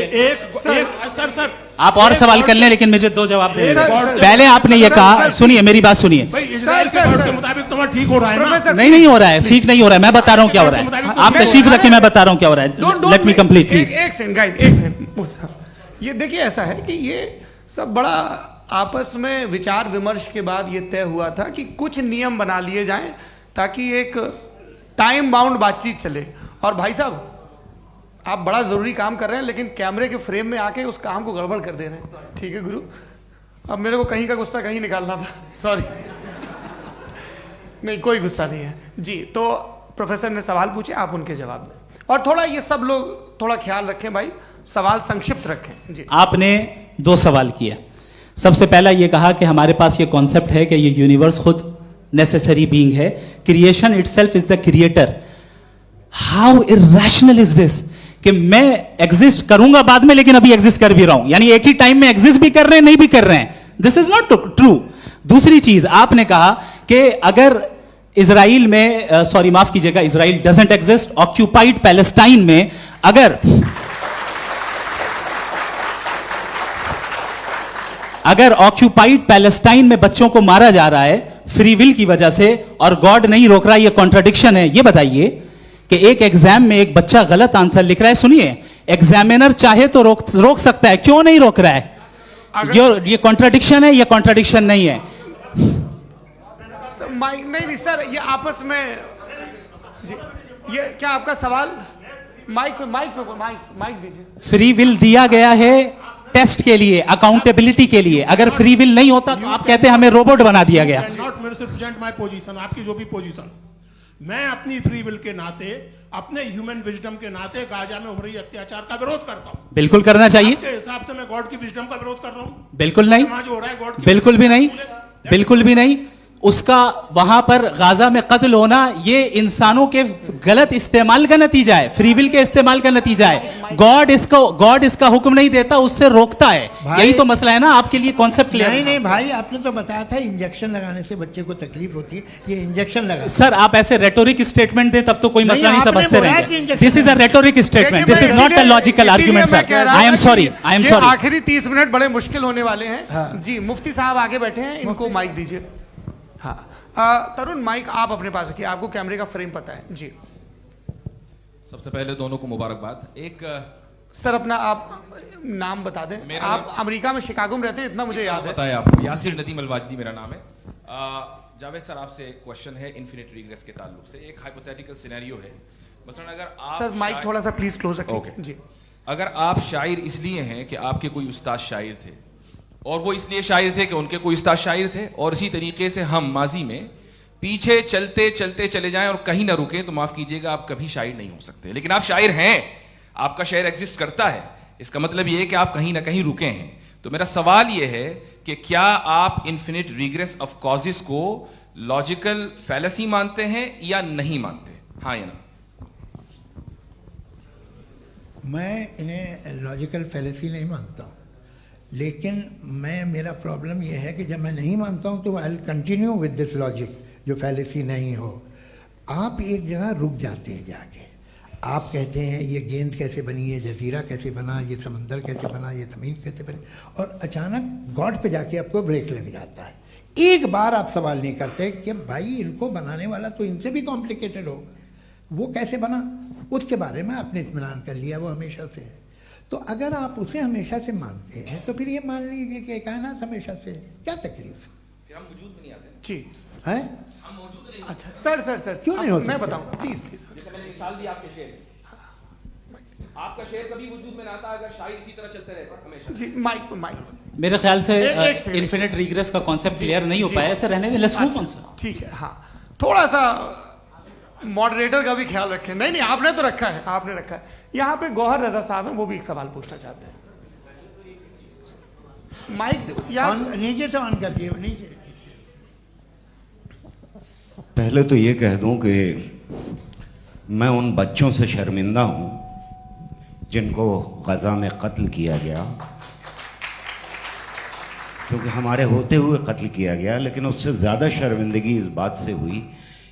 सर आप और सवाल कर लें, लेकिन मुझे दो जवाब दे। सर, पहले आपने ये कहा, सुनिए मेरी बात सुनिए। भाई इजराइल के गॉड के मुताबिक तुम्हारा ठीक हो रहा है ना? नहीं हो रहा है, ठीक नहीं हो रहा है, मैं बता रहा हूँ क्या हो रहा है। आप तशरीफ रखिए, मैं बता रहा हूँ क्या हो रहा है। Let me complete please. एक सेकंड गाइस, एक सेकंड। ये देखिए ऐसा है कि ये सब बड़ा आपस में विचार विमर्श के बाद ये तय हुआ था कि कुछ नियम बना लिए जाएं ताकि एक टाइम बाउंड बातचीत चले। और भाई साहब आप बड़ा जरूरी काम कर रहे हैं, लेकिन कैमरे के फ्रेम में आके उस काम को गड़बड़ कर दे रहे हैं। ठीक है गुरु, अब मेरे को कहीं का गुस्सा कहीं निकालना था, सॉरी। नहीं कोई गुस्सा नहीं है जी। तो प्रोफेसर ने सवाल पूछे, आप उनके जवाब दें, और थोड़ा ये सब लोग थोड़ा ख्याल रखें भाई, सवाल संक्षिप्त रखें जी। आपने दो सवाल किया। सबसे पहला ये कहा कि हमारे पास ये कॉन्सेप्ट है कि ये यूनिवर्स खुद नेसेसरी बीइंग है, creation itself is the creator. How irrational is this कि मैं एग्जिस्ट करूंगा बाद में, लेकिन अभी एग्जिस्ट कर भी रहा हूं, यानी एक ही टाइम में एग्जिस्ट भी कर रहे हैं, नहीं भी कर रहे हैं। This is not true. दूसरी चीज आपने कहा कि अगर इजराइल में, सॉरी माफ कीजिएगा, Israel doesn't exist, occupied Palestine में अगर ऑक्यूपाइड पैलेस्टाइन में बच्चों को मारा जा रहा है फ्री विल की वजह से और गॉड नहीं रोक रहा, ये कॉन्ट्रडिक्शन है। ये बताइए कि एक एग्जाम में एक बच्चा गलत आंसर लिख रहा है, सुनिए, एग्जामिनर चाहे तो रोक सकता है, क्यों नहीं रोक रहा है? ये कॉन्ट्रडिक्शन है, ये कॉन्ट्रडिक्शन नहीं है। माइक नहीं सर, ये आपस में जी, ये क्या आपका सवाल? माइक दीजिए। फ्री विल दिया गया है टेस्ट के लिए, अकाउंटेबिलिटी के लिए। अगर फ्री विल नहीं होता तो आप कहते हैं हमें रोबोट बना दिया गया। नॉट मिसरिप्रेजेंट माय पोजीशन, आपकी जो भी पोजीशन, मैं अपनी फ्री विल के नाते, अपने ह्यूमन विजडम के नाते गाजा में हो रही अत्याचार का विरोध करता हूं। बिल्कुल करना चाहिए। आपके हिसाब से मैं गॉड की विजडम का विरोध कर रहा हूं? बिल्कुल नहीं, जो हो रहा है गॉड, बिल्कुल भी नहीं, बिल्कुल भी नहीं। उसका वहां पर गाजा में कत्ल होना ये इंसानों के गलत इस्तेमाल का नतीजा है, फ्री विल के इस्तेमाल का नतीजा है। गॉड इसका हुक्म नहीं देता, उससे रोकता है। यही तो मसला है ना, आपके लिए कॉन्सेप्ट क्लियर नहीं नहीं भाई, आपने तो बताया था इंजेक्शन लगाने से बच्चे को तकलीफ होती है, ये इंजेक्शन लगा। सर आप ऐसे रेटोरिक स्टेटमेंट दे तब तो कोई मसला नहीं समझते रहेंगे। This is a rhetoric statement, this is not a logical argument sir. I am sorry, I am sorry. आखिरी 30 मिनट बड़े मुश्किल होने वाले हैं जी। मुफ्ती साहब आगे बैठे हैं, इनको माइक दीजिए। हाँ तरुण, माइक आप अपने पास रखिए, आपको कैमरे का फ्रेम पता है जी। सबसे पहले दोनों को मुबारकबाद। एक सर अपना आप नाम बता दें। आप अमेरिका में शिकागो में रहते हैं, इतना मुझे याद है। बताया आपको, यासिर नदीम अलवाजदी मेरा नाम है। जावेद सर आपसे एक क्वेश्चन है इन्फिनिट रिग्रेस के ताल्लुक से। एक हाइपोथेटिकल सिनेरियो है, मसलन अगर आप सर माइक थोड़ा सा प्लीज क्लोज रखिए जी। अगर आप शायर इसलिए हैं कि आपके कोई उस्ताद शायर थे, और वो इसलिए शायर थे कि उनके कोई उस्ताद शायर थे, और इसी तरीके से हम माजी में पीछे चलते चलते चले जाएं और कहीं ना रुके, तो माफ कीजिएगा आप कभी शायर नहीं हो सकते। लेकिन आप शायर हैं, आपका शायर एग्जिस्ट करता है, इसका मतलब ये है कि आप कहीं ना कहीं रुके हैं। तो मेरा सवाल ये है कि क्या आप इन्फिनिट रिग्रेस ऑफ कॉजेस को लॉजिकल फैलेसी मानते हैं या नहीं मानते? हाँ या ना? मैं इन्हें लॉजिकल फैलेसी नहीं मानता हूँ, लेकिन मेरा प्रॉब्लम यह है कि जब मैं नहीं मानता हूँ तो I will continue with this logic जो फैलेसी नहीं हो। आप एक जगह रुक जाते हैं जाके, आप कहते हैं ये गेंद कैसे बनी, ये जजीरा कैसे बना, ये समंदर कैसे बना, ये ज़मीन कैसे बनी, और अचानक गॉड पे जाके आपको ब्रेक लग जाता है। एक बार आप सवाल नहीं करते कि भाई इनको बनाने वाला तो इनसे भी कॉम्प्लिकेटेड होगा, वो कैसे बना, उसके बारे में आपने इत्मीनान कर लिया, वो हमेशा से है। तो अगर आप उसे हमेशा से मानते हैं तो फिर ये मान लीजिए कि कायनात हमेशा से है, क्या तकलीफ फिर हम वजूद में नहीं आते जी है? हम मौजूद नहीं। अच्छा सर क्यों नहीं हो मैं सकते? बताऊं प्लीज प्लीज। जैसे मैंने मिसाल दी आपके शेर, आपका शेर कभी वजूद में ना आता अगर शायर इसी तरह चलते रहते हमेशा। जी माइक मेरे ख्याल से एक सेकंड। इन्फिनिट रिग्रेस का कॉन्सेप्ट क्लियर नहीं हो पाया, ऐसे रहने दें, लेट्स मूव ऑन सर। ठीक है, हाँ थोड़ा सा मॉडरेटर का भी ख्याल रखें। नहीं नहीं आपने तो रखा है, आपने रखा है। यहाँ पे गौहर रजा साहब हैं, वो भी एक सवाल पूछना चाहते हैं। माइक यार नीचे से ऑन कर दिए, नीचे। पहले तो ये कह दूं कि मैं उन बच्चों से शर्मिंदा हूं जिनको गजा में कत्ल किया गया, क्योंकि हमारे होते हुए कत्ल किया गया। लेकिन उससे ज़्यादा शर्मिंदगी इस बात से हुई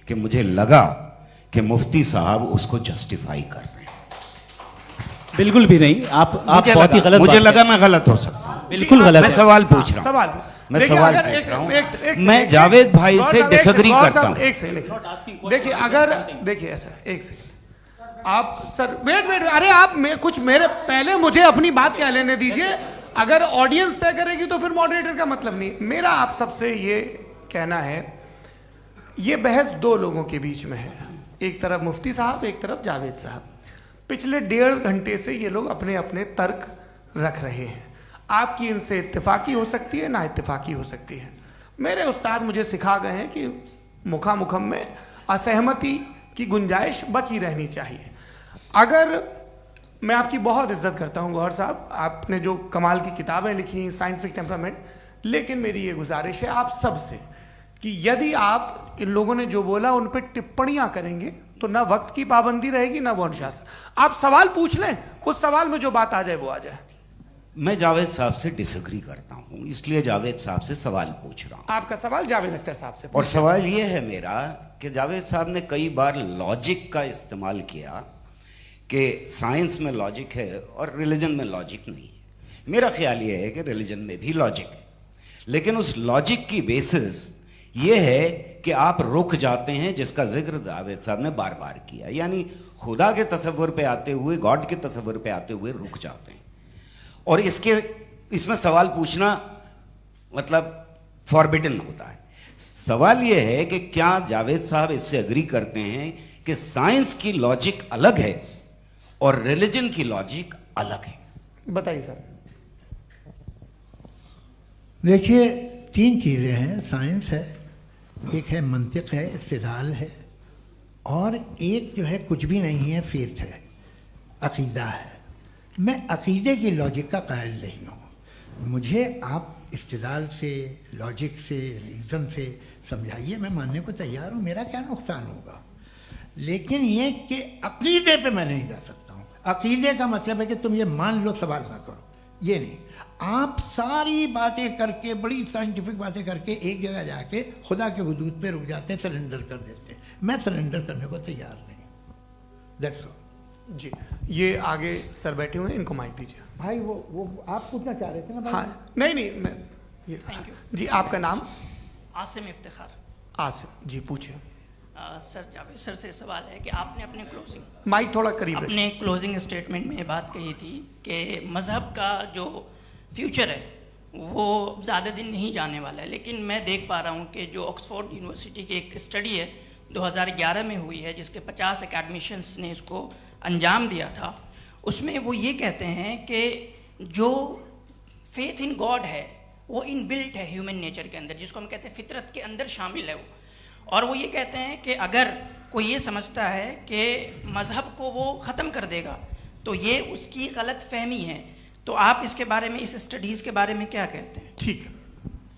कि मुझे लगा कि मुफ्ती साहब उसको जस्टिफाई कर रहे हैं। बिल्कुल भी नहीं, आप बहुत ही गलत, मुझे लगा मैं गलत हो सकता हूं। बिल्कुल गलत मैं है। सवाल पूछ रहा हूं, सवाल मैं देखिए, सवाल अगर पूछ रहा हूं। एक मैं सेकंड, जावेद भाई गौर से साहब, डिसएग्री गौर करता साहब, हूं। एक सेकंड देखिए, अगर देखिए ऐसा एक सेकंड आप सर वेट अरे आप कुछ मेरे पहले मुझे अपनी बात क्या लेने दीजिए। अगर ऑडियंस तय करेगी तो फिर मॉडरेटर का मतलब नहीं। मेरा आप सबसे ये कहना है, ये बहस दो लोगों के बीच में है, एक तरफ मुफ्ती साहब, एक तरफ जावेद साहब। पिछले 1.5 घंटे से ये लोग अपने अपने तर्क रख रहे हैं। आपकी इनसे इत्तेफाकी हो सकती है, ना इत्तेफाकी हो सकती है। मेरे उस्ताद मुझे सिखा गए हैं कि मुखामुखम में असहमति की गुंजाइश बची रहनी चाहिए। अगर मैं आपकी बहुत इज्जत करता हूं गौहर साहब, आपने जो कमाल की किताबें लिखी, साइंटिफिक टेम्परामेंट, लेकिन मेरी ये गुजारिश है आप सबसे कि यदि आप इन लोगों ने जो बोला उन पर टिप्पणियां करेंगे तो ना वक्त की पाबंदी रहेगी ना वो अनुशासन। आप सवाल पूछ लें, उस सवाल में जो बात आ जाए वो आ जाए। मैं जावेद साहब से डिसएग्री करता हूं, इसलिए जावेद साहब से सवाल पूछ रहा हूं। आपका सवाल जावेद अख्तर साहब से। और सवाल ये है मेरा कि जावेद साहब ने कई बार लॉजिक का इस्तेमाल किया कि साइंस में लॉजिक है और रिलीजन में लॉजिक नहीं है। मेरा ख्याल ये है कि रिलीजन में भी लॉजिक है, लेकिन उस लॉजिक की बेसिस ये है कि आप रुक जाते हैं, जिसका जिक्र जावेद साहब ने बार बार किया, यानी खुदा के तसव्वुर पे आते हुए, गॉड के तसव्वुर पे आते हुए रुक जाते हैं। और इसमें सवाल पूछना मतलब फॉरबिडन होता है। सवाल यह है कि क्या जावेद साहब इससे एग्री करते हैं कि साइंस की लॉजिक अलग है और रिलीजन की लॉजिक अलग है? बताइए सर। देखिए 3 चीज़ें हैं, साइंस है, एक है मंतिक है, इस्तिदलाल है, और एक जो है कुछ भी नहीं है, फेथ है, अकीदा है। मैं अकीदे की लॉजिक का कायल नहीं हूँ। मुझे आप इस्तिदलाल से, लॉजिक से, रीज़न से समझाइए, मैं मानने को तैयार हूँ, मेरा क्या नुकसान होगा। लेकिन ये कि अकीदे पे मैं नहीं जा सकता हूँ। अकीदे का मतलब है कि तुम ये मान लो, सवाल ना करो, ये नहीं। आप सारी बातें करके, बड़ी साइंटिफिक बातें करके एक जगह जाके खुदा के वजूद पे रुक जाते हैं, सरेंडर कर देते हैं। मैं सरेंडर करने को तैयार नहीं। दैट्स ऑल जी। ये आगे सर बैठे हुए हैं, इनको माइक दीजिए। भाई वो आप पूछना चाह रहे थे ना भाई? हाँ नहीं मैं ये थैंक यू जी। आपका नाम? आसिम इफ्तिखार। आसिफ जी, पूछिए। सर जावेद सर से सवाल है कि आपने अपने क्लोजिंग माइक थोड़ा करीब रखिए। अपने क्लोजिंग स्टेटमेंट में ये बात कही थी कि मज़हब का जो फ्यूचर है वो ज़्यादा दिन नहीं जाने वाला है। लेकिन मैं देख पा रहा हूँ कि जो ऑक्सफोर्ड यूनिवर्सिटी की एक स्टडी है 2011 में हुई है, जिसके 50 एकेडमिशियंस ने इसको अंजाम दिया था, उसमें वो ये कहते हैं कि जो फेथ इन गॉड है वो इनबिल्ट है ह्यूमन नेचर के अंदर, जिसको हम कहते हैं फितरत के अंदर शामिल है वो। और वो ये कहते हैं कि अगर कोई ये समझता है कि मज़हब को वो ख़त्म कर देगा तो ये उसकी गलत फहमी है। तो आप इसके बारे में, इस स्टडीज़ के बारे में क्या कहते हैं? ठीक है,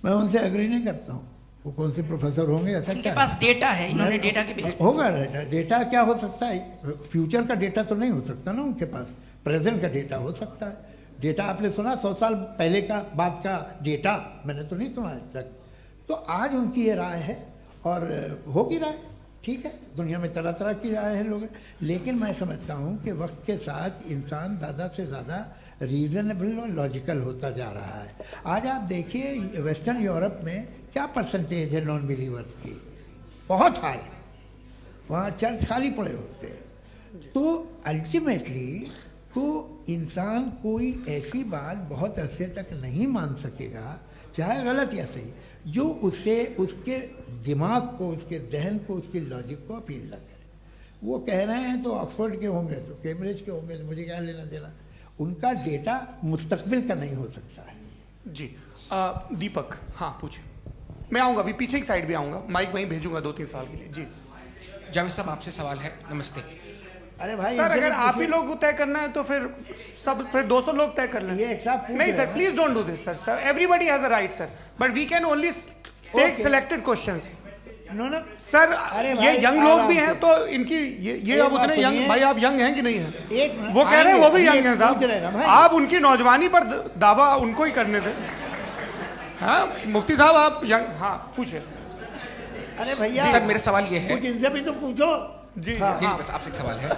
मैं उनसे एग्री नहीं करता हूँ। वो कौन से प्रोफेसर होंगे, ऐसा उनके क्या पास डेटा है, इन्होंने डेटा के बेस होगा। डेटा क्या हो सकता है? फ्यूचर का डेटा तो नहीं हो सकता ना उनके पास, प्रेजेंट का डेटा हो सकता है। डेटा आपने सुना 100 साल पहले का बाद का डेटा? मैंने तो नहीं सुना आज तक। तो आज उनकी ये राय है और होगी राय, ठीक है, दुनिया में तरह तरह की राय है लोग, लेकिन मैं समझता हूँ कि वक्त के साथ इंसान ज़्यादा से ज़्यादा रीजनेबल और लॉजिकल होता जा रहा है। आज आप देखिए वेस्टर्न यूरोप में क्या परसेंटेज है नॉन बिलीवर्स की, बहुत हाई, वहाँ चर्च खाली पड़े होते हैं। तो अल्टीमेटली तो इंसान कोई ऐसी बात बहुत अरसे तक नहीं मान सकेगा, चाहे गलत या सही, जो उससे उसके दिमाग को, उसके जहन को, उसके लॉजिक को अपील न करे। वो कह रहे हैं तो ऑक्सफोर्ड के होंगे तो कैम्ब्रिज के होंगे, तो मुझे क्या लेना देना, उनका डेटा मुस्तकबिल का नहीं हो सकता है। जी दीपक, हाँ पूछिए। मैं आऊँगा, अभी पीछे की साइड भी आऊँगा, माइक वहीं भेजूंगा 2-3 साल के लिए। जी जावेद साहब, आपसे सवाल है। नमस्ते। अरे भाई सर, अगर आप ही लोग को तय करना है तो फिर 200 लोग तय कर लें। ये एक साथ नहीं sir, please don't do this sir. Everybody has a right sir, but we can only take selected questions. No sir, ये यंग लोग भी हैं से। तो इनकी ये अब उतने यंग, भाई आप यंग हैं कि नहीं हैं? एक मिनट, वो कह रहे हैं वो भी आइए, यंग हैं पूछ रहे हैं साहब, भाई। आप उनकी नौजवानी पर दावा उनको ही करने थे। हाँ मुफ्ती साहब आप यंग, हाँ पूछे। अरे भैया सर, मेरा सवाल ये है, कुछ इनसे भी तो पूछो। जी नहीं, बस आपसे एक सवाल है।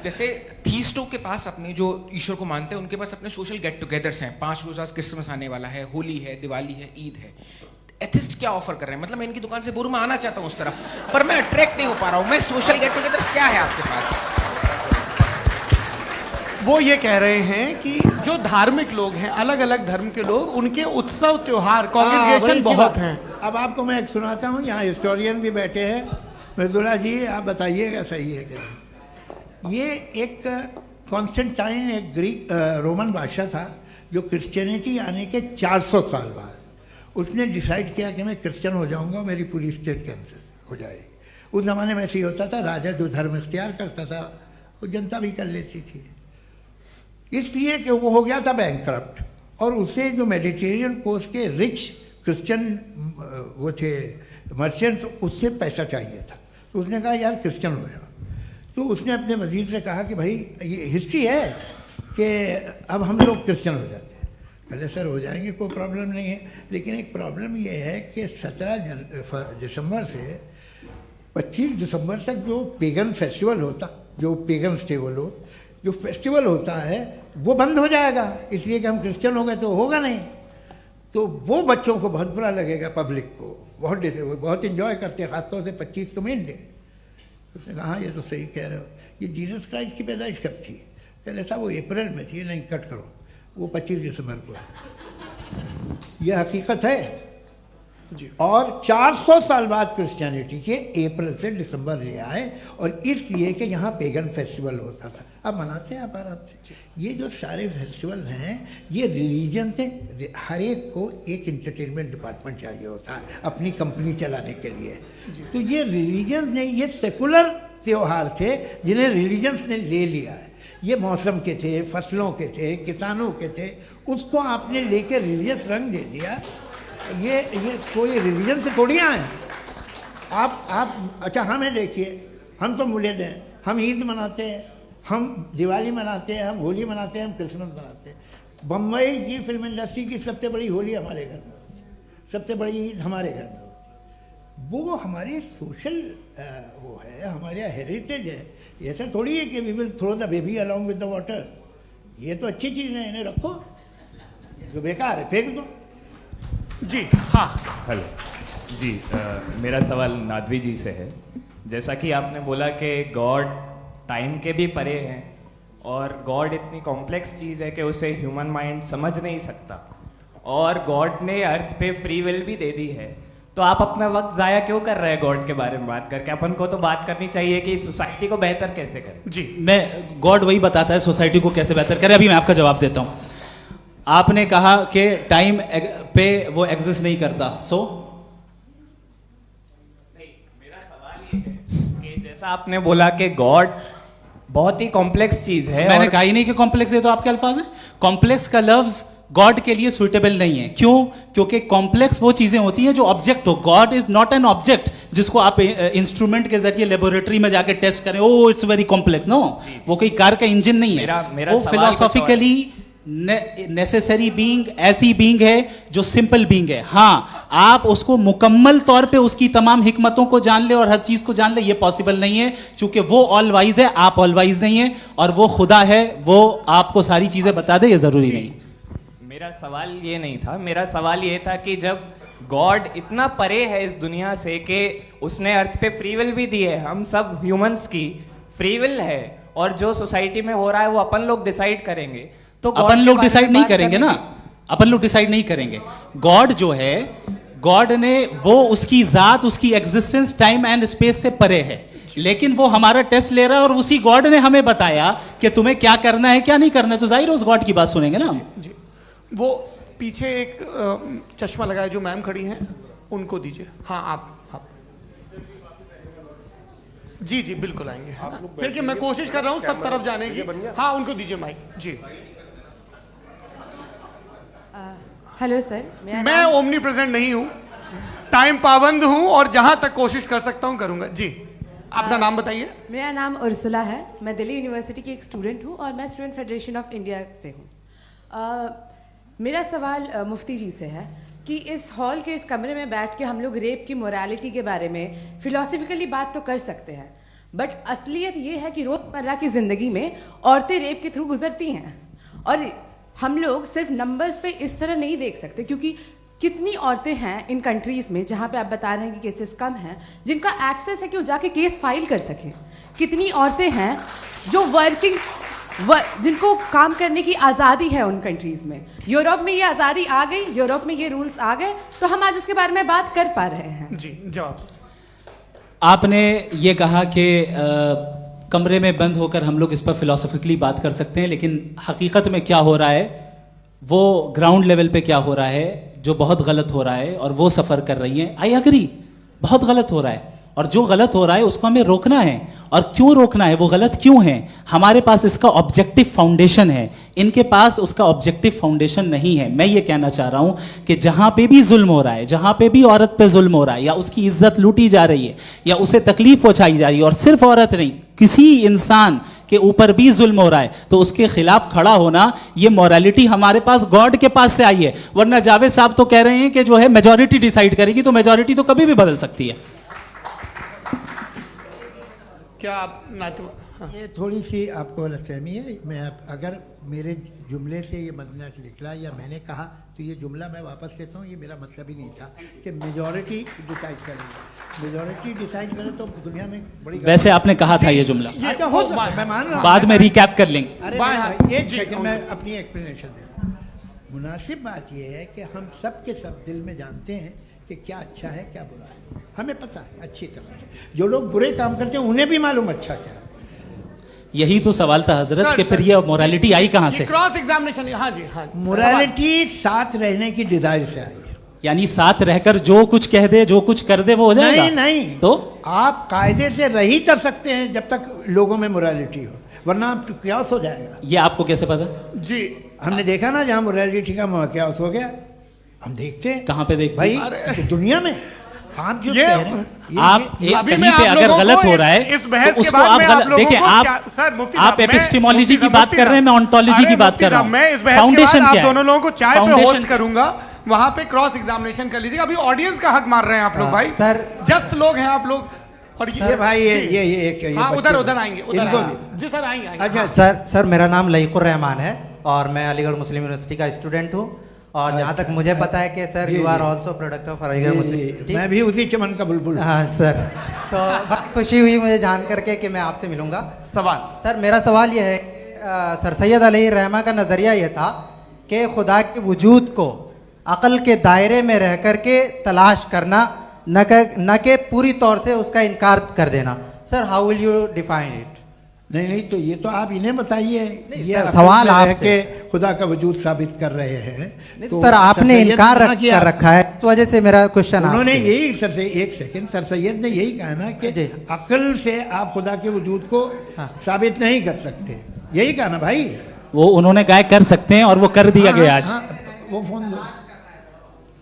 जैसे थीस्टों के पास अपने जो ईश्वर को मानते हैं, उनके पास अपने सोशल गेट टुगेदर्स हैं। 5 रोज़ आज क्रिसमस आने वाला है, होली है, दिवाली है, ईद है। एथिस्ट क्या ऑफर कर रहे हैं? मतलब मैं इनकी दुकान से बोलूं, मैं आना चाहता हूं उस तरफ, पर मैं अट्रैक्ट नहीं हो पा रहा हूं। मैं सोशल गेट टुगेदर्स क्या है आपके पास? वो ये कह रहे हैं कि जो धार्मिक लोग हैं, अलग अलग धर्म के लोग, उनके उत्सव त्योहार कांग्रेगेशन बहुत हैं। अब आपको मैं एक सुनाता हूँ, यहाँ हिस्टोरियन भी बैठे हैं। मृदुला जी, आप बताइएगा सही है कि नहीं। ये एक कॉन्स्टेंटाइन, एक ग्रीक रोमन बादशाह था, जो क्रिश्चियनिटी आने के 400 साल बाद उसने डिसाइड किया कि मैं क्रिश्चियन हो जाऊंगा, मेरी पूरी स्टेट कैंसिल हो जाएगी। उस ज़माने में ऐसे ही होता था, राजा जो धर्म इख्तियार करता था वो जनता भी कर लेती थी, इसलिए कि वो हो गया था बैंकक्रप्ट। और उसे जो मेडिटेरियन कोस्ट के रिच क्रिश्चियन वो थे मर्चेंट, उससे पैसा चाहिए था। तो उसने कहा यार क्रिश्चियन हो जाओ। तो उसने अपने वजीर से कहा कि भाई ये हिस्ट्री है कि अब हम लोग क्रिश्चियन हो जाते हैं। पहले सर हो जाएंगे, कोई प्रॉब्लम नहीं है, लेकिन एक प्रॉब्लम ये है कि 17 दिसंबर से 25 दिसंबर तक जो पेगन फेस्टिवल होता, जो पेगन्स थे वो लोग, जो फेस्टिवल होता है वो बंद हो जाएगा, इसलिए कि हम क्रिश्चियन हो गए तो होगा नहीं। तो वो बच्चों को बहुत बुरा लगेगा, पब्लिक को बहुत इन्जॉय करते हैं, खासतौर से 25 को मेन डे। तो उसने कहा हाँ ये तो सही कह रहे हो। ये जीसस क्राइस्ट की पैदाइश कब थी? पहले साहब वो अप्रैल में थी। नहीं, कट करो, वो 25 दिसंबर को है। यह हकीकत है जी। और 400 साल बाद क्रिश्चियनिटी के अप्रैल से दिसंबर ले आए, और इसलिए कि यहाँ पेगन फेस्टिवल होता था। अब मनाते हैं आप आराम से। ये जो सारे फेस्टिवल हैं, ये रिलीजन से, हर एक को एक इंटरटेनमेंट डिपार्टमेंट चाहिए होता है अपनी कंपनी चलाने के लिए। तो ये रिलीजन ने, ये सेकुलर त्यौहार थे जिन्हें रिलीजन्स ने ले लिया है। ये मौसम के थे, फसलों के थे, किसानों के थे, उसको आपने लेके रिलीजियस रंग दे दिया। ये कोई रिलीजन से थोड़ी आए आप। अच्छा हमें देखिए, हम तो मुल्द हैं, हम ईद मनाते हैं, हम दिवाली मनाते हैं, हम होली मनाते हैं, हम क्रिसमस मनाते हैं। बम्बई की फिल्म इंडस्ट्री की सबसे बड़ी होली हमारे घर में, सबसे बड़ी ईद हमारे घर में। वो हमारे सोशल वो है, हमारे हेरिटेज है। ऐसा थोड़ी है कि we will throw the baby along with the water. ये तो अच्छी चीज़ है, इन्हें रखो, जो बेकार है फेंक दो। जी हाँ, हेलो जी, मेरा सवाल नादवी जी से है। जैसा कि आपने बोला कि गॉड टाइम के भी परे हैं, और गॉड इतनी कॉम्प्लेक्स चीज़ है कि उसे ह्यूमन माइंड समझ नहीं सकता, और गॉड ने अर्थ पे फ्री विल भी दे दी है। तो आप अपना वक्त ज़ाया क्यों कर रहे हैं गॉड के बारे में बात करके? अपन को तो बात करनी चाहिए कि सोसाइटी को बेहतर कैसे करें। जी, मैं गॉड वही बताता है सोसाइटी को कैसे बेहतर करे। अभी मैं आपका जवाब देता हूँ। आपने कहा कि टाइम पे वो एग्जिस्ट नहीं करता, मेरा सवाल ये है कि जैसा आपने बोला कि गॉड बहुत ही कॉम्प्लेक्स चीज है। मैंने कहा ही नहीं कि कॉम्प्लेक्स है, तो आपके अल्फाज हैं। कॉम्प्लेक्स का लफ्ज गॉड के लिए सुइटेबल नहीं है। क्यों? क्योंकि कॉम्प्लेक्स वो चीजें होती हैं जो ऑब्जेक्ट हो। God is not an object जिसको आप इंस्ट्रूमेंट के जरिए लेबोरेटरी में जाके टेस्ट करें, oh it's very complex. No, वो कोई कार का इंजन नहीं है। वो फिलोसॉफिकली नेसेसरी बीइंग ऐसी बीइंग है जो सिंपल बीइंग है। हाँ, आप उसको मुकम्मल तौर पे उसकी तमाम हिकमतों को जान ले और हर चीज को जान ले, ये पॉसिबल नहीं है, क्योंकि वो ऑल वाइज है, आप ऑल वाइज नहीं है, और वो खुदा है, वो आपको सारी चीजें बता दे, ये जरूरी नहीं। मेरा सवाल ये नहीं था, मेरा सवाल ये था कि जब गॉड इतना परे है इस दुनिया से कि उसने अर्थ पे फ्री विल भी दी है, हम सब ह्यूमंस की फ्री विल है, और जो सोसाइटी में हो रहा है वो अपन लोग डिसाइड करेंगे, तो अपन लोग डिसाइड नहीं करेंगे ना, अपन लोग डिसाइड नहीं करेंगे। गॉड जो है, गॉड ने वो उसकी जात, उसकी एग्जिस्टेंस टाइम एंड स्पेस से परे है, लेकिन वो हमारा टेस्ट ले रहा है और उसी गॉड ने हमें बताया कि तुम्हें क्या करना है क्या नहीं करना है, तो जाहिर है उस गॉड की बात सुनेंगे ना हम। जी, वो पीछे एक चश्मा लगाए जो मैम खड़ी हैं, उनको दीजिए। हाँ, आप जी जी बिल्कुल आएंगे। देखिए मैं कोशिश कर रहा हूँ सब तरफ जाने की। हाँ, उनको दीजिए माइक। जी, हेलो सर, मैं ओमनी प्रेजेंट नहीं हूँ, टाइम पाबंद हूँ और जहां तक कोशिश कर सकता हूँ करूंगा। जी, अपना नाम बताइए। मेरा नाम उर्सुला है, मैं दिल्ली यूनिवर्सिटी की एक स्टूडेंट हूँ और मैं स्टूडेंट फेडरेशन ऑफ इंडिया से हूँ। मेरा सवाल मुफ्ती जी से है कि इस हॉल के इस कमरे में बैठ के हम लोग रेप की मोरालिटी के बारे में फिलोसफिकली बात तो कर सकते हैं, बट असलियत ये है कि रोज़मर्रा की ज़िंदगी में औरतें रेप के थ्रू गुजरती हैं, और हम लोग सिर्फ नंबर्स पे इस तरह नहीं देख सकते, क्योंकि कितनी औरतें हैं इन कंट्रीज़ में जहाँ पे आप बता रहे हैं कि केसेस कम हैं, जिनका एक्सेस है कि वो जाके केस फाइल कर सकें। कितनी औरतें हैं जो जिनको काम करने की आज़ादी है उन कंट्रीज़ में। यूरोप में ये आज़ादी आ गई, यूरोप में ये रूल्स आ गए, तो हम आज उसके बारे में बात कर पा रहे हैं। जी, जवाब। आपने ये कहा कि कमरे में बंद होकर हम लोग इस पर फिलोसफिकली बात कर सकते हैं, लेकिन हकीकत में क्या हो रहा है, वो ग्राउंड लेवल पे क्या हो रहा है जो बहुत गलत हो रहा है, और वो सफ़र कर रही हैं। आई अग्री, बहुत गलत हो रहा है, और जो गलत हो रहा है उसको हमें रोकना है। और क्यों रोकना है, वो गलत क्यों है, हमारे पास इसका ऑब्जेक्टिव फाउंडेशन है, इनके पास उसका ऑब्जेक्टिव फाउंडेशन नहीं है। मैं ये कहना चाह रहा हूं कि जहां पे भी जुल्म हो रहा है, जहां पे भी औरत पे जुल्म हो रहा है, या उसकी इज्जत लूटी जा रही है, या उसे तकलीफ पहुंचाई जा रही है, और सिर्फ औरत नहीं, किसी इंसान के ऊपर भी जुल्म हो रहा है, तो उसके खिलाफ खड़ा होना, ये मोरालिटी हमारे पास गॉड के पास से आई है। वरना जावेद साहब तो कह रहे हैं कि जो है मेजॉरिटी डिसाइड करेगी, तो मेजॉरिटी तो कभी भी बदल सकती है। क्या आप ये थोड़ी सी आपको गलतफहमी है। मैं अगर मेरे जुमले से ये मदनत निकला या मैंने कहा, तो ये जुमला मैं वापस लेता हूँ। ये मेरा मतलब ही नहीं था कि मेजॉरिटी डिसाइड करेंगे। मेजॉरिटी डिसाइड करे तो दुनिया में बड़ी, वैसे आपने कहा था ये जुमला, अच्छा हो सकता है, मैं मान रहा हूँ, बाद में रिकैप कर लेंगे। अरे एक सेकंड, मैं अपनी एक्सप्लेनेशन देता हूँ। मुनासिब बात यह है कि हम सब के सब दिल में जानते हैं कि क्या अच्छा है क्या बुरा है, हमें पता है अच्छी तरह से। जो लोग बुरे काम करते हैं उन्हें भी मालूम अच्छा क्या। यही तो सवाल था हजरत कि फिर ये मोरालिटी आई कहां से? Cross examination. हाँ जी, हाँ। मोरालिटी साथ रहने की डिजायर से आई, यानी साथ रहकर जो कुछ कह दे, जो कुछ कर दे, वो हो जाएगा। नहीं नहीं, तो आप कायदे से रह ही कर सकते हैं जब तक लोगों में मोरालिटी हो, वरना क्यास हो जाएगा। ये आपको कैसे पता? जी, हमने देखा ना, जहाँ मोरालिटी का क्यास हो गया, हम देखते हैं। कहाँ पे देखते भाई? दुनिया में। आप जो कह रहे हैं, आप कहीं पे अगर गलत हो रहा है तो उसको आप गलत देखिए। आप एपिस्टेमोलॉजी की बात कर रहे हैं, मैं ऑन्टोलॉजी की बात कर रहा हूं। मैं इस बहस के बाद आप दोनों लोगों को चाय पे होस्ट करूंगा, वहां पे क्रॉस एग्जामिनेशन कर लीजिएगा। अभी ऑडियंस का हक मार रहे हैं आप लोग भाई, सर जस्ट लोग हैं आप लोग। और ये भाई ये हाँ, उधर आएंगे, जी सर आएंगे। अच्छा सर, मेरा नाम लईकुर रहमान है और मैं अलीगढ़ मुस्लिम यूनिवर्सिटी का स्टूडेंट हूँ, और जहाँ तक मुझे पता है कि sir you are also product of Aligarh Muslim University. मैं भी उसी चमन का बुलबुल। हाँ सर, तो बहुत खुशी हुई मुझे जान करके कि मैं आपसे मिलूंगा। सवाल सर, मेरा सवाल यह है, सर सैयद अलैहिर्रहमा का नज़रिया यह था कि खुदा के वजूद को अक़ल के दायरे में रह कर के तलाश करना, न कि पूरी तौर से उसका इनकार कर देना। Sir, how will you define it? नहीं, तो ये तो आप इन्हें बताइए। ये सवाल आपसे खुदा का वजूद साबित कर रहे हैं, तो सर आपने इनकार कर रखा है, इस वजह से मेरा क्वेश्चन। उन्होंने यही सर से, एक सेकंड, सर सैयद ने यही कहा ना कि अक्ल से आप खुदा के वजूद को साबित नहीं कर सकते, यही कहा ना भाई। वो उन्होंने कहा कर सकते हैं और वो कर दिया गया आज। वो फोन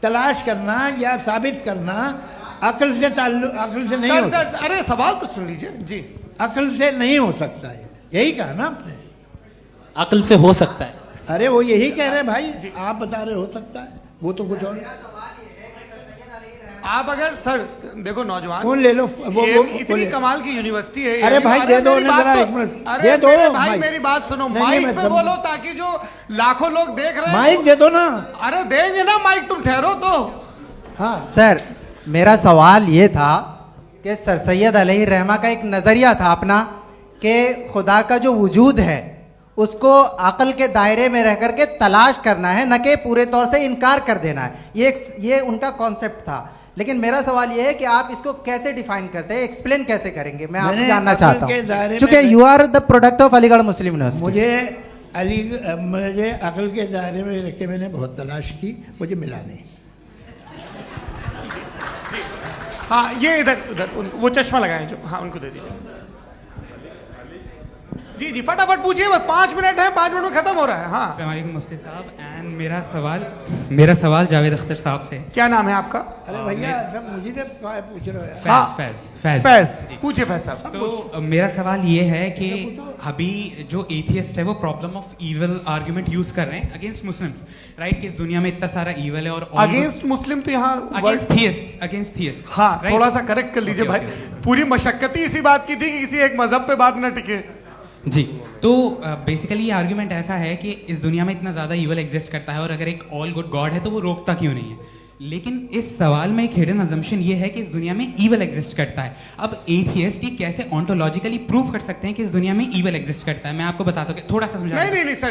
तलाश करना या साबित करना अक्ल से अक्ल से नहीं हो सकता। अरे सवाल तो सुन लीजिए जी। अक्ल से नहीं हो सकता है, यही कहा ना आपने। अक्ल से हो सकता है, अरे वो यही कह रहे हैं भाई, आप बता रहे हो सकता है, वो तो कुछ और। आप अगर सर देखो नौजवान फोन ले लो, वो इतनी कमाल की यूनिवर्सिटी है। अरे भाई दे दो उन्हें जरा, एक मिनट दे दो भाई, मेरी बात सुनो, माइक पे बोलो ताकि जो लाखों लोग देख रहे हैं। माइक दे दो ना। अरे देंगे ना माइक, तुम ठहरो तो। हाँ सर, मेरा सवाल ये था कि सर सैयद अलैहि रहमा का एक नज़रिया था अपना कि खुदा का जो वजूद है उसको अक़ल के दायरे में रह करके तलाश करना है, न कि पूरे तौर से इनकार कर देना है। ये उनका कॉन्सेप्ट था। लेकिन मेरा सवाल ये है कि आप इसको कैसे डिफाइन करते हैं, एक्सप्लेन कैसे करेंगे, मैं आपसे जानना चाहता हूँ, क्योंकि you are the product of Aligarh Muslim University. मुझे अक़ल के दायरे में रख के मैंने बहुत तलाश की, मुझे मिला नहीं। हाँ ये इधर वो चश्मा लगाए जो, हाँ उनको दे दीजिए। जी जी फटाफट पूछिए, बस 5 मिनट है, 5 मिनट में खत्म हो रहा है। हाँ अस्सलाम वालेकुम मुफ्ती साहब, एंड मेरा सवाल जावेद अख्तर साहब से। क्या नाम है आपका? अरे भैया सब मुझे पूछ रहे हो। फैज पूछिए फैज साहब। तो मेरा सवाल ये है कि अभी जो एथियस्ट है वो problem of evil argument use कर रहे हैं अगेंस्ट मुस्लिम्स, राइट? कि इस दुनिया में इतना सारा इविल है और अगेंस्ट मुस्लिम तो यहाँ अगेंस्ट थियस्ट। हाँ थोड़ा सा करेक्ट कर लीजिए भाई, पूरी मशक्कत ही इसी बात की थी कि किसी एक मजहब पे बात ना टिके। जी, तो बेसिकली ये आर्गुमेंट ऐसा है कि इस दुनिया में इतना ज़्यादा ईवल एग्जिस्ट करता है और अगर एक ऑल गुड गॉड है तो वो रोकता क्यों नहीं है? लेकिन इस सवाल में एक हिडन अजम्पशन ये है कि इस दुनिया में ईवल एग्जिस्ट करता है। अब एथियस्ट ये कैसे ऑन्टोलॉजिकली प्रूव कर सकते हैं कि इस दुनिया में ईवल एग्जिस्ट करता है? मैं आपको बताता हूँ, थोड़ा सा समझा। नहीं सर,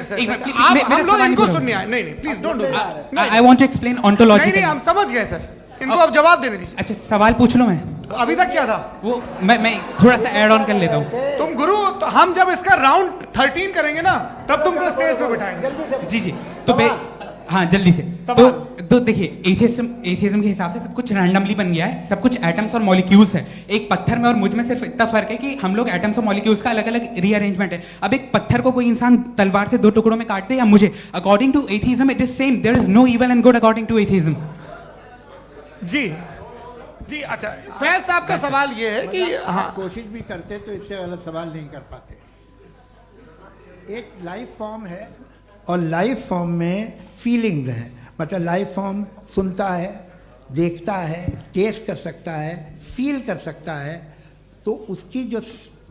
हम लोग इनको सुनिए। नहीं please don't do that. I want to explain ontologically. हम समझ गए सर, इनको अब जवाब देने दीजिए। अच्छा सवाल पूछ लो। मैं अभी तक क्या था वो मैं थोड़ा सा ऐड ऑन कर लेता हूँ। तुम गुरु, तो हम जब इसका राउंड 13 करेंगे ना तब तुमको स्टेज पे बिठाएंगे। जी तो हाँ जल्दी से। तो देखिए एथियज्म के हिसाब से सब कुछ रैंडमली बन गया है, सब कुछ एटम्स और मॉलिक्यूल्स है। एक पत्थर में और मुझ में सिर्फ इतना फर्क है कि हम लोग एटम्स और मॉलिक्यूल्स का अलग अलग रीअरेंजमेंट है। अब एक पत्थर को कोई इंसान तलवार से 2 टुकड़ों में काटते या मुझे, according to atheism it is same, there is no evil and good according to atheism. जी अच्छा, फैज साहब का सवाल ये है कि हाँ कोशिश भी करते तो इससे गलत सवाल नहीं कर पाते। एक लाइफ फॉर्म है और लाइफ फॉर्म में फीलिंग्स हैं, मतलब लाइफ फॉर्म सुनता है, देखता है, टेस्ट कर सकता है, फील कर सकता है। तो उसकी जो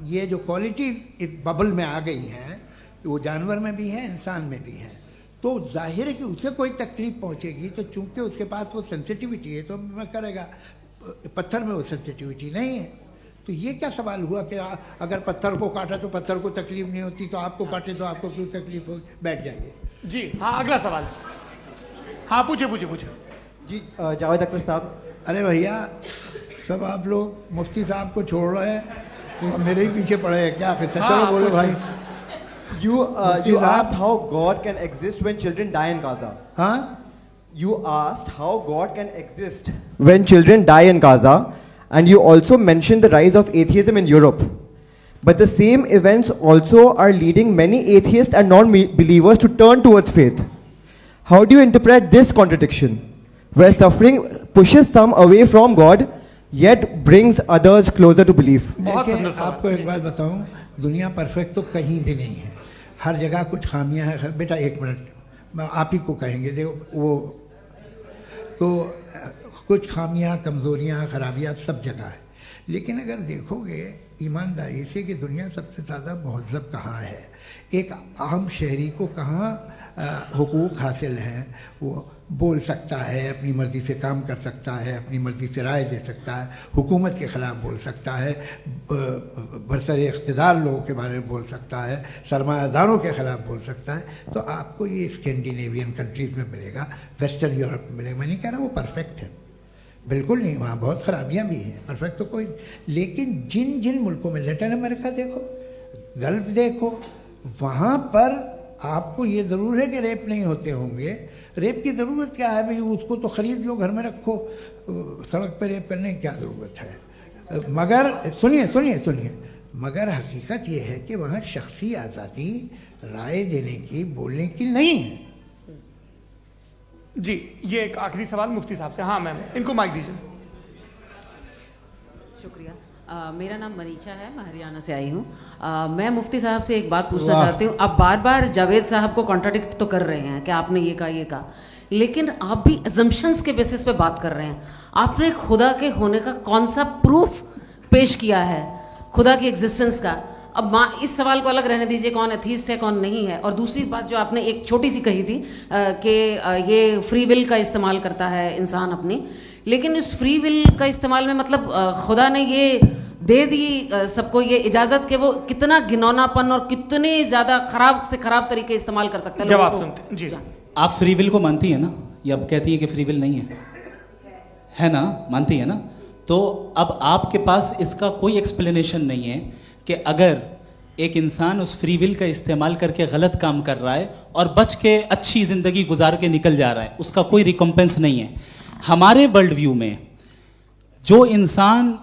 ये जो क्वालिटी इस बबल में आ गई है तो वो जानवर में भी है, इंसान में भी है। तो जाहिर है कि उसे कोई तकलीफ पहुंचेगी, तो चूंकि उसके पास वो सेंसिटिविटी है तो मैं करेगा। पत्थर में वो सेंसिटिविटी नहीं है। तो ये क्या सवाल हुआ कि अगर पत्थर को काटा तो पत्थर को तकलीफ नहीं होती, तो आपको काटे तो आपको क्यों तकलीफ हो? बैठ जाइए। जी हाँ अगला सवाल। हाँ पूछे जी जावेद अख्तर साहब। अरे भैया सब आप लोग मुफ्ती साहब को छोड़ रहे हैं, तो मेरे ही पीछे पड़े हैं क्या? फिर चलो बोलो भाई। You asked how God can exist when children die in Gaza. Huh? You asked how God can exist when children die in Gaza, and you also mentioned the rise of atheism in Europe. But the same events also are leading many atheists and non-believers to turn towards faith. How do you interpret this contradiction, where suffering pushes some away from God, yet brings others closer to belief? आपको एक बात बताऊं, दुनिया perfect तो कहीं भी नहीं है, हर जगह कुछ खामियां हैं। बेटा एक मिनट, आप ही को कहेंगे, देखो वो तो कुछ खामियां, कमज़ोरियां, खराबियां सब जगह है। लेकिन अगर देखोगे ईमानदारी से कि दुनिया सबसे ज़्यादा महज़ब कहाँ है, एक आम शहरी को कहाँ हुकूक हासिल हैं, वो बोल सकता है, अपनी मर्ज़ी से काम कर सकता है, अपनी मर्ज़ी से राय दे सकता है, हुकूमत के ख़िलाफ़ बोल सकता है, बरसरे इक़्तिदार लोगों के बारे में बोल सकता है, सरमायादारों के ख़िलाफ़ बोल सकता है। तो आपको ये स्कैंडिनेवियन कंट्रीज़ में मिलेगा, वेस्टर्न यूरोप में मिलेगा। मैं नहीं कह रहा वो परफेक्ट है, बिल्कुल नहीं, वहाँ बहुत ख़राबियाँ भी हैं, परफेक्ट तो कोई। लेकिन जिन जिन मुल्कों में, लैटिन अमेरिका देखो, गल्फ़ देखो, वहाँ पर आपको ये ज़रूर है कि रेप नहीं होते होंगे। रेप की ज़रूरत क्या है भाई? उसको तो ख़रीद लो, घर में रखो, सड़क पर रेप करने की क्या ज़रूरत है? मगर सुनिए, मगर हकीकत ये है कि वहाँ शख्सी आज़ादी राय देने की, बोलने की नहीं है। जी ये एक आखिरी सवाल मुफ्ती साहब से। हाँ मैम, इनको माइक दीजिए। शुक्रिया। मेरा नाम मनीषा है, मैं हरियाणा से आई हूँ। मैं मुफ्ती साहब से एक बात पूछना चाहती हूँ। आप बार बार जावेद साहब को कॉन्ट्राडिक्ट तो कर रहे हैं कि आपने ये कहा, लेकिन आप भी अजम्पशंस के बेसिस पे बात कर रहे हैं। आपने खुदा के होने का कौन सा प्रूफ पेश किया है, खुदा की एग्जिस्टेंस का? अब इस सवाल को अलग रहने दीजिए, कौन एथीस्ट है कौन नहीं है। और दूसरी बात जो आपने एक छोटी सी कही थी कि ये फ्री विल का इस्तेमाल करता है इंसान अपनी, लेकिन इस फ्री विल का इस्तेमाल में मतलब खुदा ने ये दे दी सबको ये इजाजत कि वो कितना घिनौनापन और कितने ज्यादा खराब से खराब तरीके इस्तेमाल कर सकता है। जवाब सुनते जी। आप फ्री विल को मानती है ना, या अब कहती है कि फ्री विल नहीं है ना? मानती है ना? तो अब आपके पास इसका कोई एक्सप्लेनेशन नहीं है कि अगर एक इंसान उस फ्री विल का इस्तेमाल करके गलत काम कर रहा है और बच के अच्छी जिंदगी गुजार के निकल जा रहा है, उसका कोई रिकम्पेंस नहीं है। हमारे वर्ल्ड व्यू में जो इंसान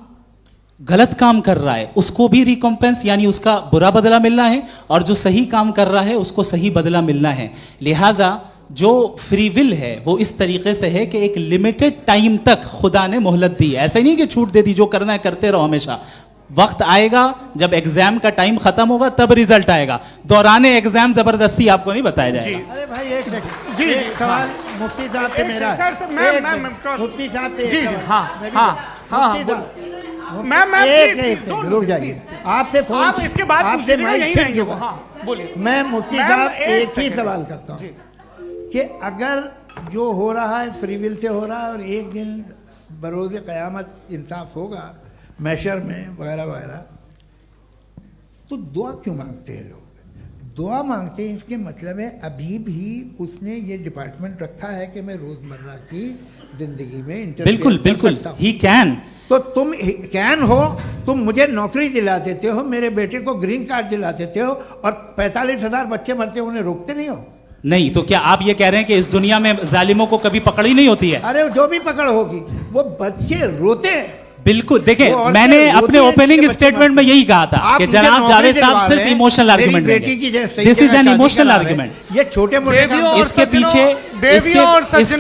गलत काम कर रहा है उसको भी रिकम्पेंस यानी उसका बुरा बदला मिलना है, और जो सही काम कर रहा है उसको सही बदला मिलना है। लिहाजा जो फ्री विल है वो इस तरीके से है कि एक लिमिटेड टाइम तक खुदा ने मोहलत दी है। ऐसा नहीं कि छूट दे दी, जो करना है करते रहो हमेशा। वक्त आएगा जब एग्जाम का टाइम खत्म होगा तब रिजल्ट आएगा। दौराने एग्जाम जबरदस्ती आपको नहीं बताया जाएगा। अरे भाई एक सेकंड जी, एक सवाल मुफ्ती साहब से मेरा है। मुफ्ती साहब से एक सवाल। रुक जाइए, आपसे फोन, आप इसके बाद आपसे माइक छीन चुका। बोलिए। मैं मुफ्ती साहब एक ही सवाल करता हूँ कि अगर जो हो रहा है फ्री विल से हो रहा है और एक दिन बरोज़ क़यामत इंसाफ होगा मैशर में वगैरह वगैरह, तो दुआ क्यों मांगते हैं लोग? दुआ मांगते हैं इसके मतलब है अभी भी उसने ये डिपार्टमेंट रखा है कि मैं रोजमर्रा की जिंदगी में बिल्कुल बिल्कुल ही कैन। तो तुम कैन हो, तुम मुझे नौकरी दिला देते हो, मेरे बेटे को ग्रीन कार्ड दिला देते हो, और 45,000 बच्चे मरते हो उन्हें रोकते नहीं हो। नहीं तो क्या आप ये कह रहे हैं कि इस दुनिया में जालिमों को कभी पकड़ ही नहीं होती है? अरे जो भी पकड़ होगी, वो बच्चे रोते हैं। बिल्कुल, देखिए मैंने अपने ओपनिंग स्टेटमेंट में यही कहा था कि जनाब जावेद साहब सिर्फ इमोशनल आर्गुमेंट देंगे। This is an emotional argument. ये छोटे मोटे इसके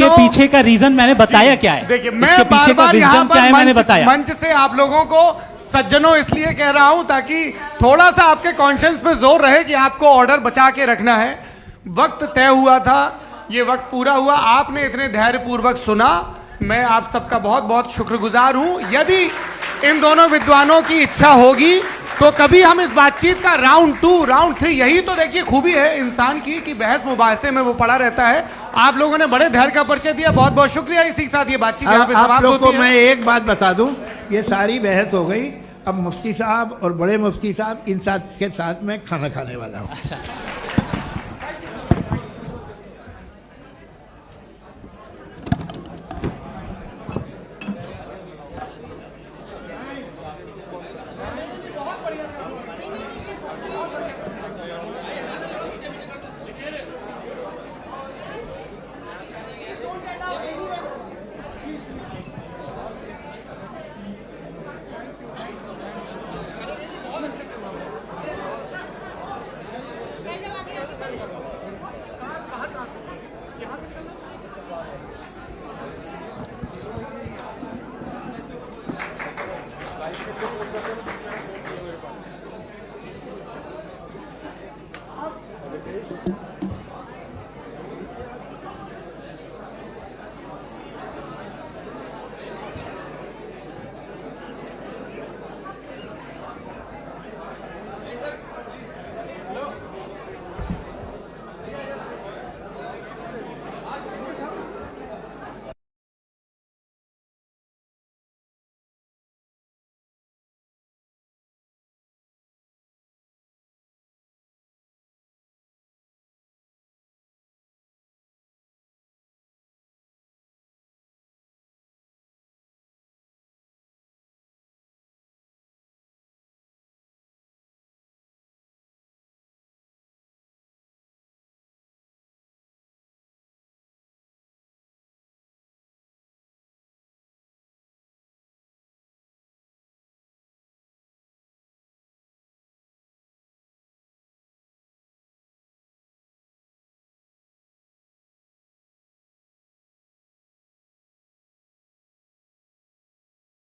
पीछे का रीजन मैंने बताया क्या है, देखिए इसके पीछे का रीजन क्या है मैंने बताया। मंच से आप लोगों को सज्जनों इसलिए कह रहा हूं ताकि थोड़ा सा आपके कॉन्शियंस पे जोर रहे कि आपको ऑर्डर बचा के रखना है। वक्त तय हुआ था, ये वक्त पूरा हुआ, आपने इतने धैर्यपूर्वक सुना, मैं आप सबका बहुत बहुत शुक्रगुजार हूं। यदि इन दोनों विद्वानों की इच्छा होगी तो कभी हम इस बातचीत का राउंड 2, राउंड 3, यही तो देखिए खूबी है इंसान की कि बहस मुबाहसे में वो पड़ा रहता है। आप लोगों ने बड़े धैर्य का परिचय दिया, बहुत बहुत शुक्रिया। इसी के साथ ये बातचीत यहाँ पे समाप्त होती है। आप लोग को मैं एक बात बता दूं, ये सारी बहस हो गई, अब मुफ्ती साहब और बड़े मुफ्ती साहब इन साथ के साथ मैं खाना खाने वाला हूँ। Thank you.